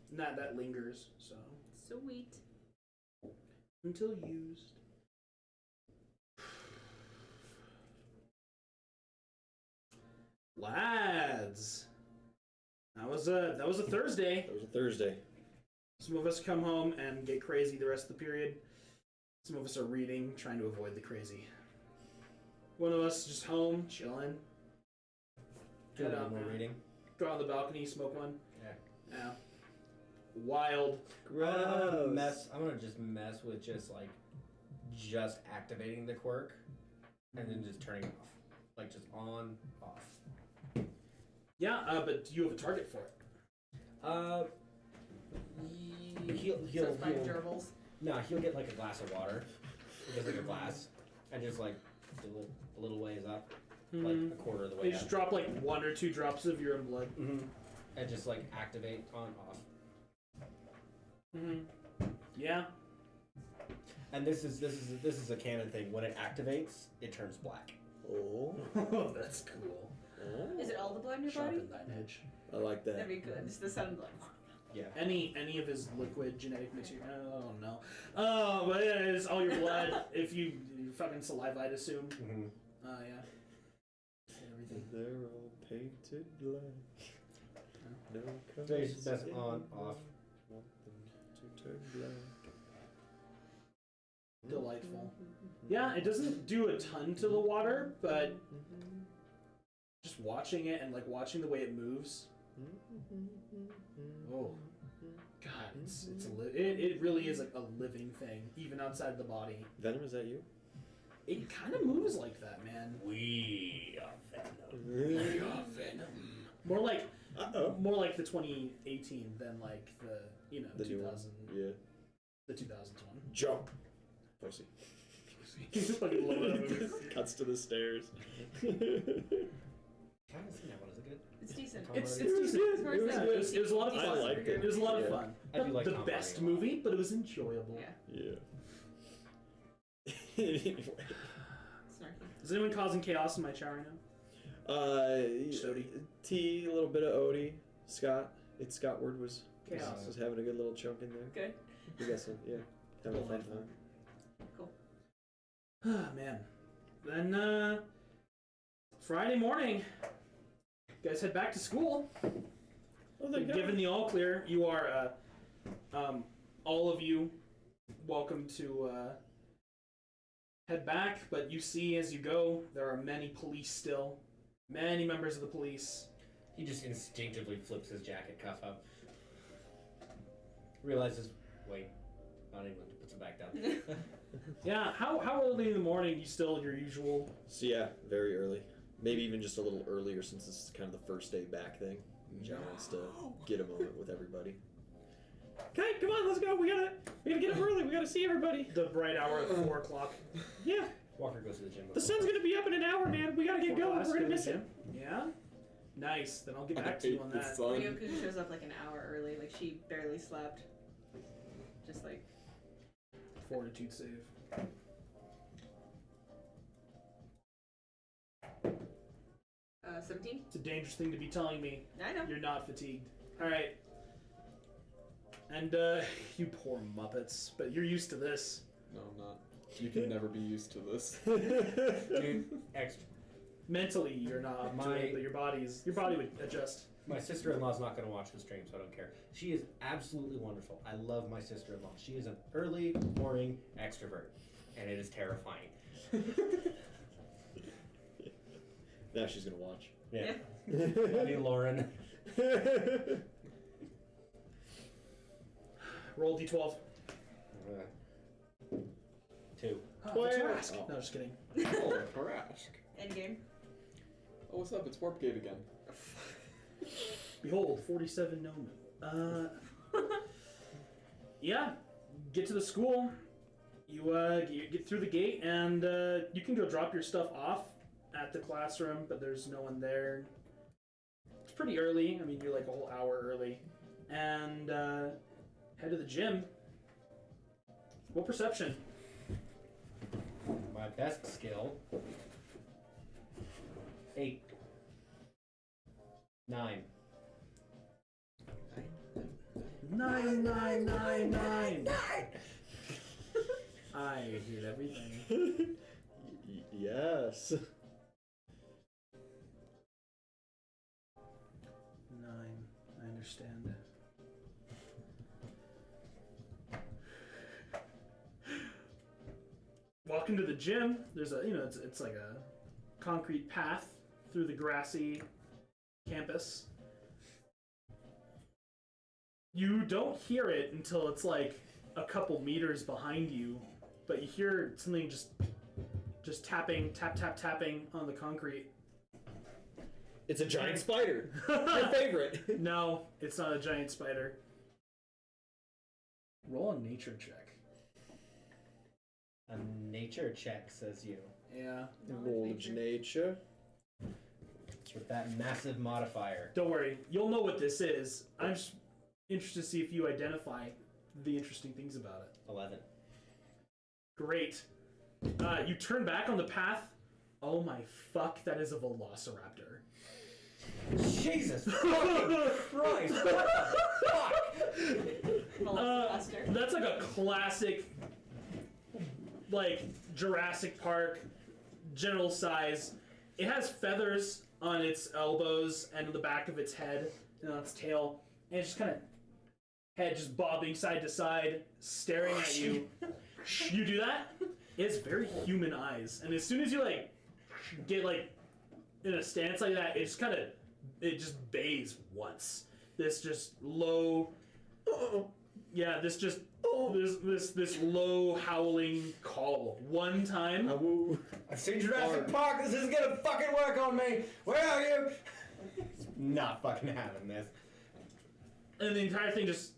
And that lingers, so. Sweet. Until used. Lads. That was a Thursday. That was a Thursday. Some of us come home and get crazy the rest of the period. Some of us are reading, trying to avoid the crazy. One of us just home, chilling. Do a Head little out, more man. reading. Go on the balcony, smoke one. Yeah. Yeah. Wild. I'm gonna just mess with just activating the quirk, and then just turning it off, like just on, off. Yeah, but do you have a target for it? He'll So it's my gerbils. he'll get like a glass of water. He gets like a glass, and just like a little ways up, like a quarter of the way You up. just drop like 1 or 2 drops of your own blood. Mm-hmm. And just like activate on, off. Mm-hmm. Yeah. And this is a canon thing. When it activates, it turns black. Oh. That's cool. Is it all the blood in your body? Sharpen that edge. I like that. That'd be good. It's the sun blood. Yeah. Any of his liquid genetic mixture? Oh no. Oh, but yeah, it's all your blood. If you fucking saliva, I'd assume. Mm-hmm. Yeah. Everything. They're all painted black. No So you just colors press on, anymore. off. Want them to turn black. delightful. Yeah, it doesn't do a ton to the water, but just watching it and like watching the way it moves. Oh, God, it really is like a living thing, even outside the body. Venom, is that you? It kind of moves like that, man. We are Venom. We are Venom. More like the 2018 than like the The new 2000. one. Yeah. The 2000s one. Jump. Pussy. Fucking love that movie. Cuts to the stairs. I haven't seen that one. Is it good? It's decent. It's It was decent. good. It was good. It was a lot of I fun. liked it. It was a lot of Yeah. fun. I do Not like the Tom best Hardy a lot. movie, but it was enjoyable. Yeah. Yeah. Anyway. Snarky. Is anyone causing chaos in my chat right now? Just Odie. T, a little bit of Odie. Scott. It's Scott Word was Chaos. having a good little chunk in there. Good. You got some, yeah. Having a fun time. Ah, man. Then, Friday morning, you guys head back to school. Oh, thank God. Given the all clear, you are, all of you, welcome to, head back. But you see as you go, there are many police still. Many members of the police. He just instinctively flips his jacket cuff up. Realizes, wait, not even puts it back down. Yeah, how early in the morning you still your usual? So yeah, very early. Maybe even just a little earlier since this is kind of the first day back thing. John wants to get a moment with everybody. Okay, come on, let's go. We gotta get up early. We gotta see everybody. The bright hour of 4 o'clock. Yeah, Walker goes to the gym. the sun's gonna be up in an hour, man. We gotta get going. Class, We're gonna go to miss the it. gym. Yeah? Nice. Then I'll get I back to you hate on the that. sun. Ryoku shows up like an hour early, like she barely slept. Just like Fortitude save. 17. It's a dangerous thing to be telling me. I know. You're not fatigued. Alright. And, you poor Muppets. But you're used to this. No, I'm not. You can never be used to this. Dude, extra. Mentally, you're not up to it, but your body would adjust. My sister-in-law's not going to watch the stream, so I don't care. She is absolutely wonderful. I love my sister-in-law. She is an early morning extrovert, and it is terrifying. Now she's gonna watch. Yeah. Love you, Lauren. Roll d12. 2. Oh, it's Rask. Oh. No, just kidding. Oh, Harask. Endgame. Oh, what's up? It's Warpgate again. Behold, 47 Nomu. Yeah, get to the school. You get through the gate, and you can go drop your stuff off at the classroom, but there's no one there. It's pretty early. I mean, you're like a whole hour early. And head to the gym. What perception? My best skill. 8. 9. 9. I hear everything. Yes. 9. I understand. Walk into the gym. There's a, it's like a concrete path through the grassy campus. You don't hear it until it's like a couple meters behind you, but you hear something just tapping, tapping on the concrete. It's a giant spider. Your favorite. No, it's not a giant spider. Roll a nature check. A nature check, says you. Yeah. Knowledge nature. With that massive modifier. Don't worry, you'll know what this is. I'm just interested to see if you identify the interesting things about it. 11. Great. You turn back on the path. Oh my fuck, that is a velociraptor. Jesus fucking Christ! What the fuck? Velocipaster. That's like a classic, like, Jurassic Park general size. It has feathers on its elbows and on the back of its head and on its tail. And it's just kind of head just bobbing side to side, staring at you. You do that. It's very human eyes, and as soon as you like get like in a stance like that, it just bays once. This just low, this low howling call one time. I've seen Jurassic Park. This isn't gonna fucking work on me. Where are you? Not fucking having this. And the entire thing just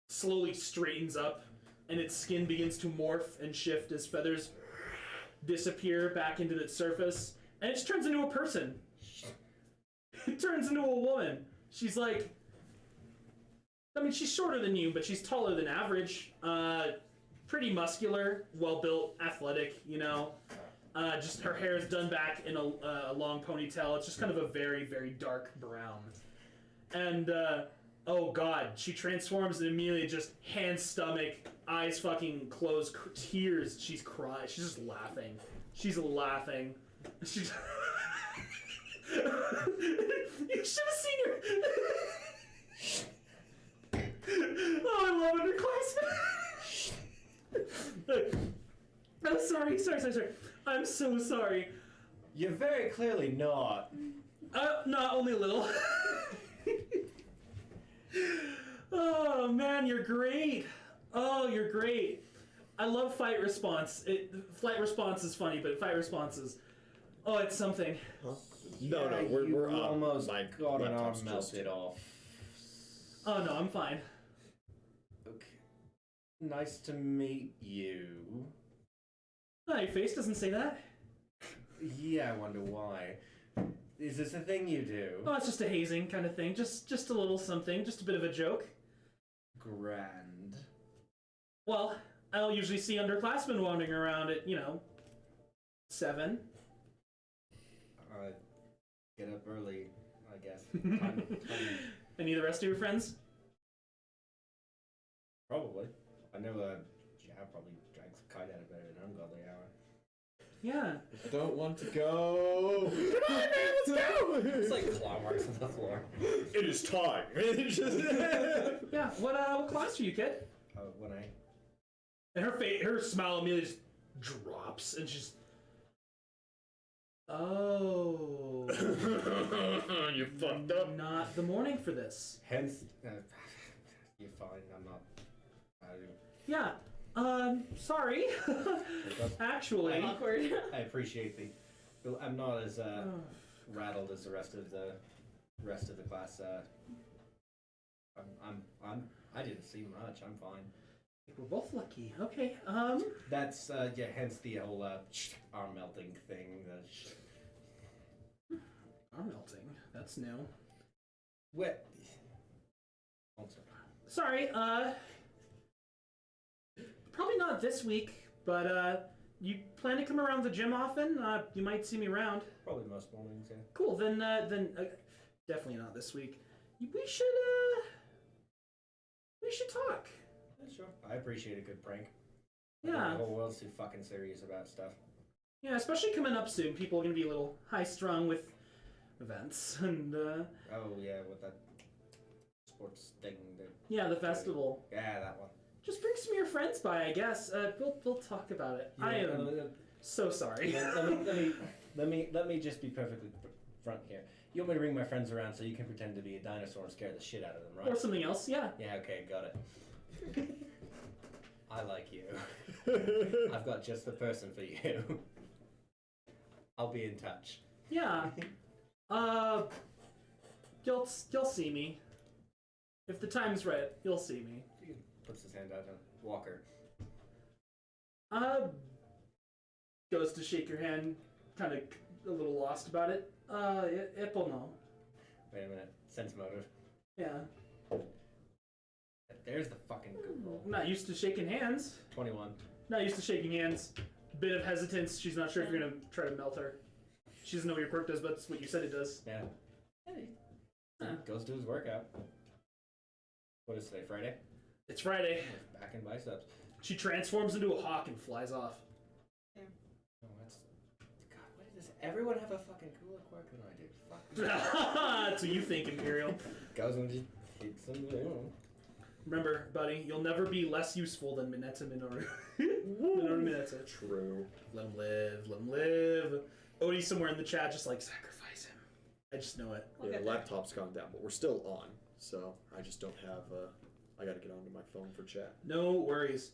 slowly straightens up, and its skin begins to morph and shift as feathers disappear back into its surface, and it just turns into a person. It turns into a woman. She's like, I mean, she's shorter than you, but she's taller than average. Pretty muscular, well-built, athletic, you know. Just her hair is done back in a long ponytail. It's just kind of a very, very dark brown. And, oh god, she transforms and immediately just hand, stomach, eyes fucking closed, tears. She's crying. She's just laughing. She's laughing. She's... You should have seen her. Oh, I love underclassmen. I'm sorry. I'm so sorry. You're very clearly not. Not only a little. Oh man, you're great. Oh, you're great. I love fight response. Flight response is funny, but fight response is, oh, it's something. Huh? No, you we're almost my got an arm laptop's melted off. Oh no, I'm fine. Okay. Nice to meet you. No, your face doesn't say that. Yeah, I wonder why. Is this a thing you do? Oh, it's just a hazing kind of thing. Just a little something. Just a bit of a joke. Grand. Well, I'll usually see underclassmen wandering around at, 7. Get up early, I guess. Time. Any of the rest of your friends? Probably. I know Jab probably drags a kite out of bed at an ungodly hour. Yeah. I don't want to go. Come on, man, let's go. It's like claw marks on the floor. It is time. Yeah. What class are you, kid? When I... And her smile immediately just drops, and she's... Oh. You fucked up. Not the morning for this. Hence... you're fine, I'm not... Yeah. Sorry. Actually... Awkward. I appreciate the... I'm not as rattled as the rest of the class. I didn't see much. I'm fine. We're both lucky. Okay. That's hence the whole arm melting thing. Arm melting. That's new. What? Oh, Sorry. Probably not this week, but you plan to come around the gym often? You might see me around. Probably most mornings, yeah. Cool. Then definitely not this week. We should talk. Yeah, sure. I appreciate a good prank. Yeah. The whole world's too fucking serious about stuff. Yeah, especially coming up soon. People are gonna be a little high-strung with events and. Oh yeah, with that sports thing. Yeah, the festival. Yeah, that one. Just bring some of your friends by, I guess. We'll talk about it. Yeah, I am so sorry. Let me just be perfectly front here. You want me to bring my friends around so you can pretend to be a dinosaur and scare the shit out of them, right? Or something else, yeah. Yeah, okay, got it. I like you. I've got just the person for you. I'll be in touch. Yeah. You'll see me. If the time's right, you'll see me. He puts his hand out and Walker. Goes to shake your hand, kind of a little lost about it. Ipple no. Wait a minute. Sense motive. Yeah. There's the fucking good roll. Not used to shaking hands. 21. Not used to shaking hands. Bit of hesitance. She's not sure if you're gonna try to melt her. She doesn't know what your quirk does, but it's what you said it does. Yeah. Hey. Goes to his workout. What is today, Friday? It's Friday. Back in biceps. She transforms into a hawk and flies off. Oh, that's... God, what is this? Everyone have a fucking cooler quirk than I do. Fuck. That's what you think, Imperial. Goes and just hits some, Remember, buddy, you'll never be less useful than Mineta Minoru. You know what I mean? That's it. True. Let him live. Let him live. Odie's somewhere in the chat just like, sacrifice him. I just know it. We'll Yeah, get the there. laptop's gone down, but we're still on. So I just don't have. I gotta get onto my phone for chat. No worries.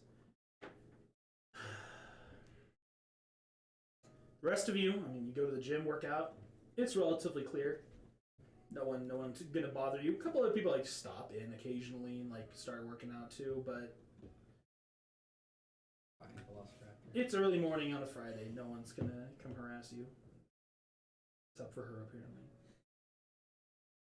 The rest of you, I mean, you go to the gym, work out. It's relatively clear. No one's gonna bother you. A couple other people like stop in occasionally and like start working out too, but it's early morning on a Friday. No one's gonna come harass you. Except for her, apparently.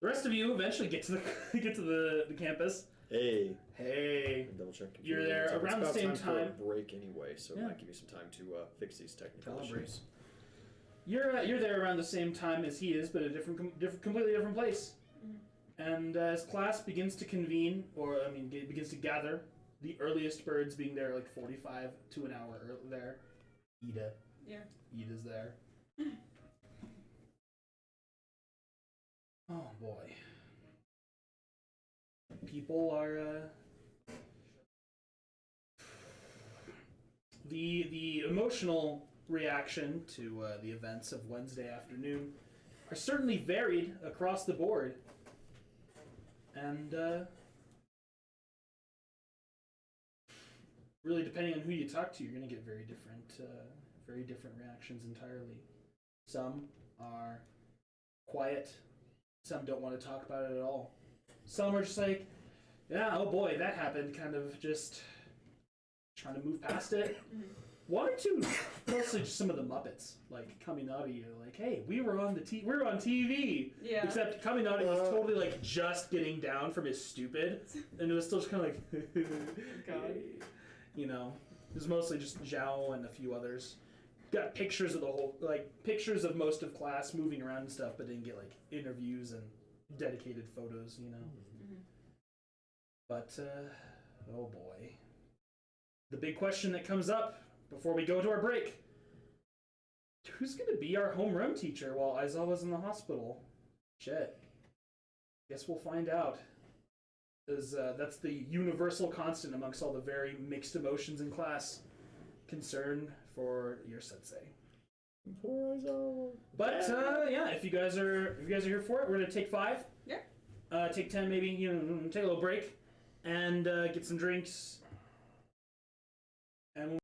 The rest of you eventually get to the campus. Hey. Hey. Double check. You're there around the same time. For a break anyway, so Yeah. it might give you some time to fix these technical Calibrate. issues. You're there around the same time as he is, but a completely different place. And as class begins to convene, begins to gather, the earliest birds being there like 45 to an hour there. Ida. Yeah. Ida's there. Oh boy. People are the emotional reaction to the events of Wednesday afternoon are certainly varied across the board. And really, depending on who you talk to, you're going to get very different reactions entirely. Some are quiet. Some don't want to talk about it at all. Some are just like, yeah, oh boy, that happened, kind of just trying to move past it. One or two, mostly just some of the Muppets, like Kaminari, like, hey, we were on TV. Yeah. Except Kaminari was totally like just getting down from his stupid, and it was still just kind of like, God. You know, it was mostly just Xiao and a few others. Got pictures of pictures of most of class moving around and stuff, but didn't get like interviews and dedicated photos, you know. But oh boy, the big question that comes up before we go to our break: who's gonna be our homeroom teacher while Aizawa's in the hospital? Shit. Guess we'll find out. Because that's the universal constant amongst all the very mixed emotions in class. Concern for your sensei. Poor Aizawa. But yeah, if you guys are here for it, we're gonna take 5. Yeah. Take 10 maybe. Take a little break, and get some drinks. And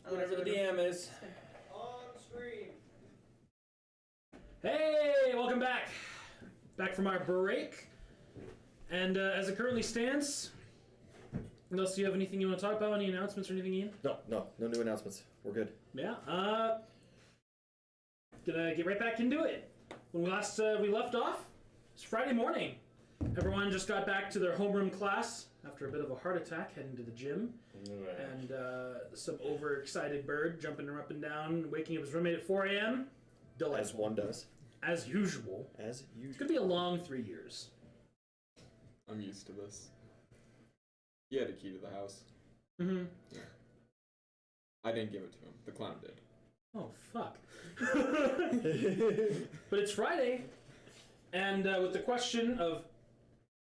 Whatever the DM is. On screen. Hey, welcome back. Back from our break. And as it currently stands, unless you have anything you want to talk about, any announcements or anything, Ian? No new announcements. We're good. Yeah. Gonna get right back into it. When we left off, it's Friday morning. Everyone just got back to their homeroom class after a bit of a heart attack, heading to the gym. And some overexcited bird jumping up and down, waking up his roommate at 4 a.m. Delightful. As one does. As usual. As usual. It's gonna be a long 3 years. I'm used to this. He had a key to the house. Mm-hmm. Yeah. I didn't give it to him. The clown did. Oh, fuck. But it's Friday, and with the question of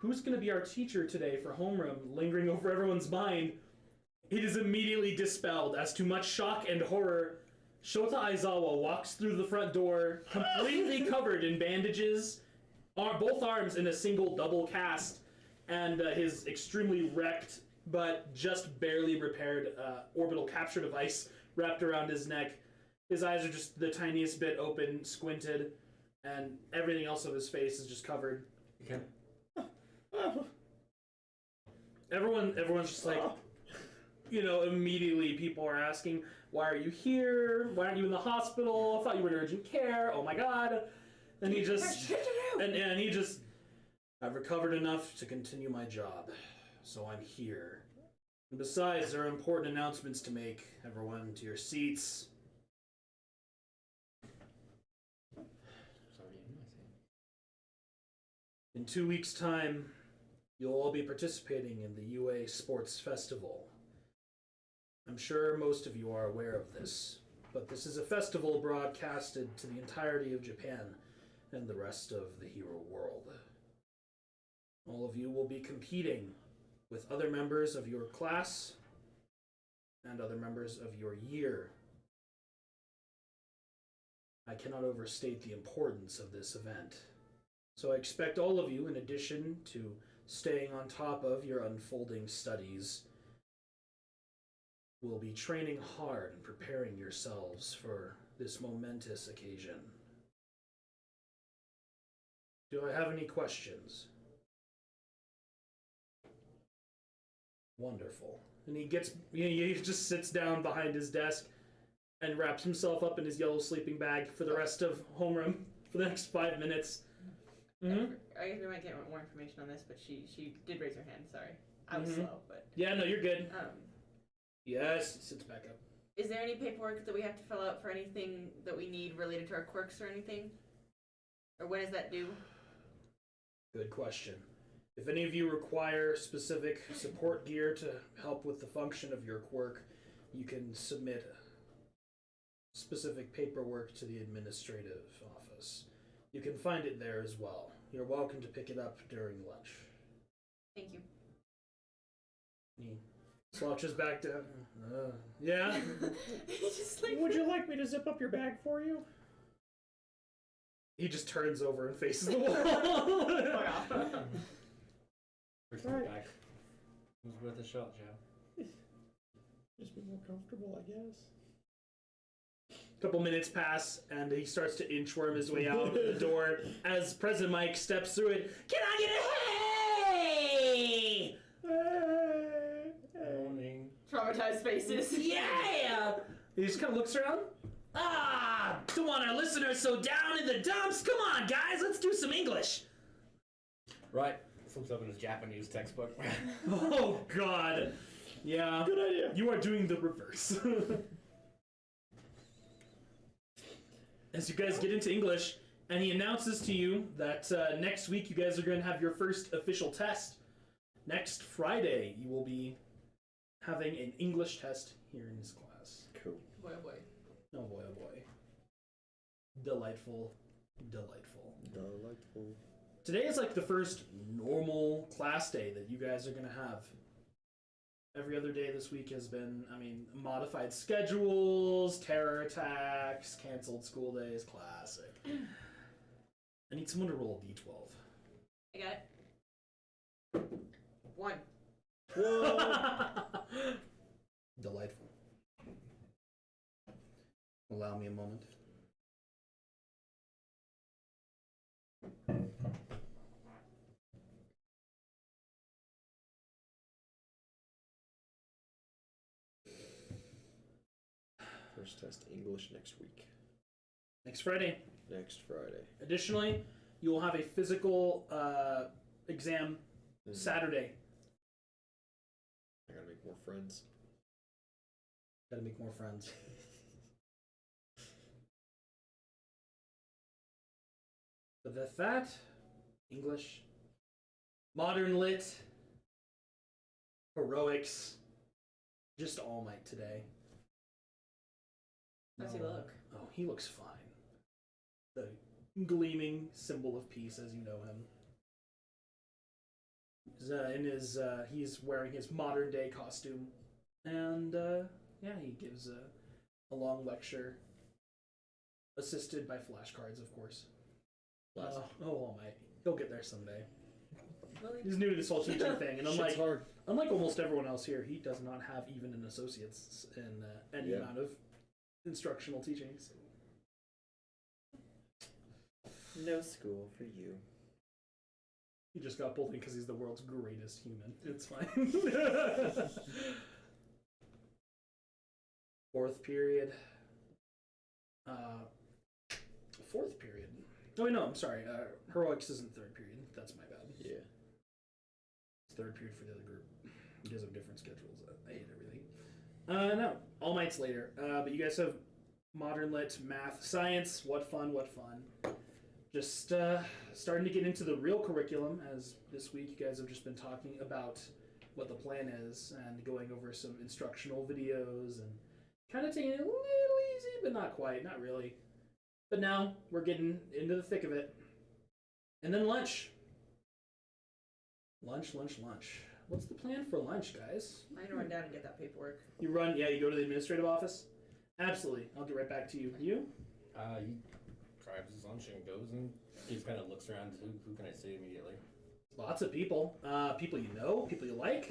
who's going to be our teacher today for homeroom lingering over everyone's mind, it is immediately dispelled. As to much shock and horror, Shota Aizawa walks through the front door, completely covered in bandages, both arms in a single double cast, and his extremely wrecked but just barely repaired orbital capture device wrapped around his neck. His eyes are just the tiniest bit open, squinted, and everything else of his face is just covered. Okay. Everyone's just like, immediately people are asking, why are you here? Why aren't you in the hospital? I thought you were in urgent care. Oh my god. And he just, and he just, I've recovered enough to continue my job, so I'm here. And besides, there are important announcements to make. Everyone to your seats. In 2 weeks' time, you'll all be participating in the UA Sports Festival. I'm sure most of you are aware of this, but this is a festival broadcasted to the entirety of Japan and the rest of the hero world. All of you will be competing with other members of your class and other members of your year. I cannot overstate the importance of this event. So I expect all of you, in addition to staying on top of your unfolding studies, will be training hard and preparing yourselves for this momentous occasion. Do I have any questions? Wonderful. And he just sits down behind his desk and wraps himself up in his yellow sleeping bag for the rest of homeroom for the next 5 minutes. Mm-hmm. I guess we might get more information on this, but she did raise her hand. Sorry, I was slow, but yeah, no, you're good. Yes, sits back up. Is there any paperwork that we have to fill out for anything that we need related to our quirks or anything? Or when is that due? Good question. If any of you require specific support gear to help with the function of your quirk, you can submit specific paperwork to the administrative office. You can find it there as well. You're welcome to pick it up during lunch. Thank you. He slouches back down. Yeah? Just like, Would you like me to zip up your bag for you? He just turns over and faces the wall. Right. Back. Who's worth a shot, Joe? Just be more comfortable, I guess. Couple minutes pass, and he starts to inchworm his way out the door as President Mike steps through it. Can I get a hey? Morning. traumatized faces. Yeah! He just kind of looks around. Don't want our listeners so down in the dumps. Come on, guys, let's do some English. Right. Flips open his Japanese textbook. Oh, God. Yeah. Good idea. You are doing the reverse. As you guys get into English, and he announces to you that next week you guys are going to have your first official test. Next Friday, you will be having an English test here in his class. Cool. Boy, oh boy. Oh boy, oh boy. Delightful. Delightful. Delightful. Today is like the first normal class day that you guys are going to have. Every other day this week has been, modified schedules, terror attacks, canceled school days, classic. I need someone to roll a d12. I got it. 1. Whoa! Delightful. Allow me a moment. First test English next week. Next Friday. Next Friday. Additionally, you will have a physical exam Saturday. I gotta make more friends. Gotta make more friends. But with that, English, modern lit, heroics, just All Might today. How's he look? Oh, he looks fine. The gleaming symbol of peace, as you know him. He's wearing his modern day costume, and yeah, he gives a long lecture, assisted by flashcards, of course. All Might, he'll get there someday. He's new to this whole teaching thing, and unlike almost everyone else here, he does not have even an associate's in any amount of instructional teaching. So. No school for you. He just got pulled in because he's the world's greatest human. It's fine. Fourth period. Fourth period. Oh, wait, no, I'm sorry. Heroics isn't third period. That's my bad. Yeah. It's third period for the other group. You guys have different schedules. I hate everything. No, All Might's later. But you guys have modern lit, math, science. What fun, what fun. Just starting to get into the real curriculum, as this week you guys have just been talking about what the plan is and going over some instructional videos and kind of taking it a little easy, but not quite, not really. But now we're getting into the thick of it. And then lunch. Lunch. What's the plan for lunch, guys? I'm gonna run down and get that paperwork. You go to the administrative office? Absolutely. I'll get right back to you. You? He grabs his lunch and goes, and he just kind of looks around. Who can I see immediately? Lots of people. People you know, people you like.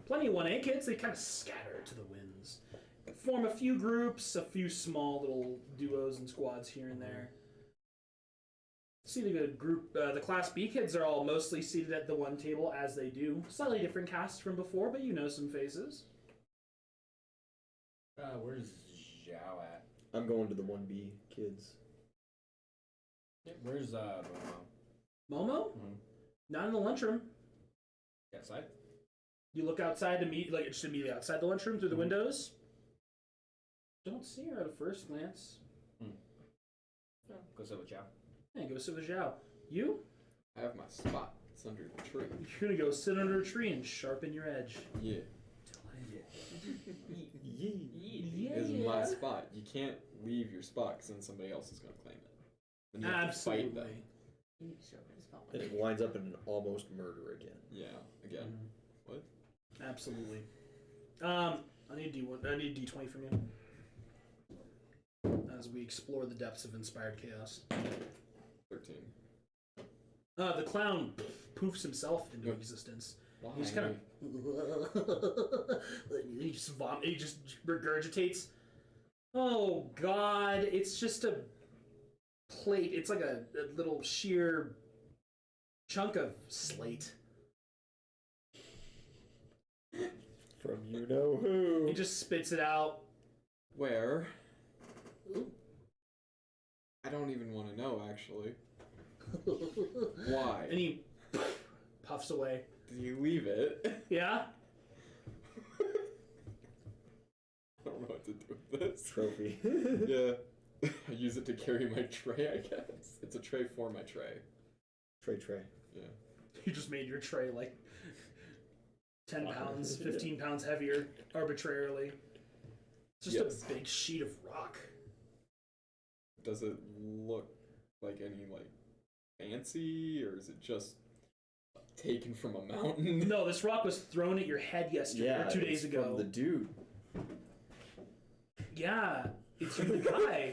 Plenty of 1A kids. They kind of scatter to the winds. Form a few groups, a few small little duos and squads here and there. See the group, the Class B kids are all mostly seated at the one table as they do. Slightly different cast from before, but you know some faces. Where's Xiao at? I'm going to the 1B kids. Where's Momo? Momo? Not in the lunchroom. Outside? You look outside just immediately outside the lunchroom through the windows. Don't see her at a first glance. Go sit with Xiao. Yeah, go sit with Xiao. You? I have my spot. It's under the tree. You're gonna go sit under a tree and sharpen your edge. Yeah. Yeah. It's my spot. You can't leave your spot because then somebody else is going to claim it. Then you have to fight them. And it winds up in an almost murder again. Yeah, again. What? Absolutely. I need a D20 from you. As we explore the depths of inspired chaos. 13. The clown poofs himself into existence. Why? He's kind of he just regurgitates. Oh God! It's just a plate. It's like a little sheer chunk of slate. From you know who. He just spits it out. Where? I don't even want to know, actually. Why? And he puffs away. Did you leave it? Yeah? I don't know what to do with this. Trophy. Yeah. I use it to carry my tray, I guess. It's a tray for my tray. Tray. Yeah. You just made your tray like 10 pounds, 15 pounds heavier arbitrarily. It's just a big sheet of rock. Does it look like any, fancy, or is it just taken from a mountain? No, this rock was thrown at your head yesterday, or 2 days ago. From the dude. Yeah, it's from the guy.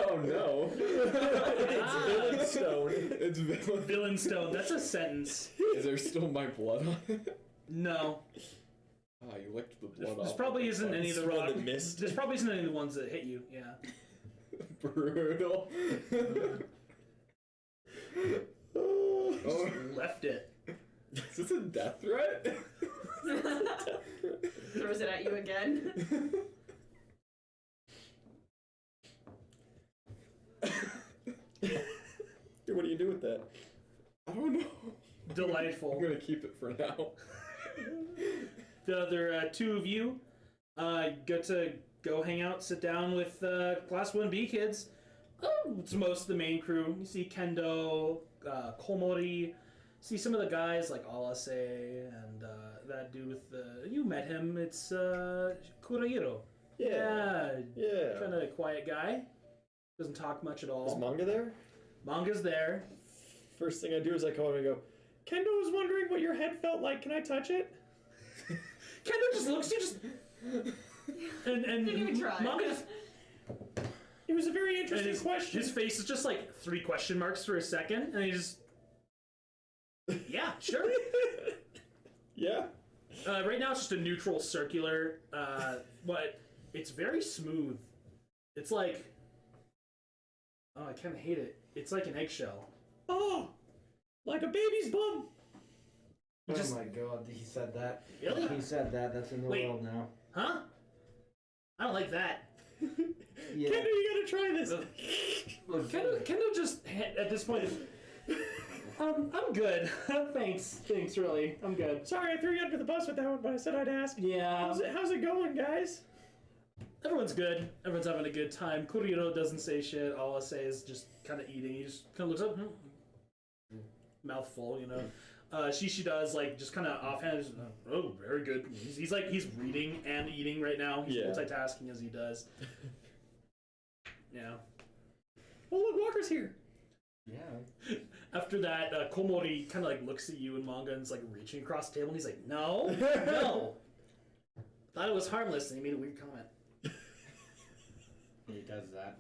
Oh no. It's villain stone. It's villain. Villain stone, that's a sentence. Is there still my blood on it? No. Oh. you licked the blood This off. probably isn't any of the Run rock. the mist. This probably isn't any of the ones that hit you. Yeah. Brutal. Just left it. Is this a death threat? Throws it at you again. What do you do with that? I don't know. Delightful. I'm gonna keep it for now. The other two of you get to go hang out, sit down with Class 1B kids. Oh, it's most of the main crew. You see Kendo, Komori, see some of the guys like Alase and that dude with the... You met him. It's Kurahiro. Yeah. Kind of a quiet guy. Doesn't talk much at all. Is manga there? Manga's there. First thing I do is I come over and go, Kendo was wondering what your head felt like. Can I touch it? Kendo just looks, and Didn't even try. Manga just... It was a very interesting his, question. His face is just like 3 question marks for a second, and he just... Yeah, sure. yeah. Right now it's just a neutral circular, but it's very smooth. It's like... Oh, I kind of hate it. It's like an eggshell. Oh, like a baby's bum. You just... Oh my god, he said that. Really? He said that. That's in the Wait. world now. Huh? I don't like that. Yeah. Kendo, you gotta try this. Look, Kendo just, at this point, I'm good. Thanks, really. I'm good. Sorry, I threw you under the bus with that one, but I said I'd ask. Yeah. How's it going, guys? Everyone's good. Everyone's having a good time. Kurihiro doesn't say shit. All I say is just kind of eating. He just kind of looks up, mouth full, you know. Shishi does, like, just kind of offhand, just, oh, very good. He's reading and eating right now. He's multitasking as he does. Yeah. Oh, look, Walker's here. yeah. After that, Komori kind of, like, looks at you and Manga and is, like, reaching across the table, and he's like, no, no. Thought it was harmless, and he made a weird comment. He does that.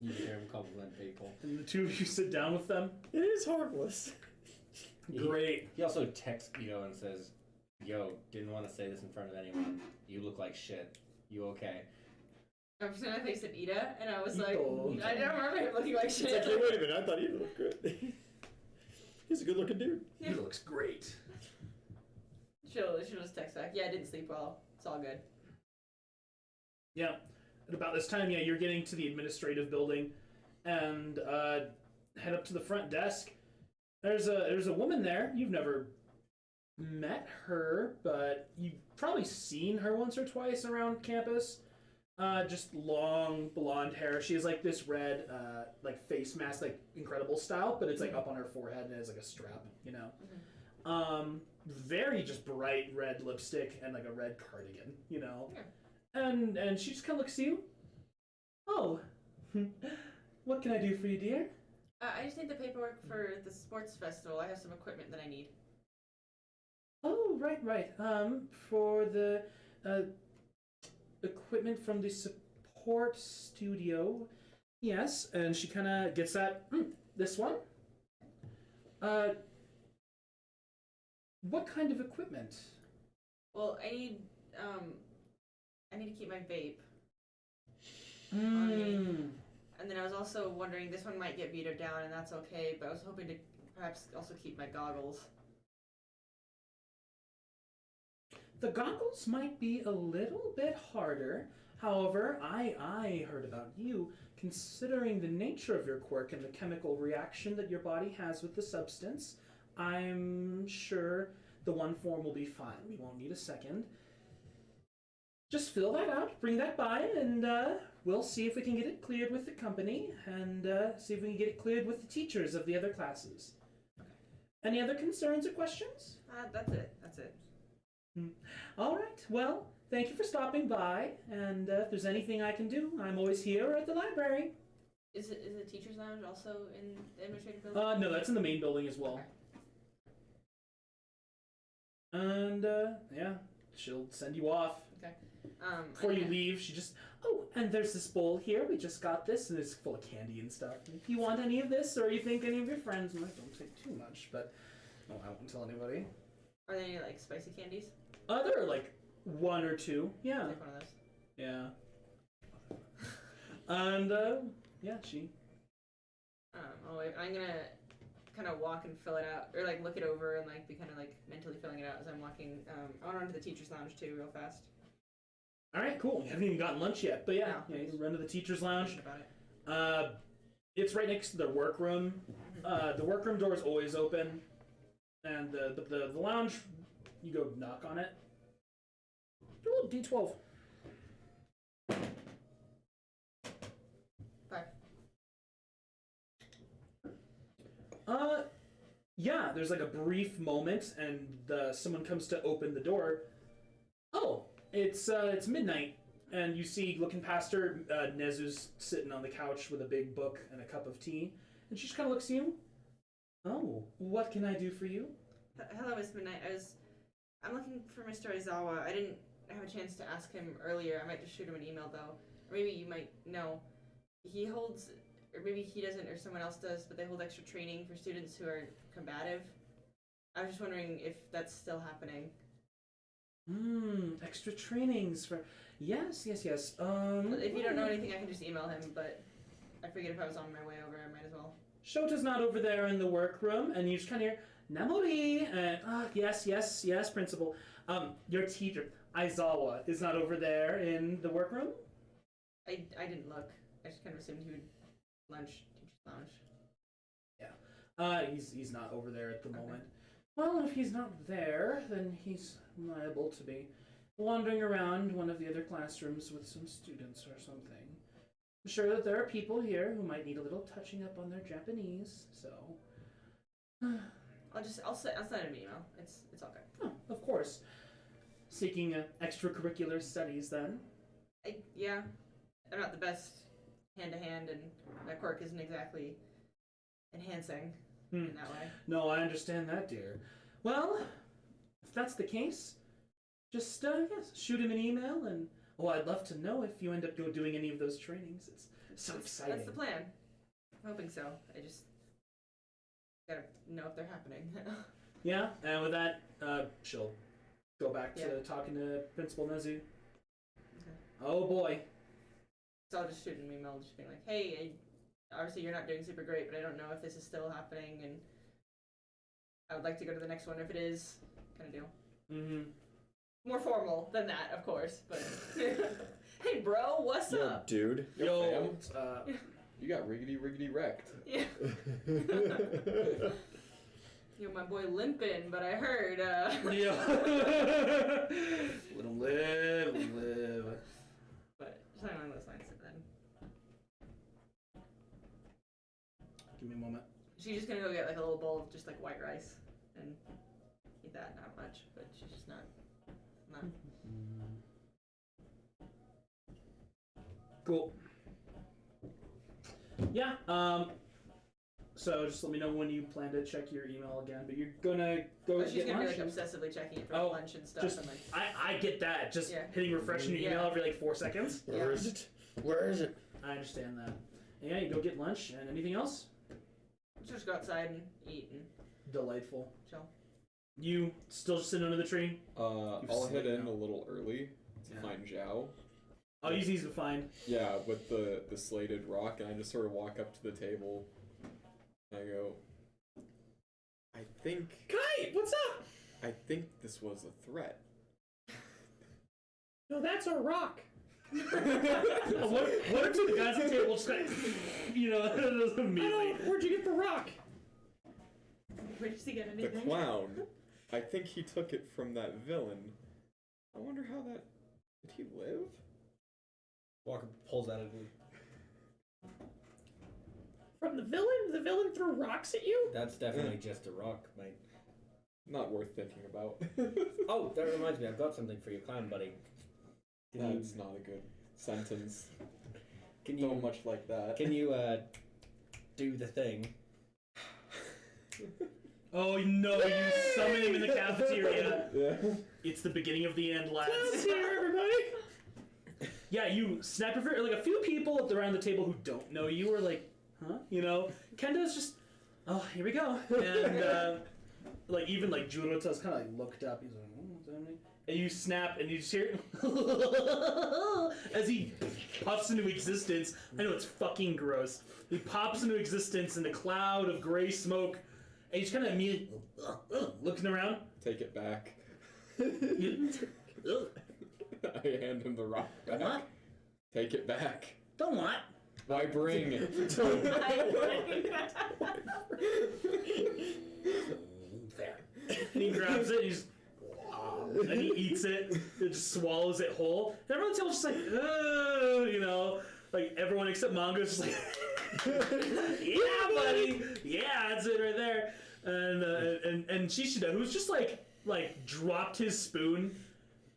You hear him compliment people. And the two of you sit down with them. It is harmless. Great. He also texts Ito and says, yo, didn't want to say this in front of anyone. You look like shit. You okay? I was gonna face at Ida, and I was like, Ito. I don't remember him looking like shit. It's like, hey, wait a minute, I thought he looked good. He's a good looking dude. He looks great. She'll just text back. Yeah, I didn't sleep well. It's all good. Yeah. At about this time, yeah, you're getting to the administrative building and head up to the front desk. There's a woman there. You've never met her, but you've probably seen her once or twice around campus. Just long blonde hair. She has like this red like face mask, like Incredible style, but it's like up on her forehead and it has like a strap, you know. Very just bright red lipstick and like a red cardigan, you know. Yeah. And she just kind of looks at you. Oh, what can I do for you, dear? I just need the paperwork for the sports festival. I have some equipment that I need. Oh, right. For the equipment from the support studio. Yes, and she kind of gets that. This one. What kind of equipment? Well, I need to keep my vape on me. And then I was also wondering, this one might get beatered down, and that's okay, but I was hoping to perhaps also keep my goggles. The goggles might be a little bit harder. However, I heard about you. Considering the nature of your quirk and the chemical reaction that your body has with the substance, I'm sure the one form will be fine. We won't need a second. Just fill that out, bring that by, and we'll see if we can get it cleared with the company, and see if we can get it cleared with the teachers of the other classes. Okay. Any other concerns or questions? That's it. That's it. All right. Well, thank you for stopping by, and if there's anything I can do, I'm always here at the library. Is the teacher's lounge also in the administrative building? No, that's in the main building as well. Okay. And yeah, she'll send you off. Okay. Before you leave, she just, and there's this bowl here. We just got this, and it's full of candy and stuff. If you want any of this, or you think any of your friends might, don't take too much, but no, I won't tell anybody. Are there any like spicy candies? There are like 1 or 2. Yeah. Take one of those. Yeah. And yeah, she. I'm gonna kind of walk and fill it out, or like look it over and like be kind of like mentally filling it out as I'm walking. I want to run to the teacher's lounge too, real fast. All right, cool. You haven't even gotten lunch yet, but yeah, No. you can run to the teacher's lounge. Thinking about it. It's right next to the workroom. The workroom door is always open, and the lounge, you go knock on it. Roll D12. 5. Yeah, there's like a brief moment, and someone comes to open the door. Oh, it's midnight, and you see, looking past her, Nezu's sitting on the couch with a big book and a cup of tea, and she just kind of looks at you. Oh, what can I do for you? Hello, Miss Midnight. I'm looking for Mr. Aizawa. I didn't have a chance to ask him earlier. I might just shoot him an email though. Or maybe you might know. He holds, or maybe he doesn't, or someone else does, but they hold extra training for students who are combative. I was just wondering if that's still happening. Extra trainings for... Yes. If you don't know anything, I can just email him, but I figured if I was on my way over, I might as well. Shota's not over there in the workroom, and you just kind of hear, Namori, and, yes, principal. Your teacher, Aizawa, is not over there in the workroom? I didn't look. I just kind of assumed he would lunch, teacher's lounge. Yeah. He's not over there at the moment. Well, if he's not there, then he's liable to be wandering around one of the other classrooms with some students or something. I'm sure that there are people here who might need a little touching up on their Japanese, so... I'll send him an email. It's all good. Oh, of course. Seeking extracurricular studies, then? Yeah. I'm not the best hand-to-hand, and my quirk isn't exactly enhancing in that way. No, I understand that, dear. Well, if that's the case, just, yes, shoot him an email, and... Oh, I'd love to know if you end up doing any of those trainings. It's so exciting. That's the plan. I'm hoping so. I just gotta know if they're happening. Yeah, and with that, she'll go back to talking to Principal Nezu. Okay. Oh boy. So I'll just shoot an email just being like, hey, obviously you're not doing super great, but I don't know if this is still happening, and I would like to go to the next one if it is, kind of deal. Mm-hmm. More formal than that, of course, but... Hey, bro, what's up? Dude. Yo, You got riggedy wrecked. Yeah. Yo, my boy limping, but I heard, Yeah. Let him live. But something along those lines, then. Give me a moment. She's just gonna go get, like, a little bowl of just, like, white rice, and eat that. Not much, but she's just not... Cool. Yeah, so just let me know when you plan to check your email again, but you're gonna go But she's get gonna lunch. be, like, obsessively checking it for lunch and stuff. Just, and, like, I get that. Just hitting refresh on your email every, like, 4 seconds. Where is it? Where is it? I understand that. Yeah, you go get lunch, and anything else? just go outside and eat and Delightful. chill. You still just sitting under the tree? I'll head in now. a little early to find Xiao. Oh, he's easy to find. Yeah, with the slated rock, and I just sort of walk up to the table, and I go, I think this was a threat. No, that's a rock. What are two guys at the table just like, immediately? Where'd you get the rock? Where did you get The anything? clown. I think he took it from that villain. I wonder how that... Did he live? Walker pulls out a blue. From the villain? The villain threw rocks at you? That's definitely just a rock, mate. Not worth thinking about. Oh, that reminds me, I've got something for you, clown buddy. That's not a good sentence. Can you Don't much like that. Can you do the thing? Oh no, you summon him in the cafeteria. Yeah. It's the beginning of the end, lads. Let's hear everybody. Yeah, you snap your finger. Like a few people around the table who don't know you are like, huh? Kenda's just, oh, here we go. And like even like Jurota's kind of like looked up. He's like, And you snap, and you just hear as he puffs into existence. I know it's fucking gross. He pops into existence in a cloud of gray smoke, and he's kind of immediately looking around. Take it back. You- I hand him the rock back. What? Take it back. Don't what? Why bring it? There. And he grabs it, and he eats it, and just swallows it whole. And everyone's just like, you know, like everyone except Mongo's just like, yeah, buddy, yeah, that's it right there. And Shishida, who's just like dropped his spoon,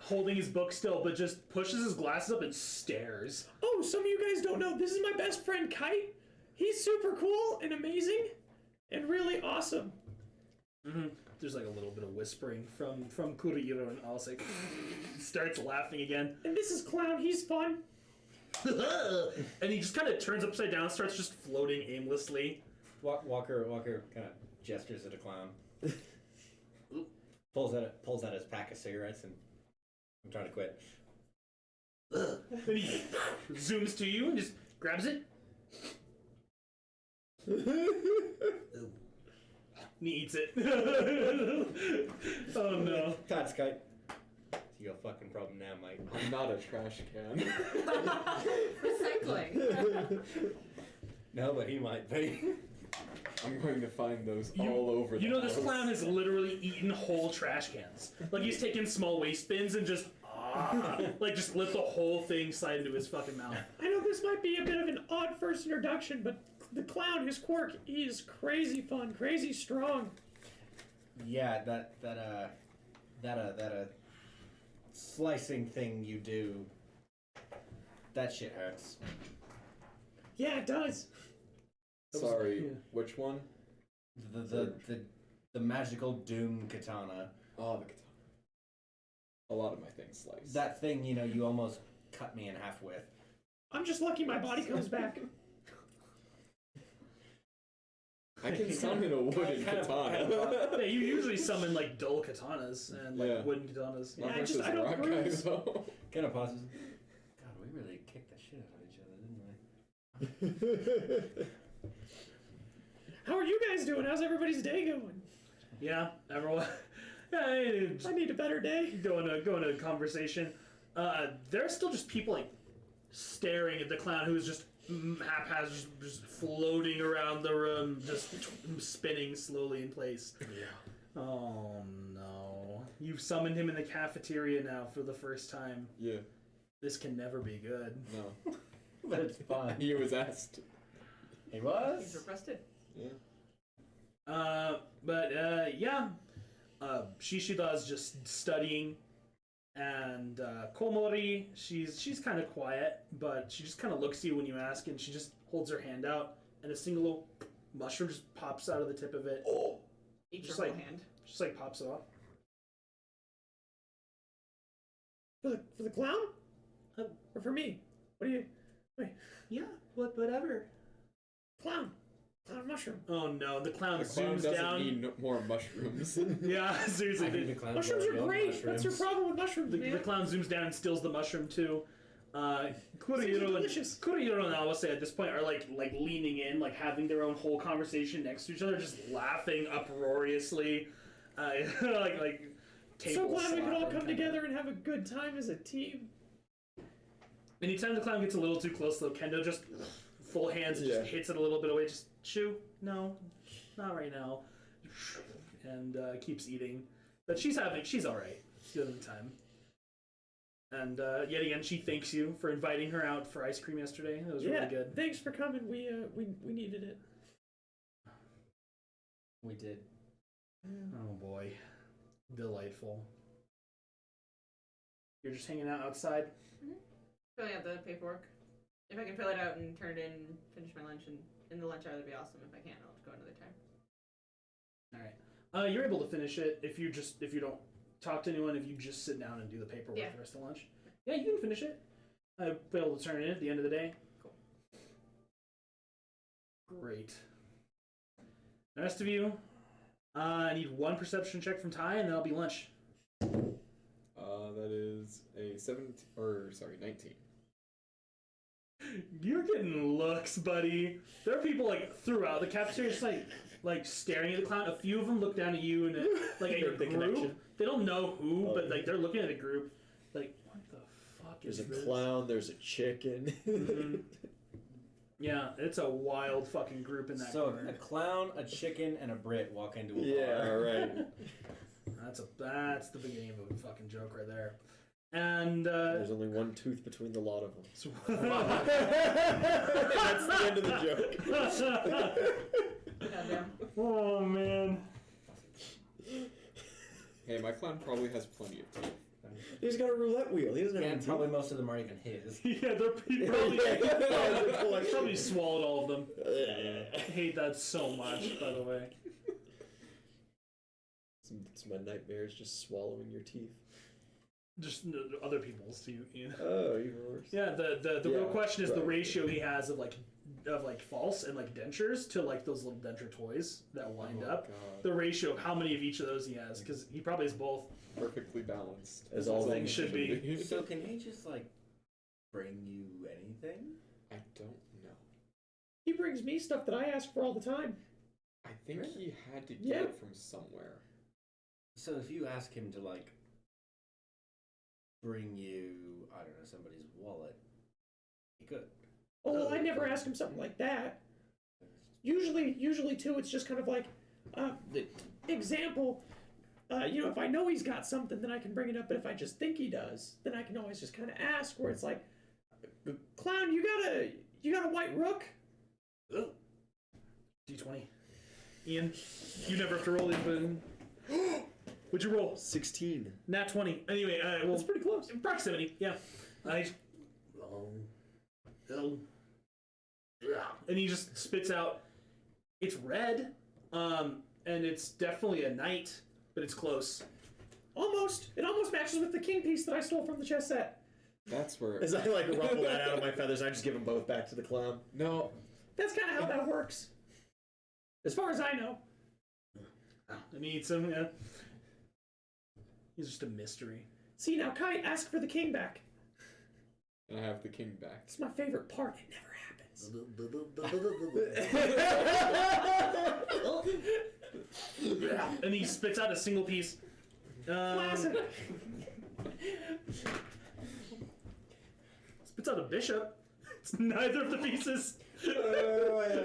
holding his book still, but just pushes his glasses up and stares. Oh, some of you guys don't know. This is my best friend, Kite. He's super cool and amazing and really awesome. Mm-hmm. There's like a little bit of whispering from Kurihiro, and Alsek starts laughing again. And this is Clown. He's fun. And he just kind of turns upside down, starts just floating aimlessly. Walker kind of gestures at a clown. pulls out his pack of cigarettes, and I'm trying to quit. Then he zooms to you and just grabs it. And he eats it. Oh no. Todd Skype. It's your fucking problem now, mate. I'm not a trash can. Recycling. No, but he might be. I'm going to find those all over the You know, this house. clown has literally eaten whole trash cans. Like he's taken small waste bins and just like just let the whole thing slide into his fucking mouth. I know this might be a bit of an odd first introduction, but the Clown, his Quirk, he is crazy fun, crazy strong. Yeah, that slicing thing you do. That shit hurts. Yeah, it does. Sorry, Yeah. which one? The magical doom katana. Oh, the katana. A lot of my things slice. That thing, you know, you almost cut me in half with. I'm just lucky my body comes back. I can summon a wooden katana. Yeah, you usually summon like dull katanas and like Yeah. wooden katanas. Not I versus don't rock bruise. guys, though. Kind of pauses. God, we really kicked the shit out of each other, didn't we? How are you guys doing? How's everybody's day going? Yeah, everyone. Yeah, I need a better day. go into a conversation. There's still just people like staring at the clown who's just haphazard, just floating around the room, just spinning slowly in place. Yeah. Oh no! You've summoned him in the cafeteria now for the first time. Yeah. This can never be good. No. But it's fun. He was asked. He He's was? requested. Yeah. Yeah. Shishida's just studying, and Komori, she's kind of quiet, but she just kind of looks at you when you ask, and she just holds her hand out, and a single little mushroom just pops out of the tip of it. Oh! Eat Just your like- whole hand. Just like pops it off. For the Clown? Or for me? What do you... Wait. Yeah, whatever. Clown. Clown mushroom. Oh no, the clown The clown zooms doesn't down. need more mushrooms. Yeah, seriously. I think The, the clown Mushrooms brought are your great. mushrooms. That's your problem with mushrooms, man. the clown zooms down and steals the mushroom too. Seems delicious. Kurihiro and Awase at this point are like leaning in, like having their own whole conversation next to each other, just laughing uproariously, like So glad we could all slapping come kinda. together and have a good time as a team. Anytime the clown gets a little too close, though, Kendo just full hands and Yeah. just hits it a little bit away. Just chew, no, not right now, and keeps eating. But she's all right. She's having a time. And yet again, she thanks you for inviting her out for ice cream yesterday. That was Yeah, really good. thanks for coming. We needed it. We did. Oh boy, delightful. You're just hanging out outside. Filling out the paperwork. If I can fill it out and turn it in, finish my lunch, and in the lunch hour, that'd be awesome. If I can't, I'll go another time. All right. You're able to finish it if you don't talk to anyone. If you just sit down and do the paperwork Yeah. the rest of lunch. Yeah, you can finish it. I'll be able to turn it in at the end of the day. Cool. Great. The rest of you, I need one perception check from Ty, and then I'll be lunch. is a 19. You're getting looks, buddy. There are people like throughout the cafeteria just like staring at the clown. A few of them look down at you and like at your The group. connection. They don't know who, Oh, but yeah. like they're looking at the group. Like, what the fuck There's is a this? clown. There's a chicken. Mhm. Yeah, it's a wild fucking group in that So corner. a clown, a chicken, and a Brit walk into a Yeah, bar. right. That's the beginning of a fucking joke right there. And There's only one tooth between the lot of them. so- That's the end of the joke. Goddamn. oh man. Hey, my clown probably has plenty of teeth. He's got a roulette wheel. He doesn't have And any probably teeth. most of them aren't even his. Yeah, he probably swallowed all of them. I hate that so much, by the way. It's my nightmares, just swallowing your teeth. Just other people's too. You know? Oh, even worse. Yeah, the real Yeah, question is the right. ratio he has of false and like dentures to like those little denture toys that wind Oh, up. God. The ratio of how many of each of those he has, because he probably has both. Perfectly balanced. As all things should be. So can he just like bring you anything? I don't know. He brings me stuff that I ask for all the time. I think he had to get Yeah. it from somewhere. So if you ask him to like bring you, I don't know, somebody's wallet, he could. Oh, I never ask him something like that. Usually too, it's just kind of like, the example, if I know he's got something, then I can bring it up. But if I just think he does, then I can always just kind of ask. Where it's like, clown, you got a white rook? D20. Ian, you never have to roll these, but what'd you roll? 16. Nat 20. Anyway, well, That's pretty close. proximity. Yeah. And he just spits out. It's red, and it's definitely a knight, but it's close. Almost. It almost matches with the king piece that I stole from the chess set. That's where. As I like ruffle that out of my feathers, I just give them both back to the clown. No. That's kind of how that works. As far as I know. And he eats him. Yeah. He's just a mystery. See, now, Kite, ask for the king back. And I have the king back. It's my favorite part. It never happens. And he spits out a single piece. Classic. Spits out a bishop. It's neither of the pieces. We're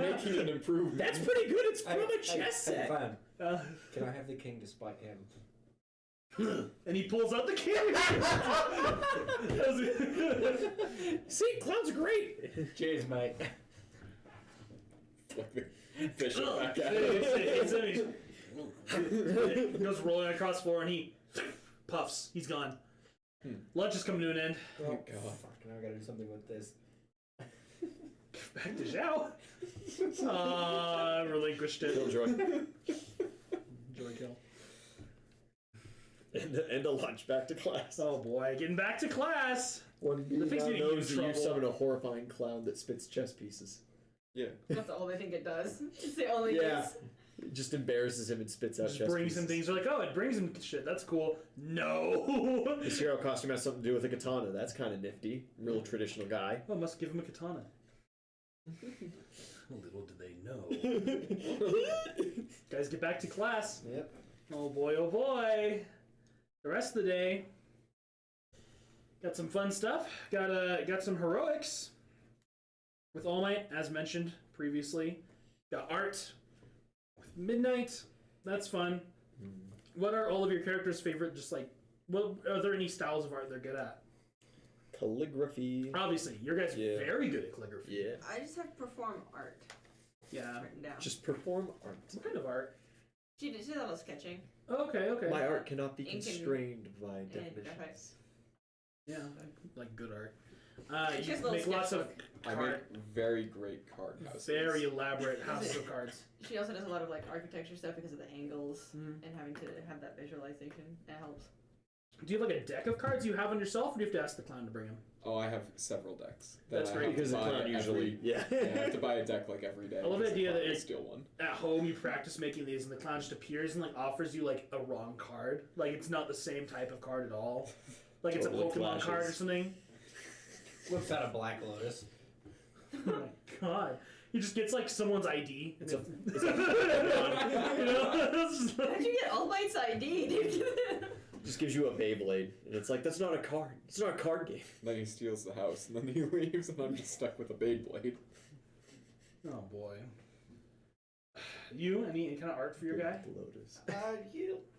making an improvement. That's pretty good. It's from a chess set. Clam, Uh, can I have the king despite him? and he pulls out the king. See, clowns are great. Cheers, mate. Bishop back at It's him. He goes rolling across the floor and he puffs. He's gone. Lunch is coming to an end. Oh, God. Fuck, now I gotta do something with this. Back to Xiao. Relinquished it. Killjoy. Joy kill. And a lunch back to class. Oh boy, getting back to class. One The thing's now getting you in knows that you trouble. summon a horrifying clown that spits chess pieces. Yeah. That's all they think it does. It's the only Yeah. use. It just embarrasses him and spits out Just chess brings pieces. him things. They're like, oh, it brings him shit. That's cool. No. His hero costume has something to do with a katana. That's kind of nifty. Real traditional guy. Oh, must give him a katana. Little do they know. Guys, get back to class. Yep. Oh boy, oh boy. The rest of the day, got some fun stuff. Got some heroics with All Might, as mentioned previously. Got art with Midnight. That's fun. What are all of your characters' favorite? Just like, what are there any styles of art they're good at? Calligraphy. Obviously, your guys are Yeah. very good at calligraphy. Yeah. I just have to perform art. Yeah. Written down. Just perform art. What kind of art? She does a lot of sketching. Oh, okay. My art cannot be Ink and- constrained by And definitions. graphics. Yeah, like good art. She has a You little make lots of I card, make very great card houses. very elaborate houses of cards. She also does a lot of like architecture stuff because of the angles Mhm. and having to have that visualization. That helps. Do you have like a deck of cards you have on yourself, or do you have to ask the clown to bring them? Oh, I have several decks. That's I great, have to Because the buy clown usually, I have to buy a deck like every day. I love the because idea clown that will it- steal one. At home, you practice making these, and the clown just appears and like offers you like a wrong card. Like it's not the same type of card at all. Like it's Totally a Pokemon card or clashes. something. Whips out a Black Lotus. Oh my god. He just gets like someone's ID. It's and a- it's you know? It's just How'd like- you get All Might's ID, dude? Just gives you a Beyblade, and it's like, that's not a card. It's not a card game. Then he steals the house, and then he leaves, and I'm just stuck with a Beyblade. Oh boy. You? Any kind of art for your guy? Lotus.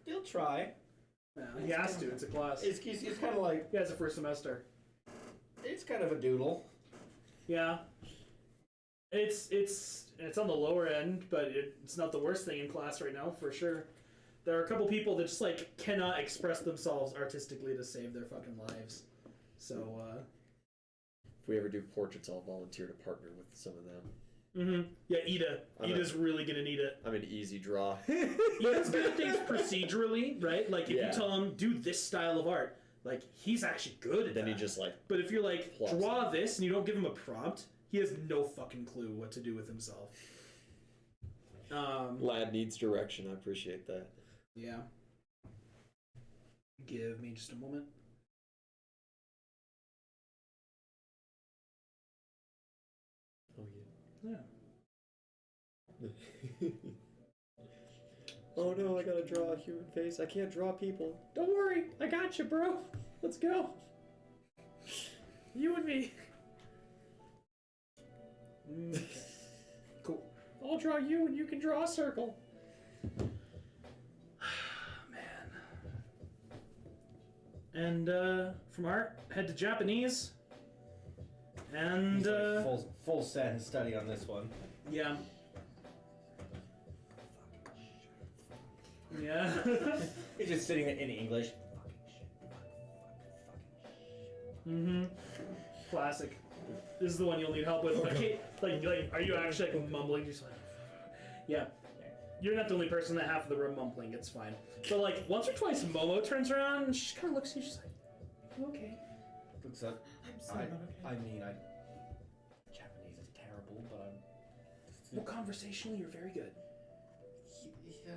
He'll try. Yeah, he has to. It's a class. It's kind of like, He has a first semester. it's kind of a doodle. Yeah. It's on the lower end, but it's not the worst thing in class right now, for sure. There are a couple people that just like cannot express themselves artistically to save their fucking lives. So, If we ever do portraits, I'll volunteer to partner with some of them. yeah, Ida. I'm Ida's really gonna need it. I'm an easy draw. Ida's good at things procedurally, right? Like if Yeah. you tell him do this style of art, like he's actually good at Then that. he just like, But if you're like plops draw this and you don't give him a prompt, he has no fucking clue what to do with himself. lad needs direction. I appreciate that. Yeah. Give me just a moment. Oh Yeah. yeah. Oh no, I gotta draw a human face. I can't draw people. Don't worry, I got you, bro. Let's go. You and me. Cool. I'll draw you, and you can draw a circle. Man. And from art, head to Japanese. And He's like full send study on this one. yeah. Yeah. He's just sitting in English. Mm-hmm. Classic. This is the one you'll need help with. Okay, like, are you actually like mumbling? Just like, yeah. You're not the only person in that half of the room mumbling. It's fine. But like once or twice, Momo turns around and she kind of looks at you. She's like, "You okay?" Looks up. I'm so Japanese is terrible, but I'm. Well, conversationally, you're very good. Yeah,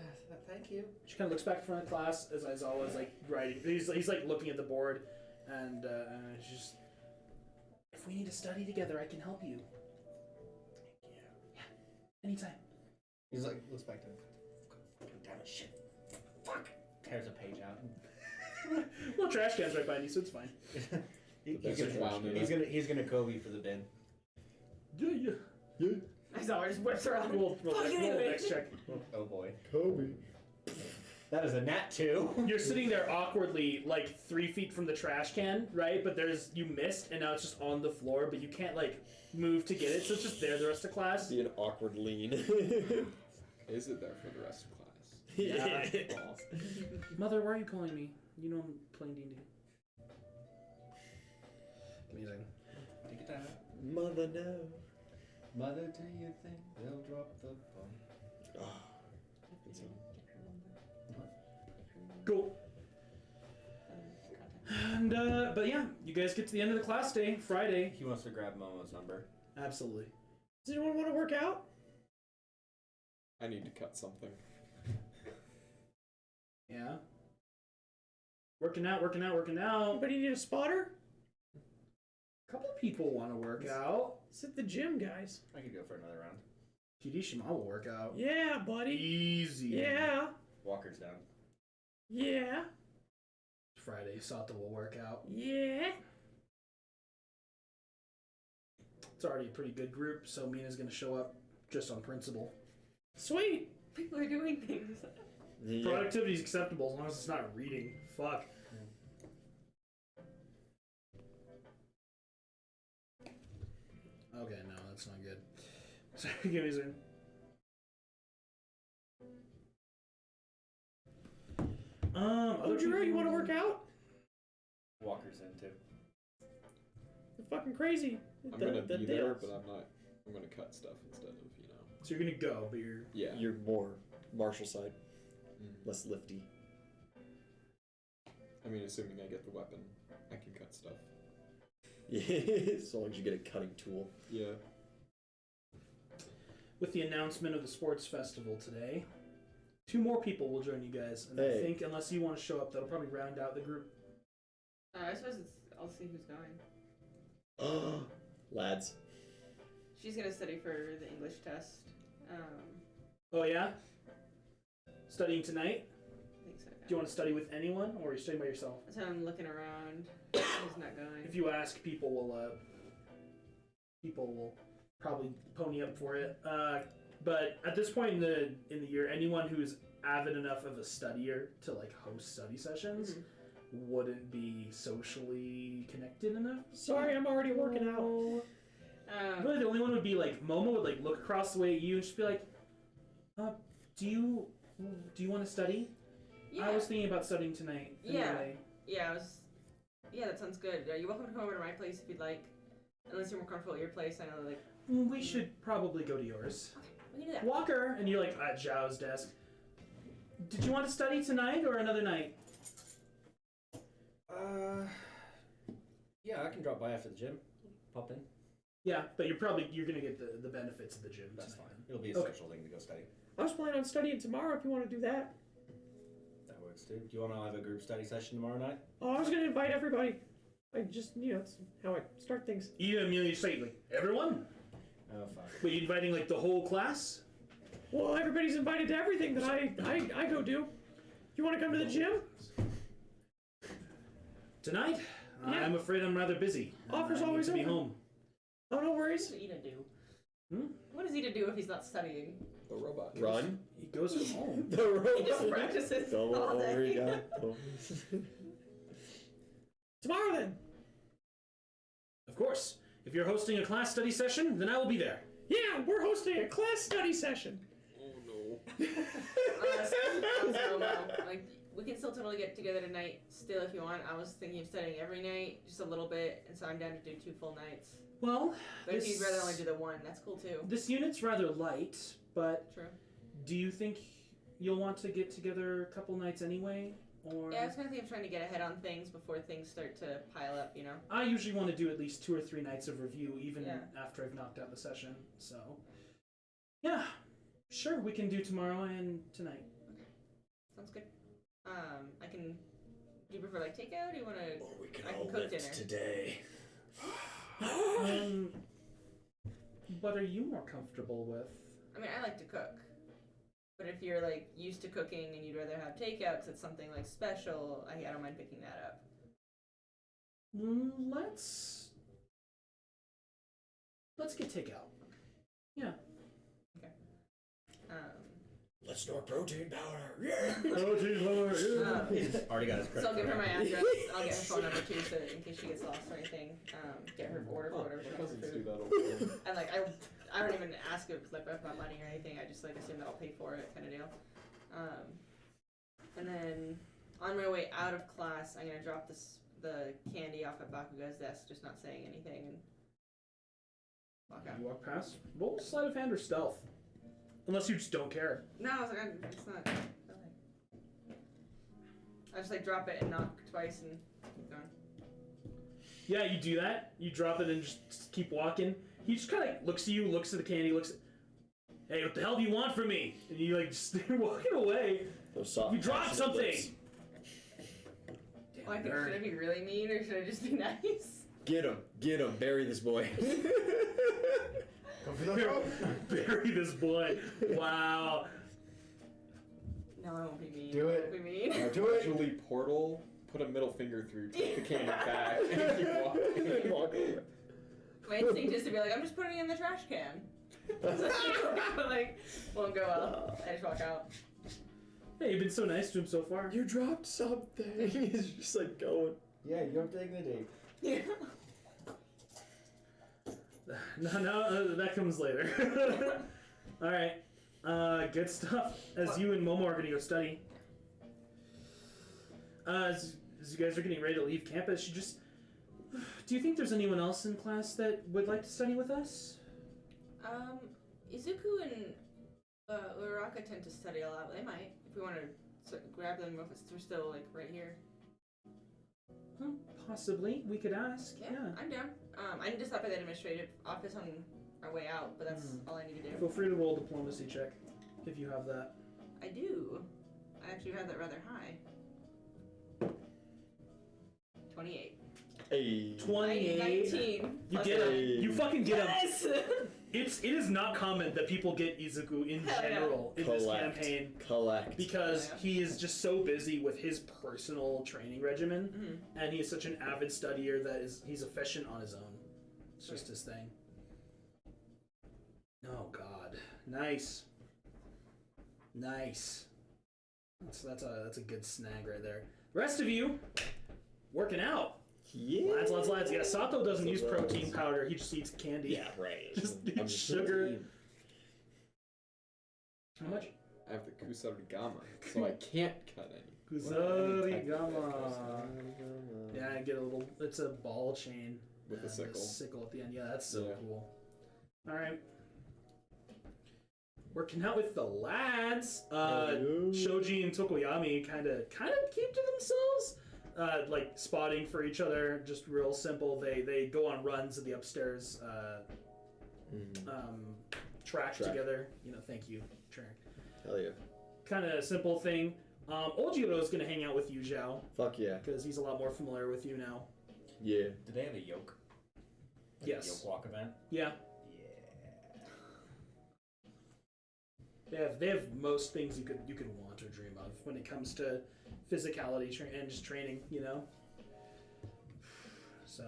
thank you. She kind of looks back in front of class as Aizawa is like writing. He's like looking at the board, and she's just, if we need to study together, I can help you. Thank you. Yeah, anytime. He's like, looks back to him. Fucking damn it, shit. Fuck. Tears a page out. Well, trash can's right behind you, so it's fine. He's That's wound it up. gonna Kobe for the bin. Yeah. I saw her just whips around. Roll Fucking the anyway. next check. Oh boy. Kobe. That is a nat 2. You're sitting there awkwardly, like 3 feet from the trash can, right? But you missed, and now it's just on the floor, but you can't like move to get it, so it's just there the rest of class. Be an awkward lean. Is it there for the rest of class? Yeah. Well, Mother, why are you calling me? You know I'm playing D&D. Amazing. Take it down. Mother, no. Mother, do you think they'll drop the bomb? Oh, Cool. And but yeah, you guys get to the end of the class day, Friday. He wants to grab Momo's number. Absolutely. Does anyone want to work out? I need to cut something. Yeah. Working out. Anybody need a spotter? A couple of people want to work out. It's at the gym, guys. I could go for another round. Kirishima will work out. Yeah, buddy. Easy. Yeah. Walker's down. Yeah. Friday, Sato will work out. Yeah. It's already a pretty good group, so Mina's gonna show up just on principle. Sweet. People are doing things. yeah. Productivity's acceptable as long as it's not reading. Fuck. Okay, no, that's not good. Sorry, give me a second. Other Ojiro, you people- want to work out? Walker's in too. You're fucking crazy. I'm gonna be there, dales. but I'm not. I'm gonna cut stuff instead of, you know. So you're gonna go, but you're Yeah. You're more martial side, Mm. less lifty. I mean, assuming I get the weapon, I can cut stuff. Yeah, as long as you get a cutting tool. Yeah. With the announcement of the sports festival today, 2 more people will join you guys, and I Hey. think unless you want to show up, that'll probably round out the group. I suppose I'll see who's going. Lads. She's gonna study for the English test. Oh yeah? Studying tonight? I think so. Do you want to study with anyone, or are you studying by yourself? So I'm looking around. Who's not going? If you ask, people will probably pony up for it. But at this point in the year, anyone who's avid enough of a studier to like host study sessions wouldn't be socially connected enough. Sorry, I'm already working out. Really, the only one would be like Momo would like look across the way at you and just be like, "Do you want to study? Yeah. I was thinking about studying tonight." Anyway. Yeah, that sounds good. You're welcome to come over to my place if you'd like. Unless you're more comfortable at your place, I know, like... We should probably go to yours. Okay, we can do that. Walker! And you're like at Zhao's desk. Did you want to study tonight or another night? Yeah, I can drop by after the gym. Pop in. Yeah, but you're gonna get the benefits of the gym. That's tonight. fine. It'll be a social thing to go study. I was planning on studying tomorrow if you want to do that. That works too. Do you want to have a group study session tomorrow night? Oh, I was going to invite everybody. I just, it's how I start things. You immediately say like everyone. Oh, fine. Wait, you inviting like the whole class? Well, everybody's invited to everything that I go do. You want to come to the gym? Tonight? Yeah. I'm afraid I'm rather busy. Offer's I need always to be open. home. Oh, no What worries. does Ida do? Hmm? What is Ida do if he's not studying? The robot. Run. He goes home. The robot. He just practices Don't all worry, day. guy. Tomorrow then. Of course. If you're hosting a class study session, then I will be there. Yeah, we're hosting a class study session. Oh no. Like, we can still totally get together tonight still if you want. I was thinking of studying every night, just a little bit, and so I'm down to do 2 full nights. Well, But if you'd rather only do the 1, that's cool too. this unit's rather light, but True. do you think you'll want to get together a couple nights anyway? Or Yeah, I was kind of thinking of trying to get ahead on things before things start to pile up, you know? I usually want to do at least 2 or 3 nights of review, even Yeah. after I've knocked out the session. So, yeah, sure, we can do tomorrow and tonight. Sounds good. I can. Do you prefer like takeout? Or do you want to? Or we can I can all cook lift dinner. today. What are you more comfortable with? I mean, I like to cook. But if you're like used to cooking and you'd rather have takeout because it's something like special, I don't mind picking that up. Let's get takeout. Yeah. Let's store protein powder. Yeah. Already got his credit So I'll give her card. my address. I'll get her phone number too, so in case she gets lost or anything, get her order for whatever she My wants cousins for do food. that all the time. And like I don't even ask if like about money or anything. I just like assume that I'll pay for it, kind of deal. And then on my way out of class, I'm gonna drop the candy off at Bakuga's desk, just not saying anything, and walk out. You walk past. Roll sleight of hand or stealth. Unless you just don't care. No, I was like, it's not. I just like drop it and knock twice and keep going. Yeah, you do that. You drop it and just keep walking. He just kind of looks at you, looks at the candy, looks at... Hey, what the hell do you want from me? And you like just start walking away. Those soft You dropped passionate something! lips. Well, I think, nerd. should I be really mean or should I just be nice? Get him, bury this boy. Come for the throat. Bury this boy. Wow. No, I won't be mean. Do I it. won't be mean. Do it. Actually, portal. Put a middle finger through. Take the candy back. And keep walking. Walk over. My instinct is to be like, I'm just putting it in the trash can. But like, won't go up. I just walk out. Hey, you've been so nice to him so far. You dropped something. He's just like going. Yeah, you have dignity. Yeah. No, that comes later. Alright. Good stuff. As you and Momo are gonna go study. As you guys are getting ready to leave campus, do you think there's anyone else in class that would like to study with us? Izuku and Uraraka tend to study a lot. They might, if we want to grab them if we're still like right here. Possibly. We could ask. Yeah, I'm down. I need to stop by the administrative office on our way out, but that's all I need to do. Feel free to roll a diplomacy check if you have that. I do. I actually have that rather high. 28. Hey. 28. 19. You plus get him. 9. You fucking get him. Yes! It is not common that people get Izuku in Hell yeah. general in this campaign Collect. because Yeah. he is just so busy with his personal training regimen, and he is such an avid studier that he's efficient on his own. It's just his thing. Oh God, nice. That's a good snag right there. The rest of you working out. Yeah. Lads. Yeah, Sato doesn't use protein powder. He just eats candy. Yeah, right. Just I'm eats sugar. 15. How much? I have the Kusarigama, so I can't cut any. Kusarigama. Yeah, I get a little. It's a ball chain With a and sickle. sickle at the end. Yeah, that's so Yeah. cool. All right. Working out with the lads. Shoji and Tokoyami kind of keep to themselves. Like spotting for each other, just real simple. They go on runs in the upstairs track together. Thank you, track. Hell yeah. Kind of simple thing. Ojiro's gonna hang out with you, Xiao, Fuck yeah. because he's a lot more familiar with you now. Yeah. Do they have a yoke? Yes. A yoke walk event? Yeah. They have most things you could want or dream of when it comes to physicality and just training, So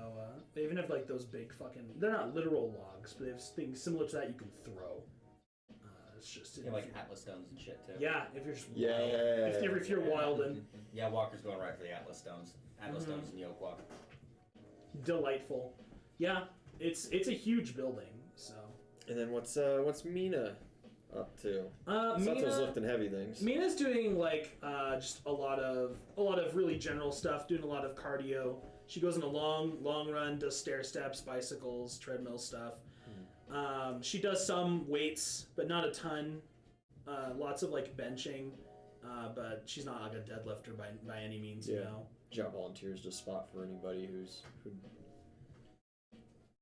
they even have like those big fucking. They're not literal logs, but they have things similar to that you can throw. It's just like Atlas stones and shit too. Yeah, if you're just Yeah. wild. If you're wild and yeah, Walker's going right for the Atlas stones. Atlas stones and yoke walk. delightful. Yeah, it's a huge building. So. And then what's Mina up to? Sato's Mina, lifting heavy things. Mina's doing like just a lot of really general stuff, doing a lot of cardio. She goes on a long run, does stair steps, bicycles, treadmill stuff. She does some weights, but not a ton. Lots of like benching, but she's not like a deadlifter by any means. Yeah. Job volunteers to spot for anybody who's a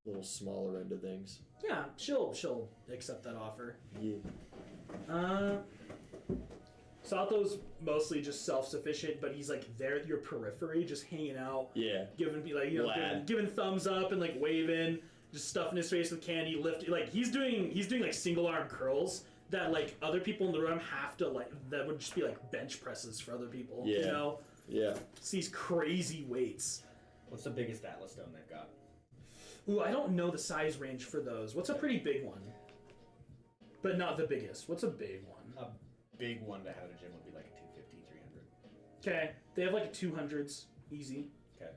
little smaller end of things. Yeah, she'll accept that offer. Yeah. Sato's mostly just self-sufficient, but he's like there at your periphery, just hanging out. Yeah. Giving thumbs up and like waving, just stuffing his face with candy, lifting. Like he's doing like single arm curls that like other people in the room have to like. That would just be like bench presses for other people. Yeah. Yeah. It's these crazy weights. What's the biggest Atlas stone they've got? Ooh, I don't know the size range for those. What's a pretty big one? But not the biggest. What's a big one? A big one to have at a gym would be like a 250, 300. Okay, they have like 200s, easy. Okay.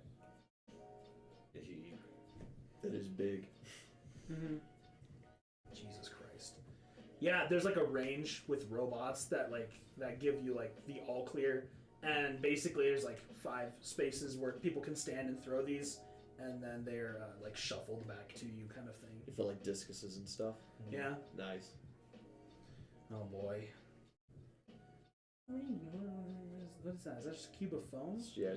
That is big. Jesus Christ. Yeah, there's like a range with robots that give you like the all clear, and basically there's like 5 spaces where people can stand and throw these, and then they're like shuffled back to you, kind of thing. You feel like discuses and stuff. Yeah. Nice. Oh boy. What is that? Is that just a cube of foam? Yeah.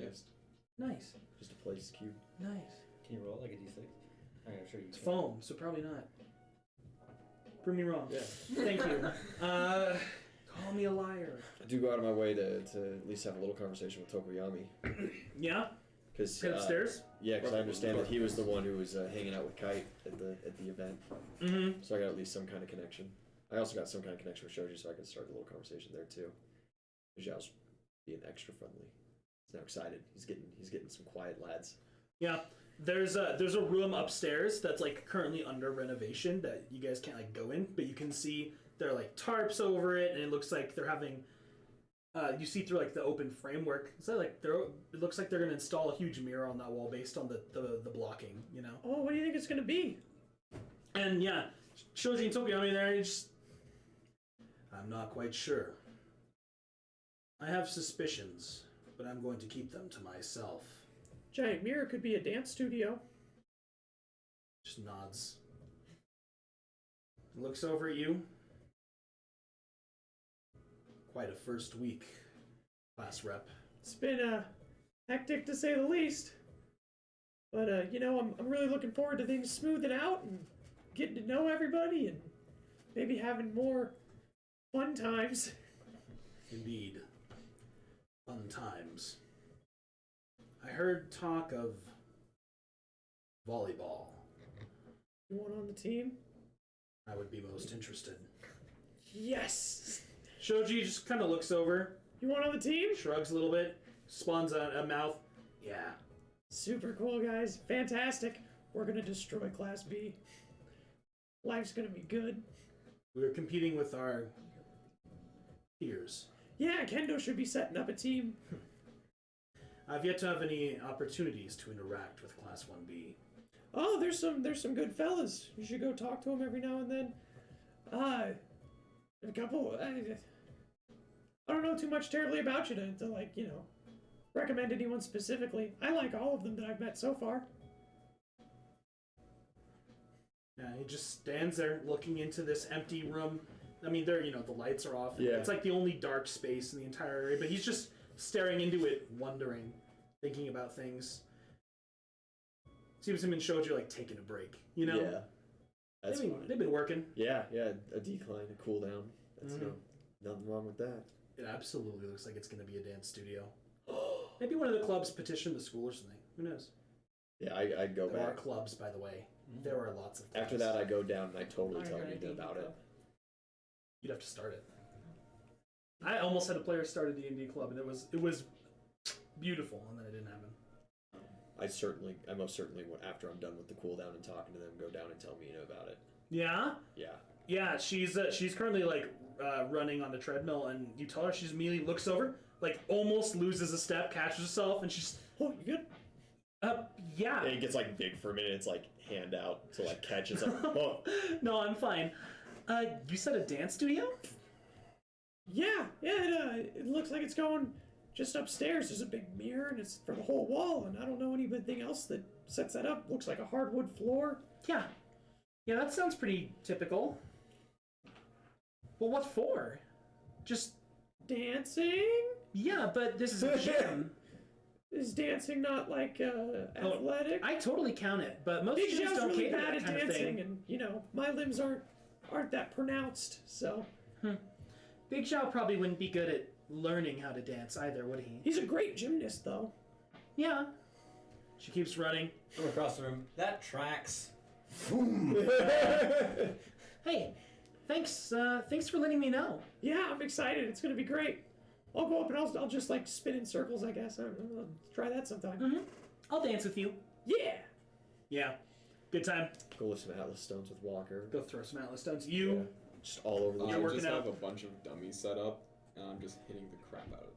Nice. Just a place cube. Nice. Can you roll like a d6? I'm sure you It's can. foam, so probably not. Prove me wrong. Yeah. Thank you. Call me a liar. I do go out of my way to at least have a little conversation with Tokoyami. Yeah? Cause, Head upstairs? Yeah, because I understand that he was the one who was hanging out with Kite at the event. Mm-hmm. So I got at least some kind of connection. I also got some kind of connection with Shoji, so I can start a little conversation there too. Xiao's being extra friendly. He's now excited. He's getting some quiet lads. Yeah. There's a room upstairs that's like currently under renovation that you guys can't like go in, but you can see there are like tarps over it, and it looks like they're having. You see through like the open framework. It's like it looks like they're gonna install a huge mirror on that wall based on the blocking. Oh, what do you think it's gonna be? And yeah, Shoji and Tokoyami there. I'm not quite sure. I have suspicions, but I'm going to keep them to myself. Giant mirror could be a dance studio. Just nods. Looks over at you. Quite a first week, class rep. It's been hectic to say the least. But you know, I'm really looking forward to things smoothing out and getting to know everybody and maybe having more fun times. Indeed. Fun times. I heard talk of volleyball. You want on the team? I would be most interested. Yes! Shoji just kind of looks over, You want on the team? shrugs a little bit, spawns a mouth. Yeah. Super cool, guys. Fantastic. We're gonna destroy Class B. Life's gonna be good. We're competing with our peers. Yeah, Kendo should be setting up a team. I've yet to have any opportunities to interact with Class 1B. Oh, there's some good fellas. You should go talk to them every now and then. A couple. I don't know too much terribly about you to like, you know, recommend anyone specifically. I like all of them that I've met so far. Yeah, he just stands there looking into this empty room. I mean, there, you know, the lights are off. Yeah. It's like the only dark space in the entire area, but he's just staring into it, wondering, thinking about things. Seems him and Shoji like taking a break, you know? Yeah. That's fine. They've been working. Yeah, a decline, a cool down. That's nothing wrong with that. It absolutely looks like it's going to be a dance studio. Maybe one of the clubs petitioned the school or something. Who knows? Yeah, I'd go There are back. clubs, by the way. There are lots of clubs. After that, I go down and I totally tell Alright, Nita about it. You'd have to start it. I almost had a player start a D&D club, and it was beautiful, and then it didn't happen. I most certainly, after I'm done with the cooldown and talking to them, go down and tell Mina about it. Yeah? Yeah. Yeah, she's currently, like, running on the treadmill, and you tell her, she just immediately looks over, like, almost loses a step, catches herself, and she's... Oh, you good? Yeah. And it gets, like, big for a minute. It's, like, hand out to, like, catch. It's like, oh. No, I'm fine. You said a dance studio? Yeah, it looks like it's going just upstairs. There's a big mirror, and it's for the whole wall, and I don't know anything else that sets that up. Looks like a hardwood floor. Yeah. Yeah, that sounds pretty typical. Well, what for? Just... Dancing? Yeah, but this is a gym. Is dancing not like athletic? I totally count it, but most Big gyms Xiao's don't really cater bad that at kind of dancing, thing. and you know my limbs aren't that pronounced. So Big Xiao probably wouldn't be good at learning how to dance either, would he? he's a great gymnast, though. Yeah. She keeps running. From across the room. That tracks. Hey, thanks for letting me know. Yeah, I'm excited. It's gonna be great. I'll go up and I'll just like spin in circles. I guess I'll try that sometime. Mm-hmm. I'll dance with you. Yeah. Yeah. Good time. Go lift some Atlas stones with Walker. Go throw some Atlas stones. You. Yeah. Just all over the You're I working just out. have a bunch of dummies set up, and I'm just hitting the crap out of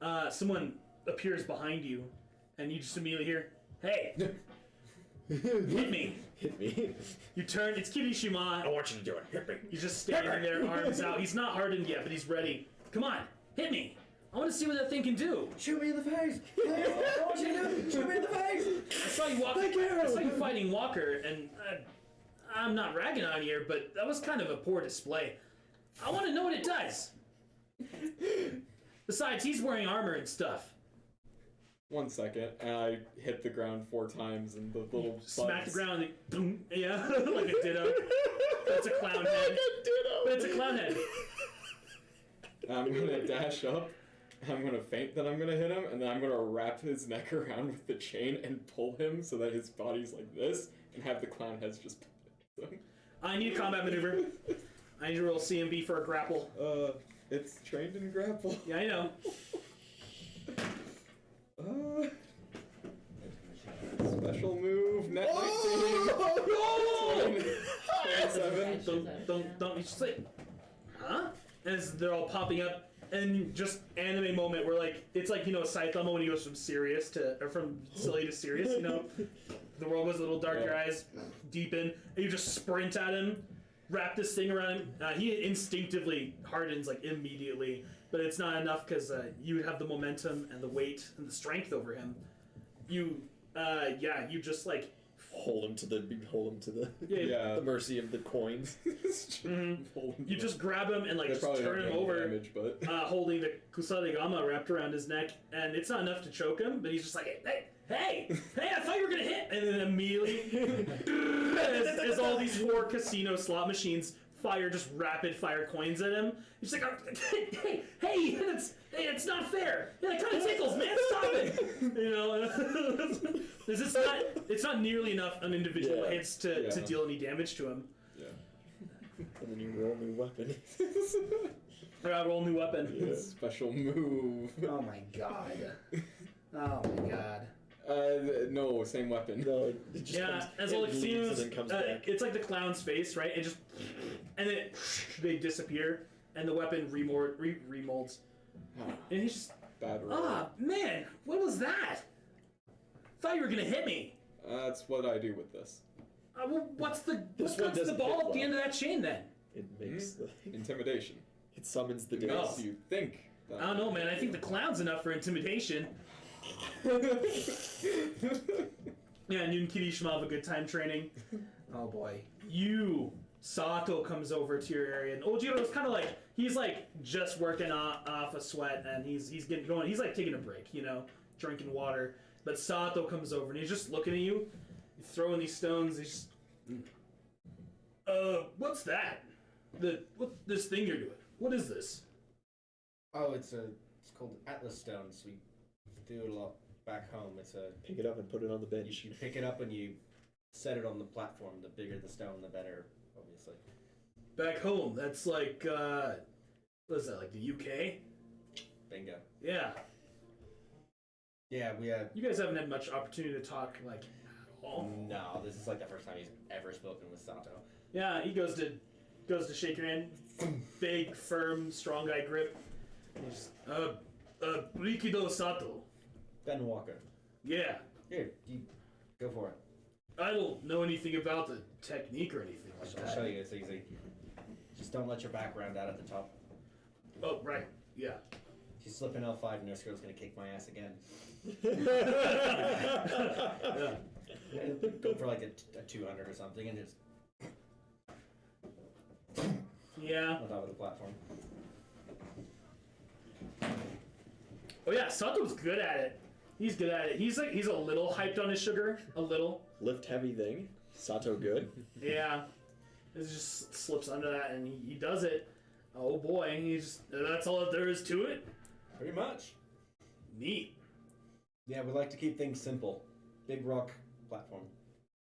them. Someone appears behind you, and you just immediately hear, "Hey, hit me!" Hit me. You turn. It's Kirishima. I want you to do it. Hit me. He's just standing there, arms out. He's not hardened yet, but he's ready. Come on, hit me. I want to see what that thing can do. Shoot me in the face! Please! I want you to shoot me in the face! I saw you walking. I saw you fighting Walker, and I'm not ragging on you, but that was kind of a poor display. I want to know what it does. Besides, he's wearing armor and stuff. 1 second, and I hit the ground 4 times, and the little Smack the bugs- ground, and boom, yeah, like a ditto. That's a clown head. But it's a clown head. I'm gonna dash up. I'm gonna feint that I'm gonna hit him, and then I'm gonna wrap his neck around with the chain and pull him so that his body's like this, and have the clown heads just. I need a combat maneuver. I need to roll CMB for a grapple. It's trained in grapple. Yeah, I know. Special move, net 19. 27. Don't. You just like, huh? As they're all popping up, and just anime moment where like it's like, you know, Saitama when he goes from from silly to serious. You know, the world was a little dark. Your eyes deepen, and you just sprint at him, wrap this thing around him. He instinctively hardens like immediately, but it's not enough because you have the momentum and the weight and the strength over him. You just like hold him to the Yeah. the mercy of the coins. You just grab him and like They just probably turn don't him do over, damage, but holding the kusarigama wrapped around his neck, and it's not enough to choke him, but he's just like, hey, I thought you were gonna hit, and then immediately, as all these 4 casino slot machines fire just rapid fire coins at him, he's like, hey, it's not fair. Yeah, it kind of tickles, man. Stop it. You know, it's not nearly enough on individual hits to deal any damage to him. And then you roll new weapon. I roll new weapon. Yeah. Special move. Oh my god. Oh my god. No, same weapon. No, it just comes, as all it leaves seems, and then comes back. it's like the clown's face, right? And then they disappear, and the weapon remolds. And he's just, Bad roll. man, what was that? Thought you were gonna hit me. That's what I do with this. Well, what's the This one the doesn't ball hit at the well. end of that chain then? It makes the Intimidation. it summons the It dice. makes you think. That I don't know, man. I think the clown's enough for intimidation. Yeah, and you and Kirishima have a good time training. Oh boy. Sato comes over to your area, and Ojiro's kind of like, he's like just working off a sweat, and he's getting going. He's like taking a break, you know, drinking water. But Sato comes over, and he's just looking at you, throwing these stones. He's just, what's that? This thing you're doing? What is this? Oh, it's called Atlas Stones. We do it a lot back home. It's a Pick it up and put it on the bench. you pick it up and you set it on the platform. The bigger the stone, the better, obviously. Back home, that's like, what is that, like the UK? Bingo. Yeah. Yeah, we had. You guys haven't had much opportunity to talk, like, at all. No, this is like the first time he's ever spoken with Sato. Yeah, he goes to shake your hand. Big, firm, strong guy grip. He's Rikido Sato. Ben Walker. Yeah. Here, you go for it. I don't know anything about the technique or anything like I'll that. show you. It's easy. Just don't let your back round out at the top. Oh, right. Yeah. If you slip an L5, Nurse Girl's gonna kick my ass again. Yeah. Go for like a 200 or something, and just Yeah. on top of the platform. Oh yeah, Sato's good at it. He's good at it. He's a little hyped on his sugar. A little. Lift heavy thing. Sato good. Yeah. It just slips under that and he does it. Oh boy, that's all that there is to it. Pretty much. Neat. Yeah, we like to keep things simple. Big rock platform.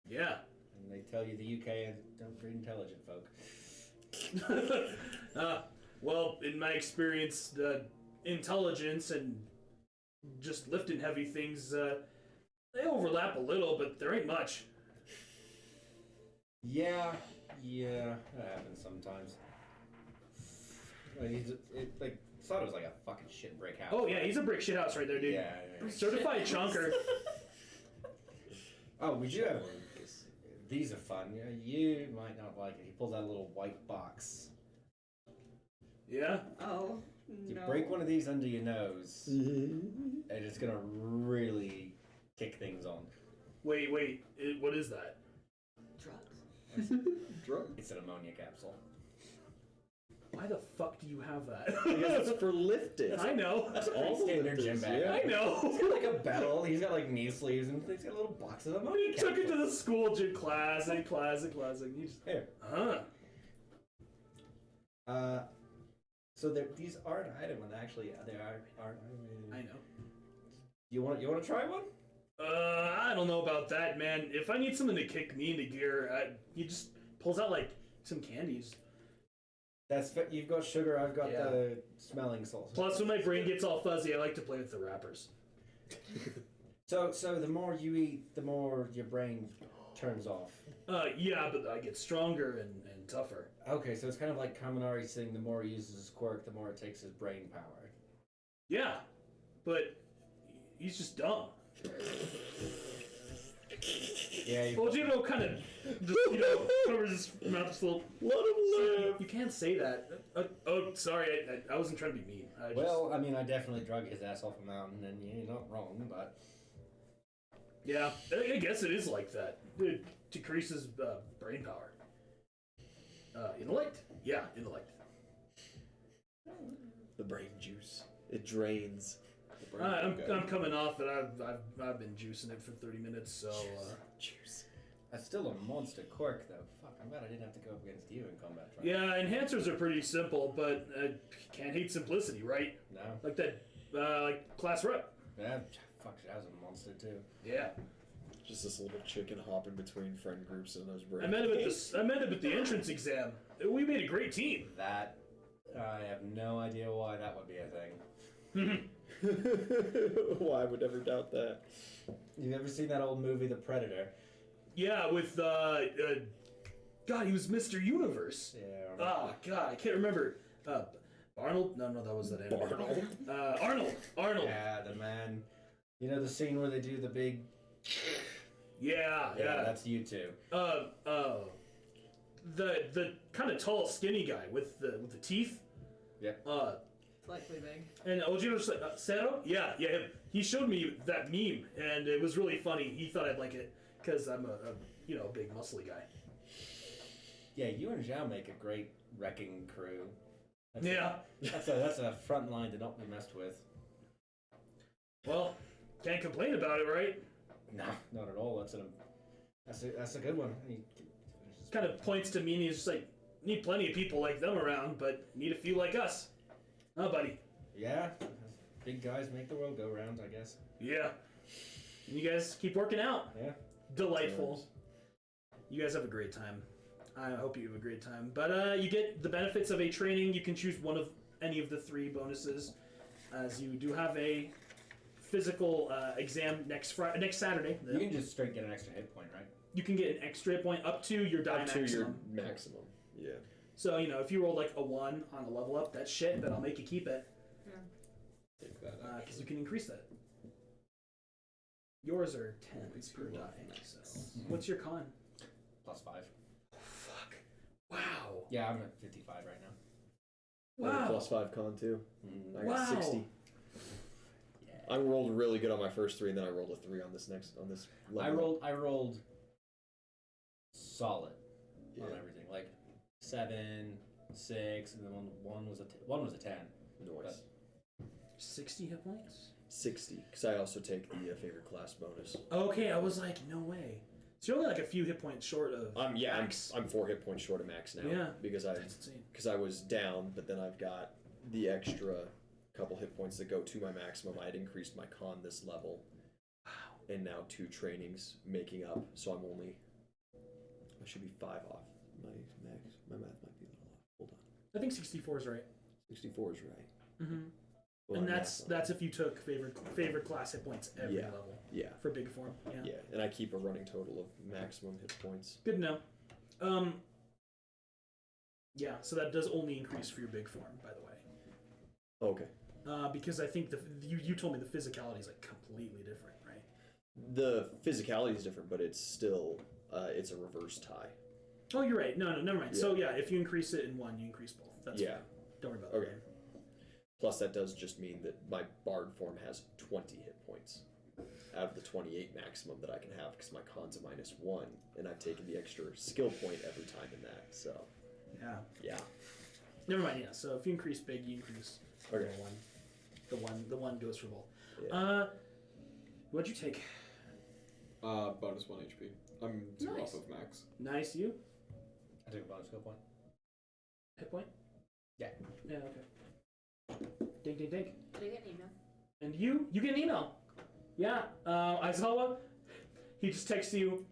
Yeah. And they tell you the UK don't breed intelligent folk. Well, in my experience, intelligence and just lifting heavy things, they overlap a little, but there ain't much. Yeah, that happens sometimes. Like Sato's like a fucking shit brick house. Oh yeah, he's a brick shit house right there, dude. Yeah. Certified chonker. Oh, we do have one. These are fun. Yeah, you might not like it. He pulls out a little white box. Yeah. Oh, You no. break one of these under your nose, and it's gonna really kick things on. Wait, what is that? Drugs. Drug. It's an ammonia capsule. Why the fuck do you have that? Because it's for lifting. I know. That's all the Standard lifters, gym bag. yeah. I know. He's got like a bell. He's got like knee sleeves, and he's got a little box of ammonia He took it to capsules. the school gym. Classic. You just, Here. So these are an item, and actually they are I know. You want to try one? I don't know about that, man. If I need something to kick me into gear, he just pulls out like some candies. You've got sugar. I've got Yeah. the smelling salts. Plus, when my brain gets all fuzzy, I like to play with the wrappers. So the more you eat, the more your brain turns off. Yeah, but I get stronger and tougher. Okay, so it's kind of like Kaminari's thing. The more he uses his quirk, the more it takes his brain power. Yeah, but he's just dumb. Yeah. Ojiro kind of just, covers his mouth just a little. Let him live. You can't say that. Oh, sorry, I wasn't trying to be mean. Well, I mean, I definitely drug his ass off a mountain, and you're not wrong, but Yeah, I guess it is like that. It decreases brain power. Intellect? Yeah, intellect. The brain juice. It drains. I'm coming off it. I've been juicing it for 30 minutes, so Juice. That's still a monster Quirk, though. Fuck, I'm glad I didn't have to go up against you in combat trial. yeah, enhancers are pretty simple, but can't hate simplicity, right? No? Like that, like class rep. Yeah, fuck, Xiao's a monster, too. Yeah. Just this little chicken hopping between friend groups and those brain. I met him at the entrance exam. We made a great team. That, I have no idea why that would be a thing. Well, I would never doubt that. You've ever seen that old movie, The Predator? Yeah, with God, he was Mr. Universe. Yeah. Oh God, I can't remember. Arnold? No, that was that anime. Arnold. Yeah, the man. You know the scene where they do the big... Yeah. That's you two. The kind of tall, skinny guy with the teeth. Yeah. Slightly big. And Ojiro Sero? Yeah, him. He showed me that meme, and it was really funny. He thought I'd like it because I'm a big muscly guy. Yeah, you and Xiao make a great wrecking crew. That's a front line to not be messed with. Well, can't complain about it, right? No, not at all. That's a good one. Kind of points to me, and he's just like, need plenty of people like them around, but need a few like us. Huh, buddy? Yeah, big guys make the world go round, I guess. Yeah. And you guys keep working out. Yeah. Delightful. You guys have a great time. I hope you have a great time. But you get the benefits of a training. You can choose one of any of the 3 bonuses, as you do have a physical exam next Saturday. You can just straight get an extra hit point, right? You can get an extra hit point up to your die maximum. Up to your maximum. Yeah. So, if you roll like a 1 on a level up, that's shit, but I'll make you keep it. Take that. Because you can increase that. Yours are 10s per die. So. What's your con? +5. Fuck. Wow. Yeah, I'm at 55 right now. I have a Wow. +5 con too. I got Wow. 60. Yeah. I rolled really good on my first 3, and then I rolled a 3 on this level. I rolled solid on Yeah. everything, like 7, 6, and then one was a 10. Noise. 60 hit points? 60, because I also take the favorite class bonus. Okay, I was like, no way. So you're only like a few hit points short of max. I'm 4 hit points short of max now. Yeah. Because That's insane. I was down, but then I've got the extra couple hit points that go to my maximum. I had increased my con this level. Wow. And now 2 trainings making up, so I should be 5 off my max. My math might be a little off. Hold on. I think 64 is right. 64 is right. Mm-hmm. Well, And I'm that's if you took favorite class hit points every Yeah. level. Yeah. For big form. Yeah. Yeah, and I keep a running total of maximum hit points. Good to know. Yeah, so that does only increase for your big form, by the way. Okay. Because I think you told me the physicality is like completely different, right? The physicality is different, but it's still it's a reverse tie. Oh, you're right. No, never mind. Yeah. So yeah, if you increase it in 1, you increase both. That's Yeah. fine. Don't worry about Okay. that. Plus, that does just mean that my bard form has 20 hit points out of the 28 maximum that I can have, because my con's a -1, and I've taken the extra skill point every time in that. So Yeah. yeah. Never mind. Yeah. So if you increase big, you increase Okay. the one goes for both. Yeah. What'd you take? Bonus 1 HP. I'm 2 Nice. off of max. Nice. You I took a bonus skill point. hit point? Yeah. Yeah. Okay. Ding. Did I get an email? And you get an email. Yeah, Aizawa, he just texts you,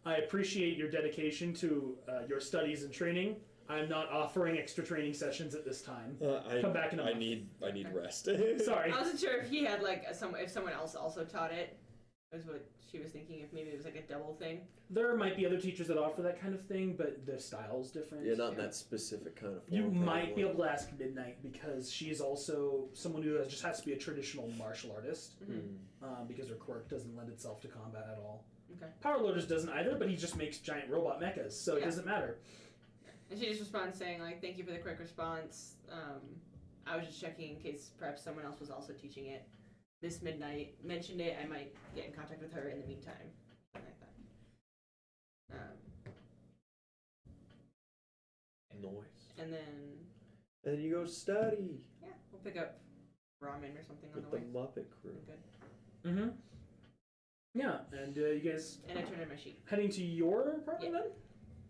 I appreciate your dedication to your studies and training. I'm not offering extra training sessions at this time. Come back in a month. I need rest. Sorry. I wasn't sure if he had like if someone else also taught it. Was what she was thinking. If maybe it was like a double thing. There might be other teachers that offer that kind of thing, but the style's different. Yeah, not in that specific kind of form. You might be probably. able to ask Midnight, because she's also someone who just has to be a traditional martial artist, because her quirk doesn't lend itself to combat at all. Okay. Power Loaders doesn't either, but he just makes giant robot mechas, so it doesn't matter. And she just responds saying like, "Thank you for the quick response. I was just checking in case perhaps someone else was also teaching it." this midnight mentioned it, I might get in contact with her in the meantime. Something like that. Noise. And then, And then you go study yeah, we'll pick up ramen or something on with the the way. Muppet Crew. Good. Mm-hmm. Yeah, and you guys And I turned in my sheet. heading to your apartment then?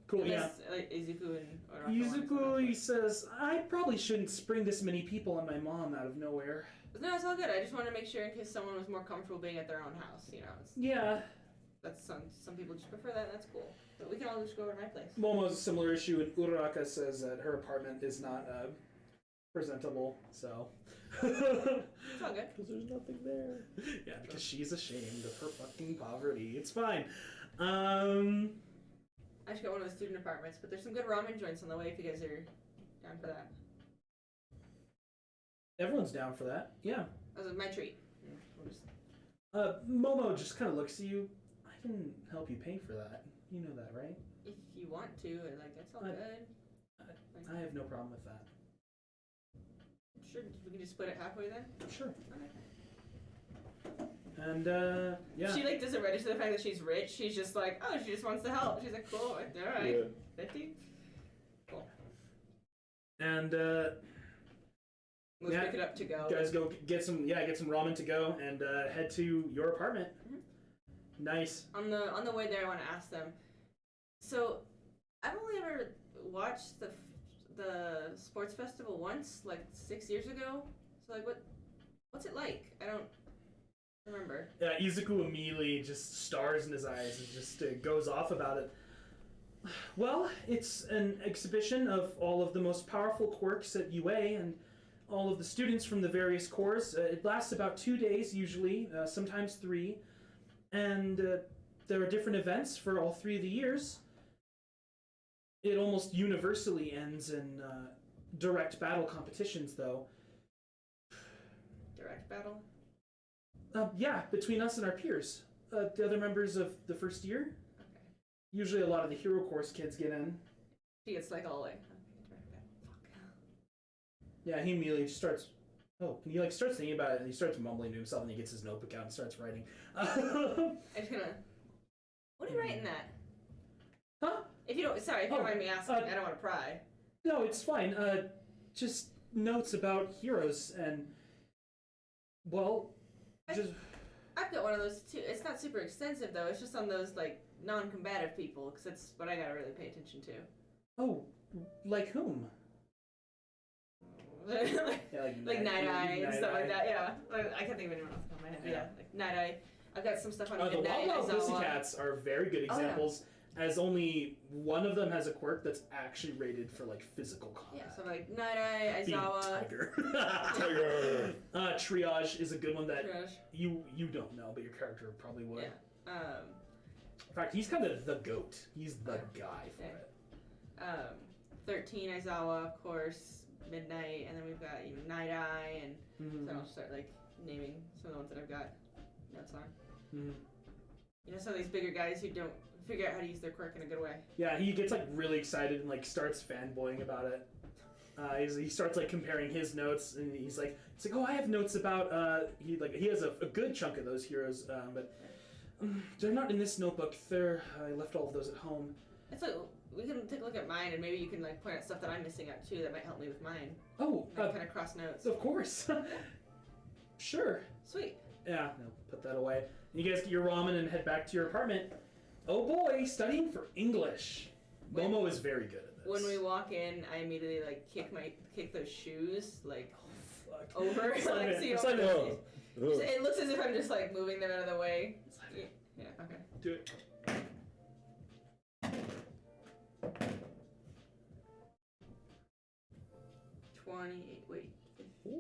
Cool, yeah. Unless, Izuku and Oraka want to Izuku, he says, I probably shouldn't spring this many people on my mom out of nowhere. No, it's all good. I just wanted to make sure in case someone was more comfortable being at their own house. You know, Yeah. that's some people just prefer that. And that's cool. But we can all just go over to my place. Momo's a similar issue, and Uraraka says that her apartment is not presentable, so. It's all good. Because there's nothing there. Yeah, because she's ashamed of her fucking poverty. It's fine. I just got one of the student apartments, but there's some good ramen joints on the way if you guys are down for that. Everyone's down for that. Yeah. That was my treat. We'll just... Momo just kind of looks at you. I didn't help you pay for that. You know that, right? If you want to, that's all good. I have no problem with that. Sure, we can just split it halfway then? Sure. Okay. And, yeah. She, doesn't register the fact that she's rich. She's just like, oh, she just wants to help. She's like, cool, alright. Yeah. 50? Cool. And, Let's yeah, pick it up to go. guys go get some ramen to go and head to your apartment. Mm-hmm. Nice. On the way there, I want to ask them. So, I've only ever watched the sports festival once, 6 years ago. So, what's it like? I don't remember. Yeah, Izuku immediately just stars in his eyes and just goes off about it. Well, it's an exhibition of all of the most powerful quirks at UA and all of the students from the various corps. It lasts about 2 days usually, sometimes 3. And there are different events for all 3 of the years. It almost universally ends in direct battle competitions, though. Direct battle? Yeah, between us and our peers. The other members of the first year. Okay. Usually a lot of the Hero Course kids get in. She gets all direct battle. Fuck. Yeah, he immediately just starts... Oh, and he starts thinking about it, and he starts mumbling to himself, and he gets his notebook out and starts writing. I'm just gonna... What are you writing that? Huh? If you don't mind me asking, I don't want to pry. No, it's fine. Just notes about heroes, and... Well, just... I've got one of those too. It's not super extensive though. It's just on those non-combative people, because that's what I gotta really pay attention to. Oh, like whom? like Night Eye and stuff like that. Yeah, I can't think of anyone off the top of my head. Yeah, like Night Eye. I've got some stuff on The Midnight. Wild Wild Pussycats are very good examples, as only one of them has a quirk that's actually rated for physical combat. Yeah, so Night Eye, Aizawa. Tiger. Triage is a good one that Triage. you don't know, but your character probably would. Yeah. In fact, he's kind of the goat. He's the guy for it. 13 Aizawa, of course. Midnight, and then we've got Night Eye, and so I'll start naming some of the ones that I've got notes on. Mm-hmm. Some of these bigger guys who don't figure out how to use their quirk in a good way. Yeah, he gets really excited and starts fanboying about it. He starts comparing his notes, and he's like, oh, I have notes about he has a good chunk of those heroes, but they're not in this notebook. I left all of those at home. It's we can take a look at mine, and maybe you can point out stuff that I'm missing out too that might help me with mine. Oh, kind of cross notes. Of course. Sure. Sweet. Yeah, no, put that away. And you guys get your ramen and head back to your apartment. Oh boy, studying for English. Momo is very good at this. When we walk in, I immediately kick those shoes over. It looks as if I'm just moving them out of the way. Yeah. Okay. Do it.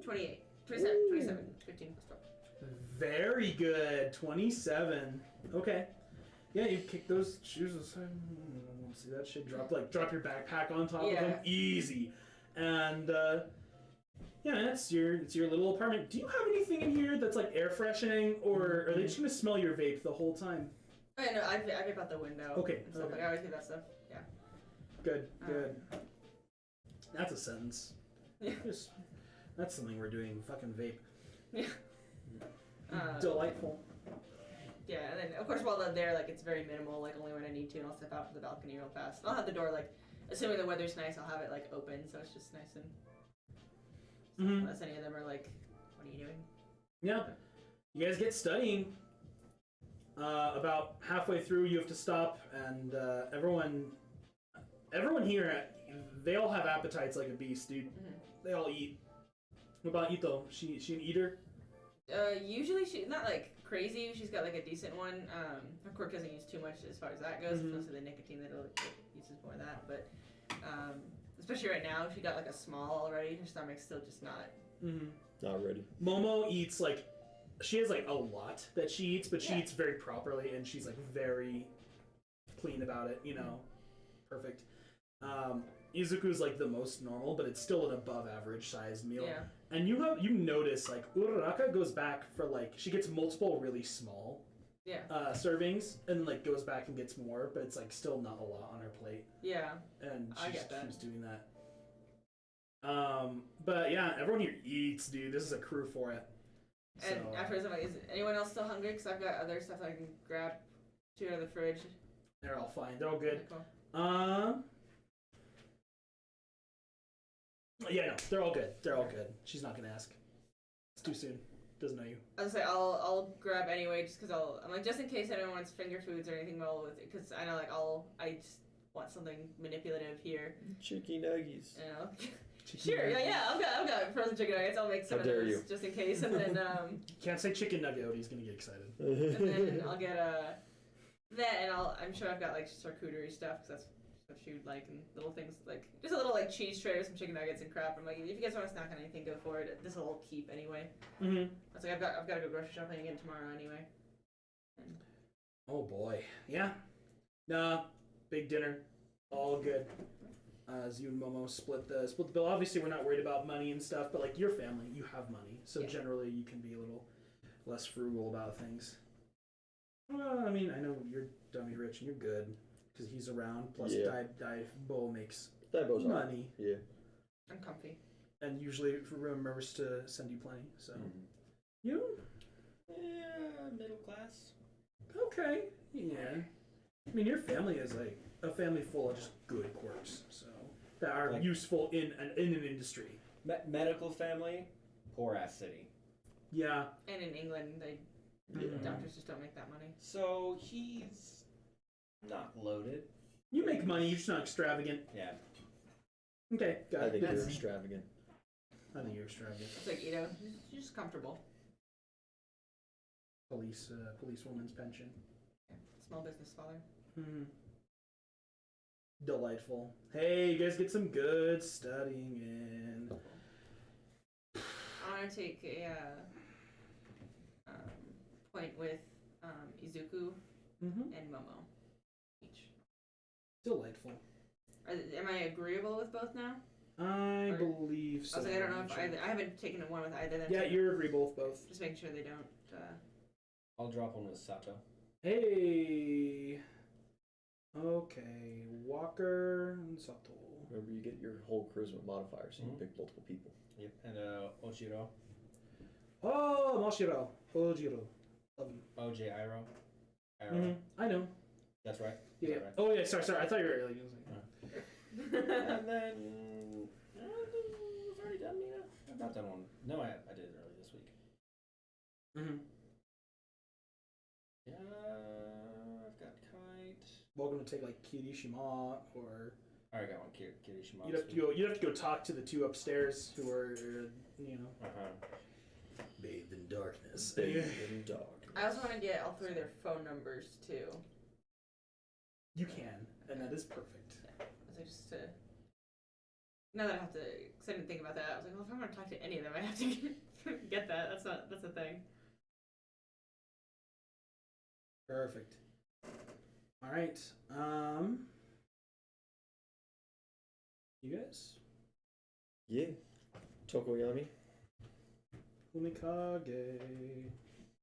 28. 27. 15 plus 12. Very good. 27. Okay. Yeah, you kick those shoes aside. See that shit drop your backpack on top of them. Easy. And yeah, it's your little apartment. Do you have anything in here that's air freshening, or are they just gonna smell your vape the whole time? Oh, yeah, no, I vape out the window. Okay. And stuff. Okay. I always do that stuff. Yeah. Good. That's a sentence. Yeah. That's something we're doing. Fucking vape. Yeah. Delightful. Yeah, and then of course while I'm there, like it's very minimal, like only when I need to, and I'll step out to the balcony real fast. I'll have the door like, assuming the weather's nice, I'll have it like open, so it's just nice and. Unless any of them are like, what are you doing? Yeah. You guys get studying. About halfway through, you have to stop, and everyone here, they all have appetites like a beast, dude. They all eat. What about Ito? She an eater? Usually she's not like crazy. She's got like a decent one. Her Quirk doesn't use too much as far as that goes. Most of the nicotine that it uses more of that, but especially right now, she got like a small already. Her stomach's still just not. Not ready. Momo eats like, she has like a lot that she eats, but she eats very properly, and she's like very clean about it. You know, perfect. Izuku's like the most normal, but it's still an above average sized meal. Yeah. And you notice like Uraraka goes back for like, she gets multiple really small servings, and like goes back and gets more, but it's like still not a lot on her plate. Yeah. And I she get just that. keeps doing that. But yeah, everyone here eats, dude. This is a crew for it. And So, afterwards, I'm like, is anyone else still hungry? Because I've got other stuff I can grab, shoot out of the fridge. they're all fine. They're all good. Cool. Yeah, no, they're all good. They're all good. She's not gonna ask. It's too soon. Doesn't know you. I was gonna say I'll grab anyway, just because I'm like, just in case anyone wants finger foods or anything well with it, because I know like I just want something manipulative here. Chicken nuggets. You know. Chicken Sure. nuggets. Yeah. I've got frozen chicken nuggets. I'll make some How of dare those you. just in case, and then Can't say chicken nugget. He's gonna get excited. and then I'll get that, and I'm sure I've got like charcuterie stuff because that's what she would like, and little things like just a little like cheese tray with some chicken nuggets and crap. I'm like, if you guys want to snack on anything, go for it. This will all keep anyway. I was like, I've got to go grocery shopping again tomorrow anyway. Oh boy. Yeah. Nah. Big dinner. All good. As you and Momo split the bill. Obviously, we're not worried about money and stuff, but like your family, you have money, so generally you can be a little less frugal about things. Well, I mean, I know you're dummy rich and you're good because he's around. Plus, Bo makes money. Yeah. I'm comfy. And usually remembers to send you plenty. So you. Yeah, middle class. Okay. Yeah. I mean, your family is like a family full of just good quirks, so that are Like, useful in an industry. Medical family, poor ass city. Yeah. And in England, doctors just don't make that money. So he's not loaded. You make money, you're just not extravagant. Yeah. Okay, got I it. think you're That's- extravagant. I think you're extravagant. It's like you're just comfortable. Policewoman's pension. Small business father. Delightful. Hey, you guys get some good studying in. I want to take a point with Izuku and Momo each. Delightful. Am I agreeable with both now? I believe so. I was like, I don't know if I haven't taken one with either of them. Yeah, you're agreeable with both. Just making sure they don't. I'll drop one with Sato. Hey. Okay, Walker and Sato. Remember, you get your whole charisma modifier, so you can pick multiple people. Yep. And Ochiro. Oh, Moshiro. Ojiro. Love you. OJ Iroh. I know. That's right. Yeah. Is that right? Oh, yeah, sorry. I thought you were like... And then we've already done Mina. I've not done one. No, I did it early this week. Yeah, I've got Kite. Welcome to take like Kirishima or... I already got one. Kirishima. You'd have to go talk to the two upstairs who are, Bathed in darkness. Bathed in dark. I also want to get all three of their phone numbers too. You can, and that is perfect. So just to. Now that I have to, because I didn't think about that, I was like, well, if I'm going to talk to any of them, I have to get that. That's a thing. Perfect. All right. You guys? Yeah. Tokoyami. Umikage.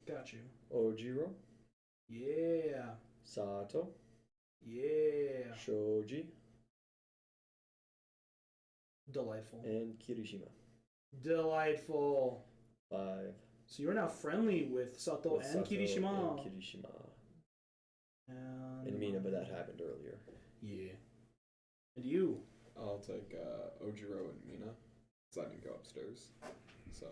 Got you. Ojiro. Yeah. Sato. Yeah. Shoji. Delightful. And Kirishima. Delightful. 5. So you're now friendly with Sato With and Sato Kirishima. and Kirishima. And And Mina, but that happened earlier. Yeah. And you? I'll take Ojiro and Mina, because I didn't go upstairs. So.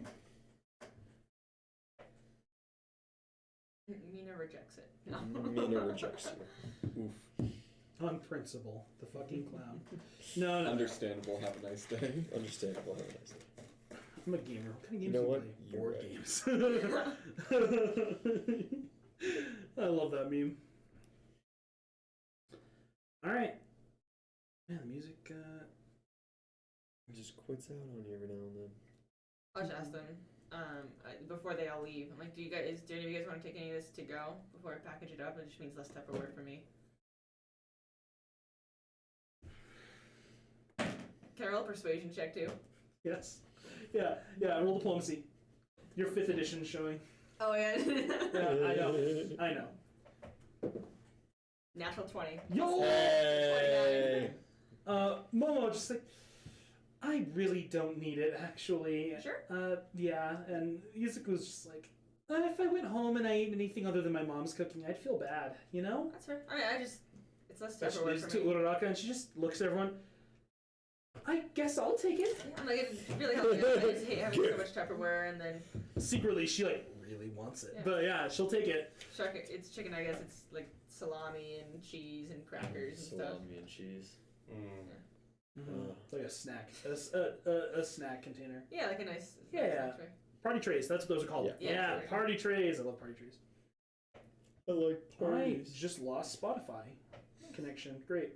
Mina rejects it. No. Mina rejects you. Oof. On principle, the fucking clown. No, no. Understandable. Have a nice day. Understandable. Have a nice day. I'm a gamer. What kind of games You know do what? you play? You're Board games. I love that meme. All right. Man, the music. It just quits out on you every now and then. I'll just ask them before they all leave. I'm like, do any of you guys want to take any of this to go before I package it up? It just means less Tupperware for me. Can I roll a persuasion check too? Yes. Yeah. Roll diplomacy. Your 5th edition showing. Oh yeah. Yeah, I know. Natural 20. Yo! Hey! Momo just like, I really don't need it, actually. Sure. Yeah, and Yuzuku's just like, if I went home and I ate anything other than my mom's cooking, I'd feel bad, you know? That's fair. It's less She Tupperware leaves for to me. Uraraka and she just looks at everyone. I guess I'll take it. I'm like, it really helps me. I just hate having so much Tupperware, and then Secretly, she like really wants it, Yeah. but yeah, she'll take it. it's chicken nuggets. It's like salami and cheese and crackers and stuff. Salami and cheese. It's like a snack, a snack container. Yeah, like a nice. Yeah, nice yeah. lunch tray. Party trays. That's what those are called. Yeah. Yeah, Yeah. party trays. I love party trays. I like I parties. just lost Spotify connection. Great.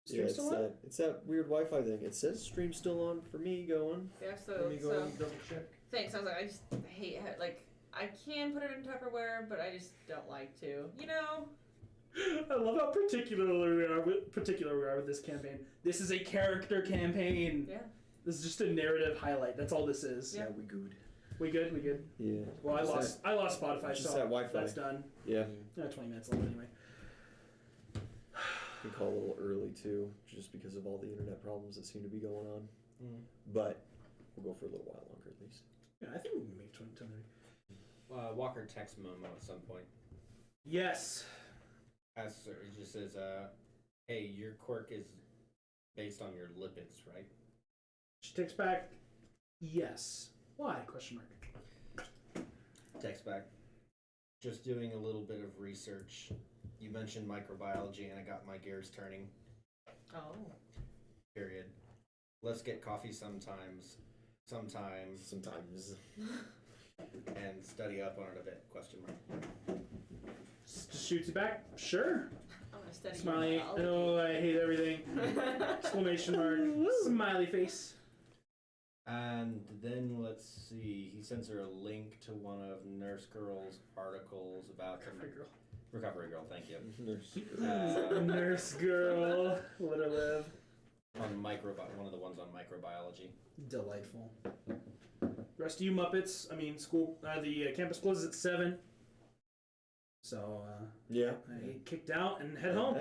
Yeah, Stream still on? it's that weird Wi-Fi thing. It says stream still on for me going. Yeah, Let me go and double check. thanks. I was like, I just hate like I can put it in Tupperware, but I just don't like to. You know. I love how particular we are with this campaign. This is a character campaign. Yeah. This is just a narrative highlight. That's all this is. Yeah. We good. We good? We good? Yeah. Well, Just I lost Spotify, just so that Wi-Fi. that's done. Yeah. 20 minutes left anyway. We call a little early too, just because of all the internet problems that seem to be going on. But we'll go for a little while longer at least. Yeah, I think we can make 10 minutes. Walker texts Momo at some point. Yes. Asks her, he just says, hey, your quirk is based on your lipids, right? She takes back, yes. Why? Question mark. Text back. Just doing a little bit of research. You mentioned microbiology and I got my gears turning. Oh. Period. Let's get coffee sometimes. And study up on it a bit. Question mark. Just shoots it back. Sure. I'm gonna study. Smiley. biology. Oh, I hate everything. Exclamation mark. Smiley face. And then let's see. He sends her a link to one of Nurse Girl's articles about Recovery Girl. Thank you. Nurse girl. Let her live. On one of the ones on microbiology. Delightful. Rest of you Muppets. I mean, school. The campus closes at 7. So Yeah. I get kicked out and head home.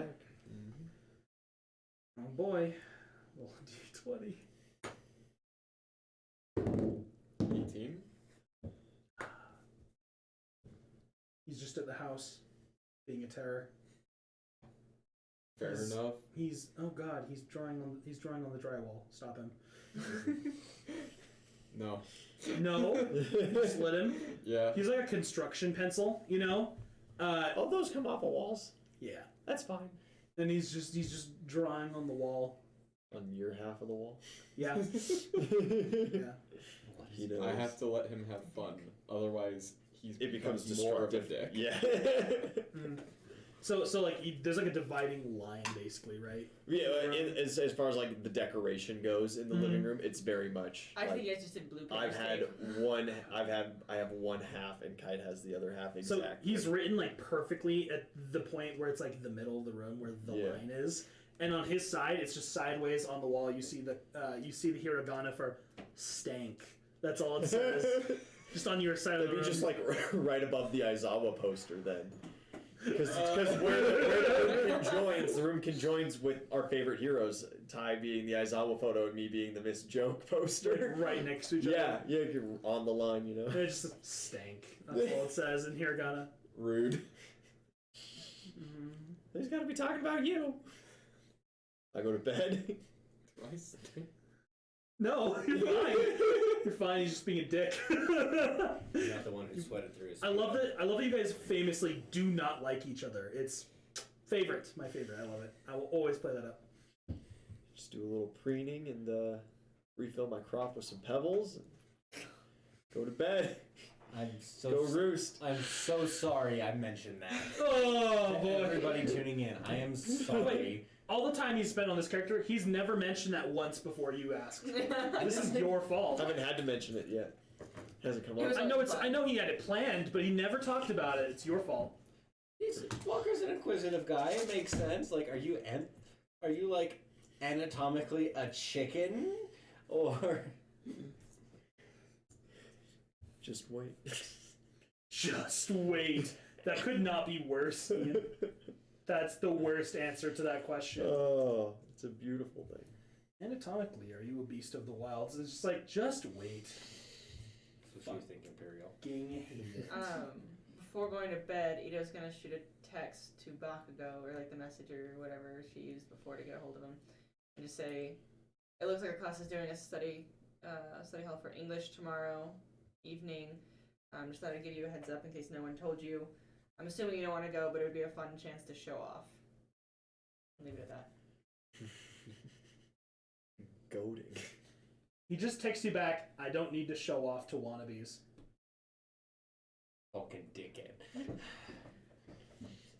Oh boy. Well, D20. 18. He's just at the house, being a terror. Fair enough. He's drawing on the drywall. Stop him. No. No, just let him. Yeah. He's like a construction pencil, you know. All those come off of walls. Yeah, That's fine. and he's just drawing on the wall. On your half of the wall. Yeah, yeah. He knows. I have to let him have fun. Otherwise, It becomes more of a destructive. dick. Yeah. So like there's like a dividing line basically, right? Yeah. As far as like the decoration goes in the living room, it's very much. I like, think you guys just did blue paper. I've had one. I have one half, and Kite has the other half. Exactly. So he's written like perfectly at the point where it's like the middle of the room where the line is, and on his side it's just sideways on the wall. You see the hiragana for stank. That's all it says. Just on your side of the That'd room. be just like right above the Aizawa poster then. Because where the room conjoins with our favorite heroes, Ty being the Aizawa photo and me being the Miss Joke poster. Like, right next to each other. Yeah, you're on the line, you know. And it's just stank. That's all it says in hiragana. Rude. He's got to be talking about you. I go to bed. Twice. No, you're fine. You're fine. He's just being a dick. You're not the one who sweated through his. I love that you guys famously do not like each other. It's my favorite. I love it. I will always play that up. Just do a little preening and refill my crop with some pebbles and go to bed. Go roost. I'm so sorry I mentioned that. Oh boy! Everybody tuning in, I am sorry. All the time he's spent on this character, he's never mentioned that once before you asked. This is your fault. I haven't had to mention it yet. Hasn't come up. I know he had it planned, but he never talked about it. It's your fault. Walker's an inquisitive guy. It makes sense. Like, are you like anatomically a chicken, or? Just wait. Just wait. That could not be worse, Ian. That's the worst answer to that question. Oh, it's a beautiful thing. Anatomically, are you a beast of the wilds? It's just like, just wait. That's what you think, Imperial. Fucking hate it. Before going to bed, Ido's gonna shoot a text to Bakugo, or like the messenger or whatever she used before to get a hold of him, and just say, "It looks like our class is doing a study hall for English tomorrow evening. Just thought I'd give you a heads up in case no one told you. I'm assuming you don't want to go, but it would be a fun chance to show off." I'll leave it at that. Goading. He just texts you back, "I don't need to show off to wannabes." Fucking dickhead.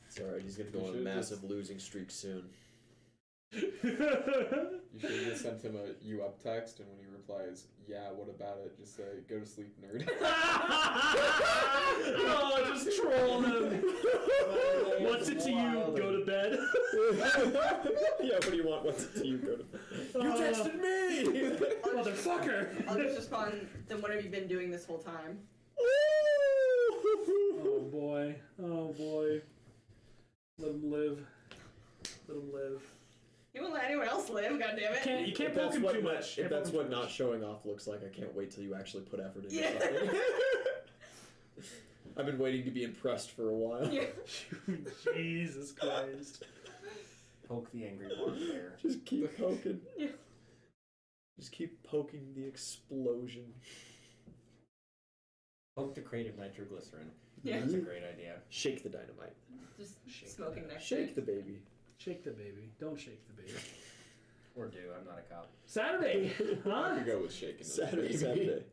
It's alright, he's gonna go on a massive losing streak soon. You should have just sent him a "you up" text, and when he replies, "Yeah, what about it?" just say, "Go to sleep, nerd." Oh, just troll him. What's it to you? Go to bed. Yeah, what do you want? What's it to you? Go to bed. You texted me! Motherfucker! I'll just respond, "Then what have you been doing this whole time?" Oh boy. Oh boy. Let him live. Let him live. You won't let anyone else live, goddammit. You can't poke him too much. If that's what not showing off looks like, I can't wait till you actually put effort into something. I've been waiting to be impressed for a while. Yeah. Jesus Christ. Poke the angry bark bear. Just keep poking. Yeah. Just keep poking the explosion. Poke the creative nitroglycerin. Yeah. That's a great idea. Shake the dynamite. Just smoking next to Shake it. the baby. Shake the baby. Don't shake the baby. Or do. I'm not a cop. Saturday, I huh? could go with shaking. Saturday.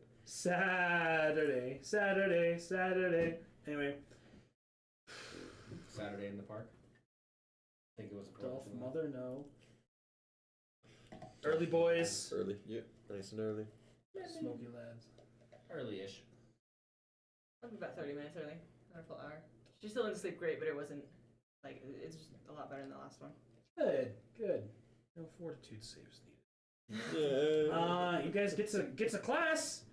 Saturday. Anyway. Saturday in the park. I think it was a Dolph park. Mother, no. Early boys. Early. Yep. Nice and early. Smoky lads. Early-ish. Probably about 30 minutes early. Not a full hour. She still didn't sleep great, but it wasn't, like, it's just a lot better than the last one. Good. No fortitude saves Yeah. needed. You guys get to class.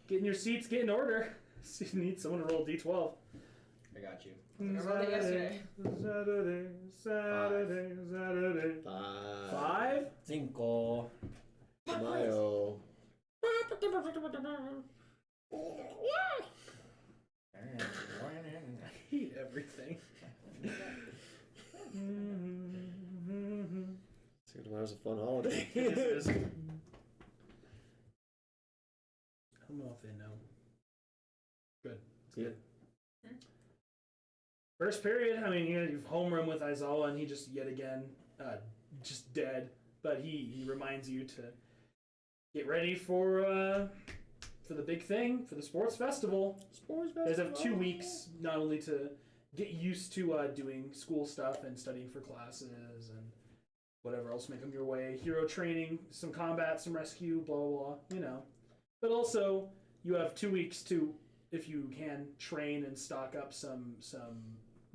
Get in your seats, get in order. So you need someone to roll D12. I got you. I rolled it yesterday. Saturday. 5? Cinco. Mayo. I hate everything. Tomorrow's a fun holiday. It is. I don't know if they know. Good. It's good. First period, I mean, you've homeroom with Aizawa, and he just yet again, just dead. But he reminds you to get ready for the big thing, for the sports festival. You guys have 2 weeks not only to get used to doing school stuff and studying for classes and whatever else making your way, hero training, some combat, some rescue, blah blah blah, But also you have 2 weeks to, if you can, train and stock up some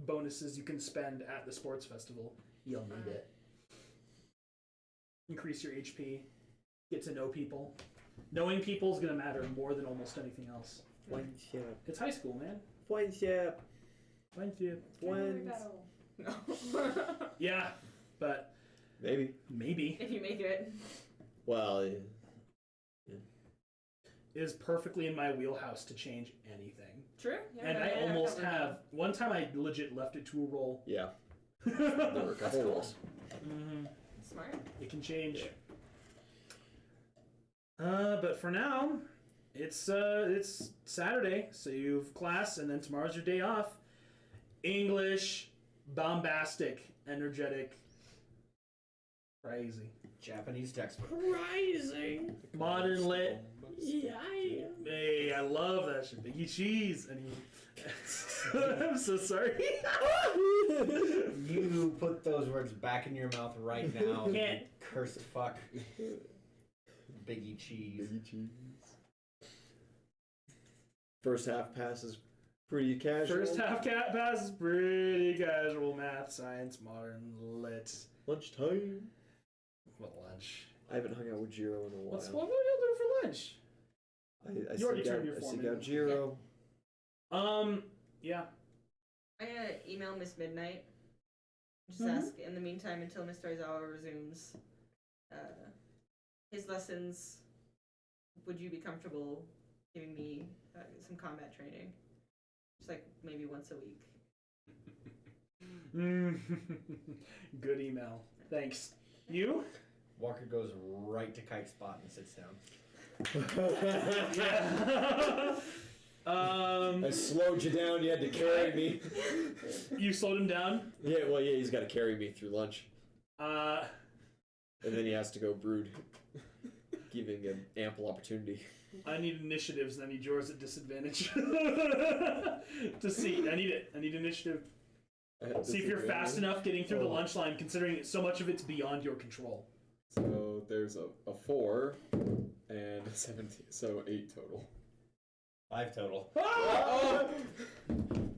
bonuses you can spend at the sports festival. You'll need it. Increase your HP. Get to know people. Knowing people is going to matter more than almost anything else. Friendship. It's high school, man. Friendship. Friendship. Friends. No. Yeah, but Maybe. If you make it. Well, yeah. it is perfectly in my wheelhouse to change anything. True. Yeah, And must have. One time I legit left it to a roll. Yeah. There were a couple rolls. Smart. It can change. But for now, it's Saturday, so you've class, and then tomorrow's your day off. English, bombastic, energetic, crazy. Japanese textbook. Rising. Modern lit. Yeah. Hey, I love that shit. Biggie cheese. And he... I'm so sorry. You put those words back in your mouth right now. Can't. Cursed fuck. Biggie cheese. Biggie cheese. First half pass is pretty casual. First half cat pass is pretty casual. Math, science, modern, lit. Lunchtime. What lunch? I haven't hung out with Jiro in a while. What were y'all doing for lunch? I You already seek out, turned your I form seek in. out Jiro. Yeah. I'm gonna email Miss Midnight. Just Mhm. ask in the meantime until Mr. Aizawa resumes his lessons. Would you be comfortable giving me some combat training? Just like maybe once a week. Good email. Thanks. You? Walker goes right to Kite's spot and sits down. Yeah. I slowed you down. You had to carry me. You slowed him down? Yeah, well, yeah, he's got to carry me through lunch. And then he has to go brood, giving him ample opportunity. I need initiatives, and I need yours at disadvantage. To see. I need it. I need initiative. See if you're fast enough getting through the lunch line, considering so much of it's beyond your control. So there's a 4 and a 17, so 8 total. 5 total.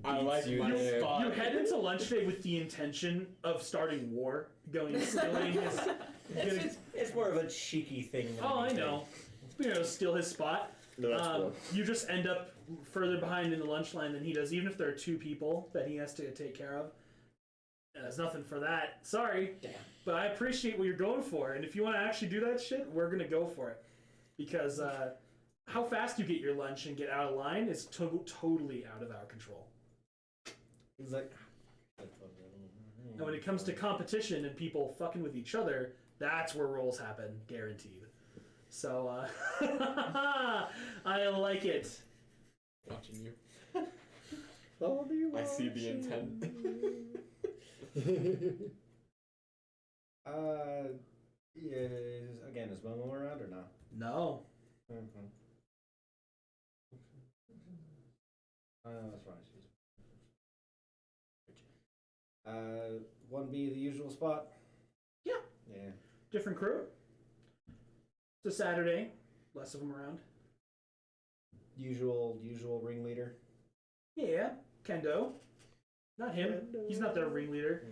I like you. my You head into lunch day with the intention of starting war, stealing his... It's more of a cheeky thing. Than Oh, I anything. know. Steal his spot. No, that's cool. You just end up further behind in the lunch line than he does, even if there are 2 people that he has to take care of. There's nothing for that. Sorry. Damn. But I appreciate what you're going for, and if you want to actually do that shit, we're going to go for it. Because how fast you get your lunch and get out of line is totally out of our control. He's like... And when it comes to competition and people fucking with each other, that's where rolls happen, guaranteed. So, I like it. Watching you. I'll be I see the intent. Again, is Momo around or not? No. Mm-hmm. That's right. 1B, the usual spot? Yeah. Yeah. Different crew. It's a Saturday. Less of them around. Usual ringleader? Yeah. Kendo. Not him. He's not their ringleader.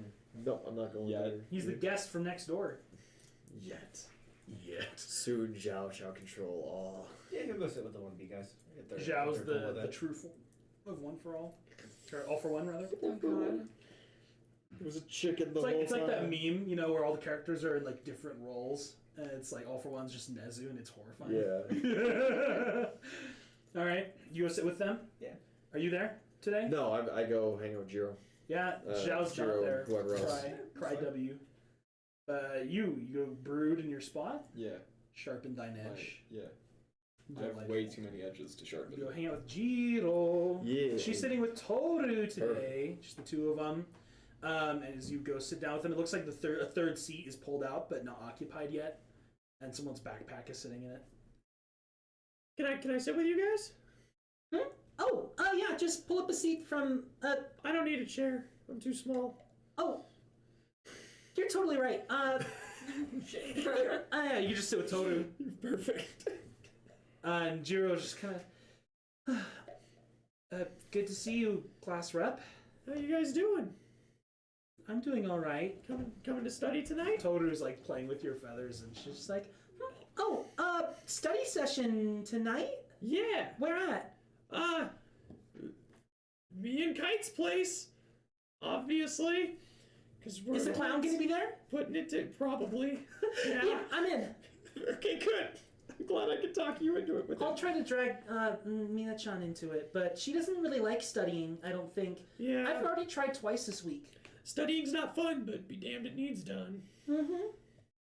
No, I'm not going Yet. there. He's the guest from next door. Yet. Soon, Zhao shall control all. Yeah, he'll go sit with the 1B guys. If they're- Zhao's if they're cool with the it. true form of one for all. Or all for one, rather. Oh god. It was a chicken the It's whole like that time. meme, where all the characters are in like different roles, and it's like all for one's just Nezu, and it's horrifying. Yeah. All right, you go sit with them. Yeah. Are you there today? No, I go hang out with Jiro. Yeah, Zhao's Jiro, not there. whoever else. Cry W. You go brood in your spot. Yeah. Sharpen thine edge. Yeah. Go I have like- way too many edges to sharpen. Go hang out with Jiro. Yeah. She's sitting with Toru today. Just the 2 of them. And as you go sit down with them, it looks like a third seat is pulled out but not occupied yet, and someone's backpack is sitting in it. Can I sit with you guys? Oh, yeah, just pull up a seat from, I don't need a chair. I'm too small. oh. You're totally right. Yeah, you just sit with Toru. Perfect. And Jiro's just kind of... good to see you, class rep. How you guys doing? I'm doing all right. Coming to study tonight? Toru's like playing with your feathers, and she's just like, Oh, study session tonight? Yeah. Where at? Me and Kite's place. Obviously. Because we're Is the clown gonna be there? putting it to probably. Yeah, I'm in. Okay, good. I'm glad I could talk you into it with I'll it. try to drag Mina-chan into it, but she doesn't really like studying, I don't think. Yeah. I've already tried twice this week. Studying's not fun, but be damned it needs done. Mm-hmm.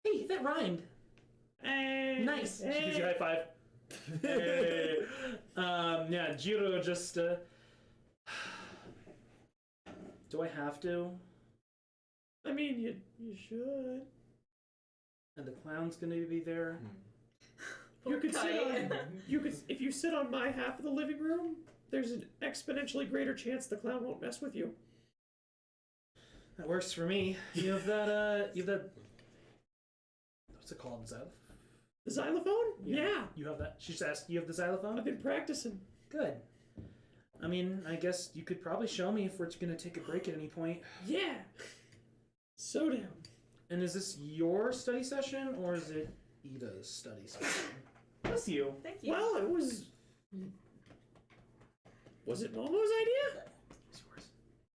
Hey, that rhymed. Hey. Nice. Hey. She gives you a high five. Hey. Yeah, Jiro just, Do I have to? I mean, you should. And the clown's gonna be there. You could sit Okay. on. You could if you sit on my half of the living room. There's an exponentially greater chance the clown won't mess with you. That works for me. You have that, what's it called? The xylophone? Yeah. You have that? She just asked, you have the xylophone? I've been practicing. Good. I mean, I guess you could probably show me if we're gonna take a break at any point. Yeah. So down. And is this your study session, or is it Ida's study session? Bless you. Thank you. Well, it was. Was it Momo's idea? It's yours.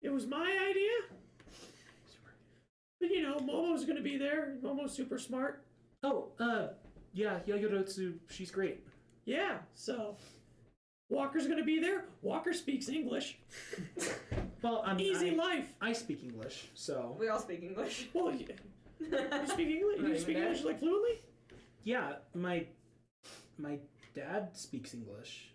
It was my idea. But you know, Momo's gonna be there. Momo's super smart. Oh, yeah, Yoyorotsu, she's great. Yeah. So. Walker's gonna be there. Walker speaks English. Well, I mean, Easy life. I speak English, so We all speak English. Well, you speak English. You speak English like fluently. yeah, my dad speaks English.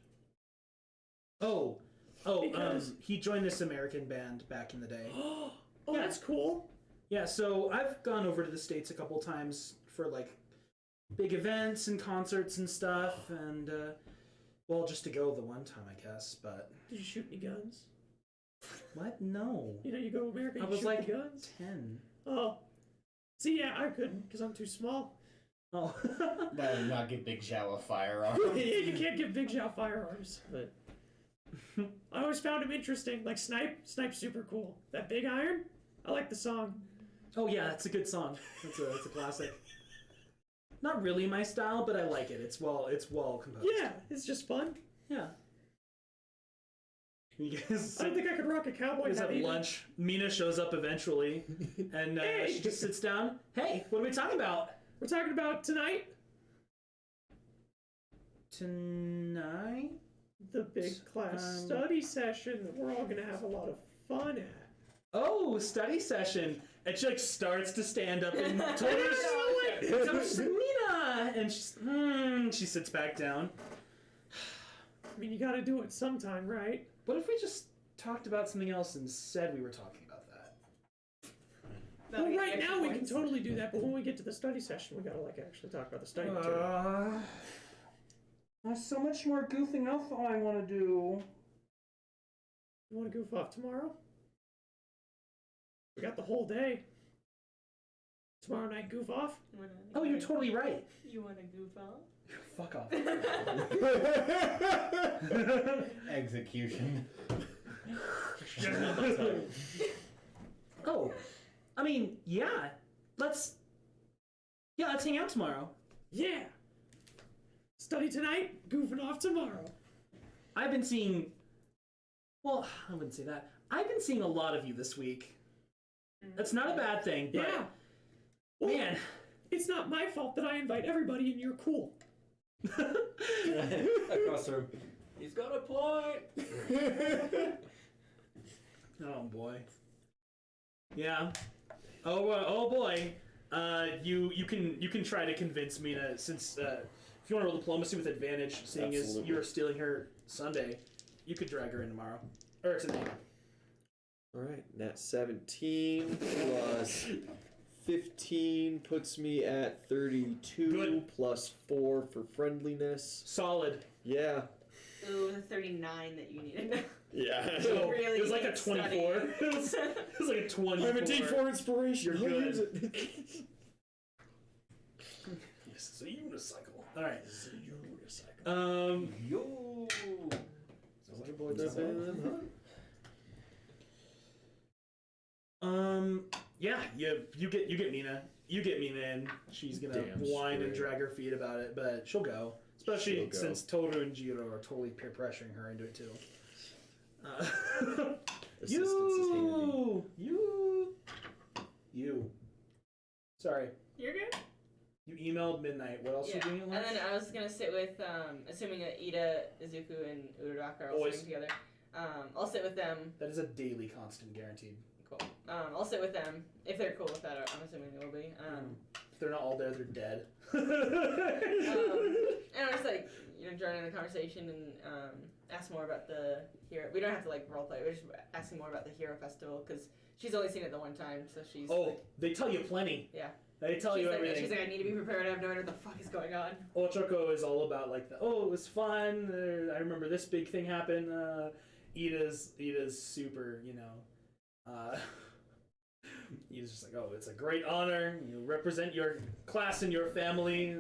Oh, Because- he joined this American band back in the day. Oh, Yeah. that's cool. Yeah, so I've gone over to the States a couple times for like big events and concerts and stuff, and well, just to go the one time, I guess. But Did you shoot any guns? what? No, You know, you go to America. I You was shoot like the guns. 10. Oh. See, yeah, I couldn't because I'm too small. Oh, That would not give Big Xiao a firearm. You can't give Big Xiao firearms, but I always found him interesting. Like Snipe's super cool. That Big Iron, I like the song. oh yeah, that's a good song. That's a classic. Not really my style, but I like it. It's well composed. Yeah, it's just fun. Yeah. You guys, I don't think I could rock a cowboy you guys hat have either. lunch. Mina shows up eventually, and Hey! she just sits down. Hey, what are we talking about We're talking about tonight, tonight? the big class study session that we're all gonna have a lot of fun at. Oh, study session. And she like starts to stand up and totally she's like, Mina, and she sits back down. I mean, you gotta do it sometime, right? What if we just talked about something else and said we were talking about that? Well, right now we can totally do that, but when we get to the study session, we gotta like actually talk about the study material. There's so much more goofing off I want to do. You want to goof off tomorrow? We got the whole day. Tomorrow night, goof off. Oh, you're totally right. You want to goof off? Fuck off. Execution. Oh, I mean, yeah. Let's hang out tomorrow. Yeah. Study tonight, goofing off tomorrow. I've been seeing. Well, I wouldn't say that. I've been seeing a lot of you this week. That's not a bad thing, but Yeah. Well, man. it's not my fault that I invite everybody and you're cool. Across the room. He's got a point. Oh boy. Yeah. Oh boy. You can try to convince Mina, since if you want to roll diplomacy with advantage, seeing Absolutely. as you're stealing her Sunday, you could drag her in tomorrow or tonight. All right, nat 17 plus 15 puts me at 32. Good. Plus 4 for friendliness. Solid. Yeah. Ooh, the 39 that you needed. Yeah. So really it was like a need 24. study. It was like a 24. I have a D4 inspiration. You're I'll good. use it. This is a unicycle. All right. Yo. Yeah, you get Mina. You get Mina in. She's gonna Damn whine and straight. drag her feet about it, but she'll go. Especially She'll go. since Toru and Jiro are totally peer pressuring her into it too. Assistance is handy. You. Sorry. You're good? You emailed midnight. What else are you doing at And lunch? then I was gonna sit with, assuming that Ida, Izuku, and Uraraka are all Always. sitting together. I'll sit with them. That is a daily constant, guaranteed. Cool. I'll sit with them if they're cool with that. I'm assuming they will be. If they're not all there, they're dead. And I was like, join in the conversation and ask more about the Hero. We don't have to like role play. We're just asking more about the Hero Festival because she's only seen it the one time, so she's. Oh, like, they tell you plenty. yeah. They tell you like, everything. She's like, I need to be prepared. I have no idea what the fuck is going on. Ochoko is all about like it was fun. I remember this big thing happened. Ida's super, Ida's just like, oh, it's a great honor. You represent your class and your family,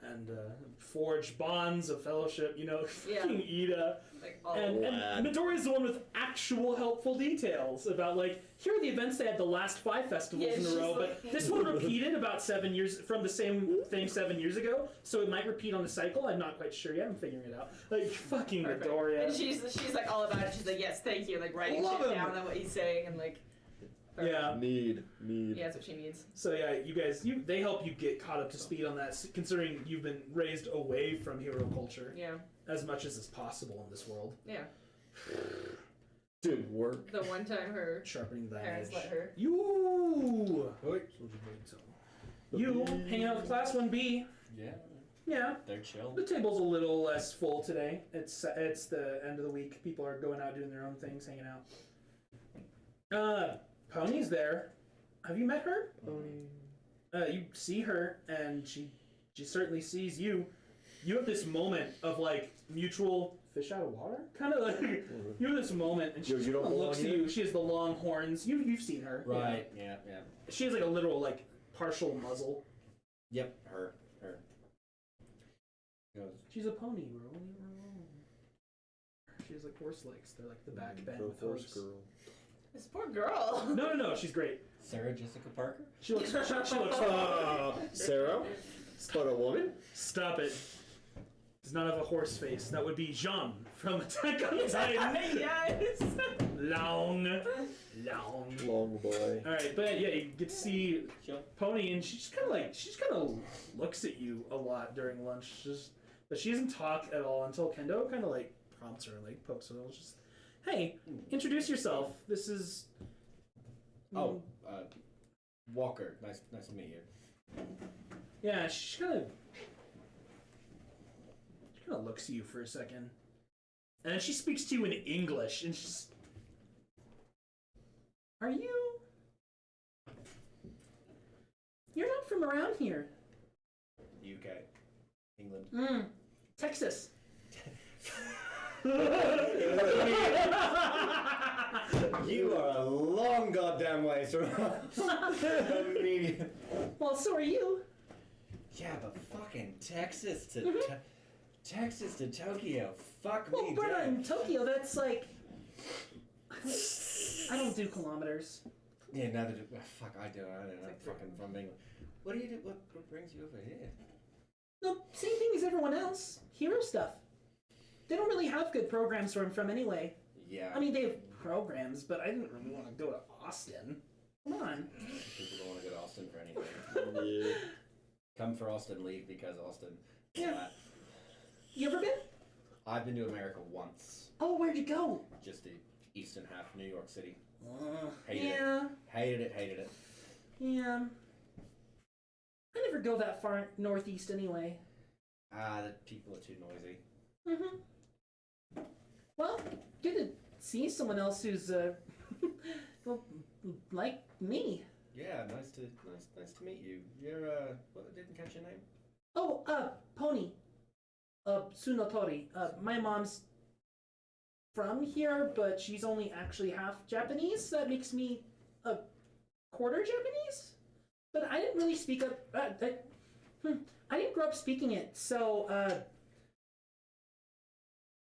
and forge bonds of fellowship. Yeah. Fucking Ida. Like all. And Midoriya's the one with actual helpful details about like, here are the events they had the last 5 festivals Yeah, in a she's row, like- but this one repeated about 7 years from the same thing 7 years ago, so it might repeat on the cycle. I'm not quite sure yet. I'm figuring it out. Like fucking Perfect. Midoriya. And she's like all about it. She's like, yes, thank you. Like writing Love shit him. down on what he's saying and like. Yeah. Need. Yeah, that's what she needs. So yeah, you guys, they help you get caught up to speed on that, considering you've been raised away from hero culture Yeah. as much as is possible in this world. Yeah. Didn't work. The one time her Sharpening the parents edge. let her. You. Wait. You hanging out with class 1B. Yeah, Yeah. they're chill. The table's a little less full today. It's the end of the week. People are going out doing their own things, hanging out. Pony's there. Have you met her? You see her, and she certainly sees you. You have this moment of like mutual fish out of water, kind of like you have this moment, and she You don't looks at belong you. She has the long horns. You've seen her, Right. Yeah. She has like a literal like partial muzzle. Yep. Her. Goes. She's a pony, bro. She has like horse legs. They're like the back bend with horse hooves. girl. This poor girl. No, she's great. Sarah Jessica Parker. She looks. She looks. Sarah? But a woman? Stop it. Does not have a horse face. That would be Jean from Attack on Titan. Yes. Long. Long boy. All right, but yeah, you get to see Sure. Pony, and she just kind of looks at you a lot during lunch. But she doesn't talk at all until Kendo kind of like prompts her, like pokes her. It's just, hey, introduce yourself. This is. Oh, Walker. Nice to meet you. Yeah, she kind of looks at you for a second, and then she speaks to you in English, and she's, "Are you? You're not from around here." UK, England. Texas. You are a long goddamn way from. I mean, Well, so are you. Yeah, but fucking Texas to Texas to Tokyo. Fuck Well, me, we're not dead. in Tokyo. That's like, I don't do kilometers. Yeah, neither do. Fuck, I do. I'm fucking from England. What do you do? What brings you over here? No, same thing as everyone else. Hero stuff. They don't really have good programs for him from anyway. Yeah. I mean, they have programs, but I didn't really want to go to Austin. Come on. People don't want to go to Austin for anything. Yeah. Come for Austin, leave because Austin. Yeah. Flat. You ever been? I've been to America once. Oh, where'd you go? Just the eastern half, New York City. Yeah. Hated it. Yeah. I never go that far northeast anyway. The people are too noisy. Mm-hmm. Well, good to see someone else who's, well, like me. Yeah, nice to meet you. You're what, didn't catch your name? Oh, Pony. Tsunotori. My mom's from here, but she's only actually half Japanese. That makes me a quarter Japanese. But I didn't really speak up. I didn't grow up speaking it, so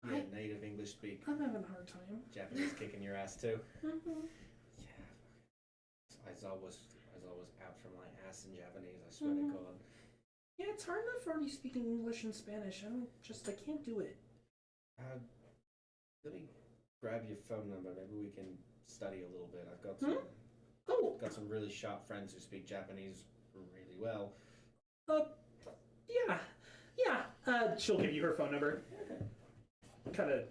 Yeah, native English speak. I'm having a hard time. Japanese kicking your ass too. Mm-hmm. Yeah, I was always out for my ass in Japanese. I swear to God. Yeah, it's hard enough already speaking English and Spanish. I can't do it. Let me grab your phone number. Maybe we can study a little bit. I've got some Oh, really sharp friends who speak Japanese really well. Yeah. She'll give you her phone number. Kind of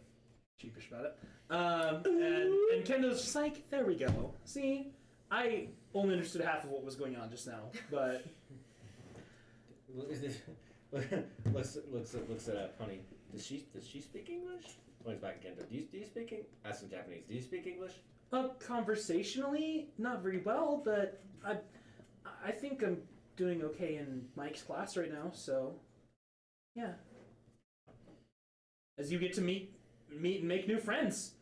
cheapish about it. And Kendo's just like, there we go. See, I only understood half of what was going on just now, but looks at Honey. Does she speak English? Points back at Kendo. Do you speak English? Ask in Japanese. Do you speak English? Conversationally, not very well, but I think I'm doing okay in Mike's class right now, so yeah. As you get to meet and make new friends.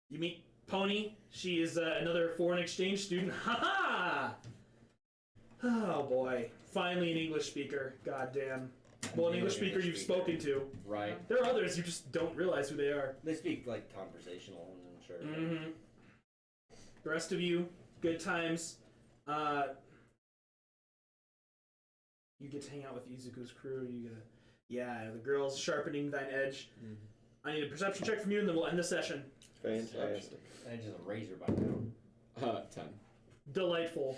You meet Pony. She is another foreign exchange student. Ha Oh boy. Finally an English speaker. Goddamn. Well, an English speaker you've spoken to. Right. There are others, you just don't realize who they are. They speak like conversational, I'm sure. Mm-hmm. The rest of you, good times. You get to hang out with Izuku's crew. You get to, the girls sharpening thine edge. I need a perception check from you, and then we'll end the session. Fantastic. Edge is a razor by now. 10. Delightful.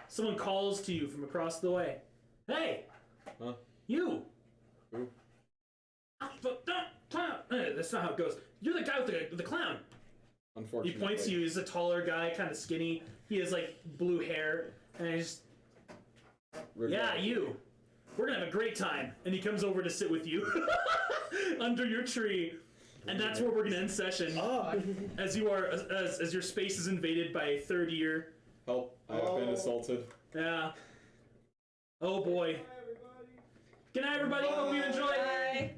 Someone calls to you from across the way. Hey! Huh? You! Who? That's not how it goes. You're the guy with the clown. He Unfortunately. points to you. He's a taller guy, kind of skinny. He has like blue hair, and I just, yeah, you. We're gonna have a great time. And he comes over to sit with you under your tree, and that's where we're gonna end session. As you are, as your space is invaded by a third year. Help! I have been assaulted. Yeah. Oh boy. Good night, everybody. Hope you enjoyed. Bye.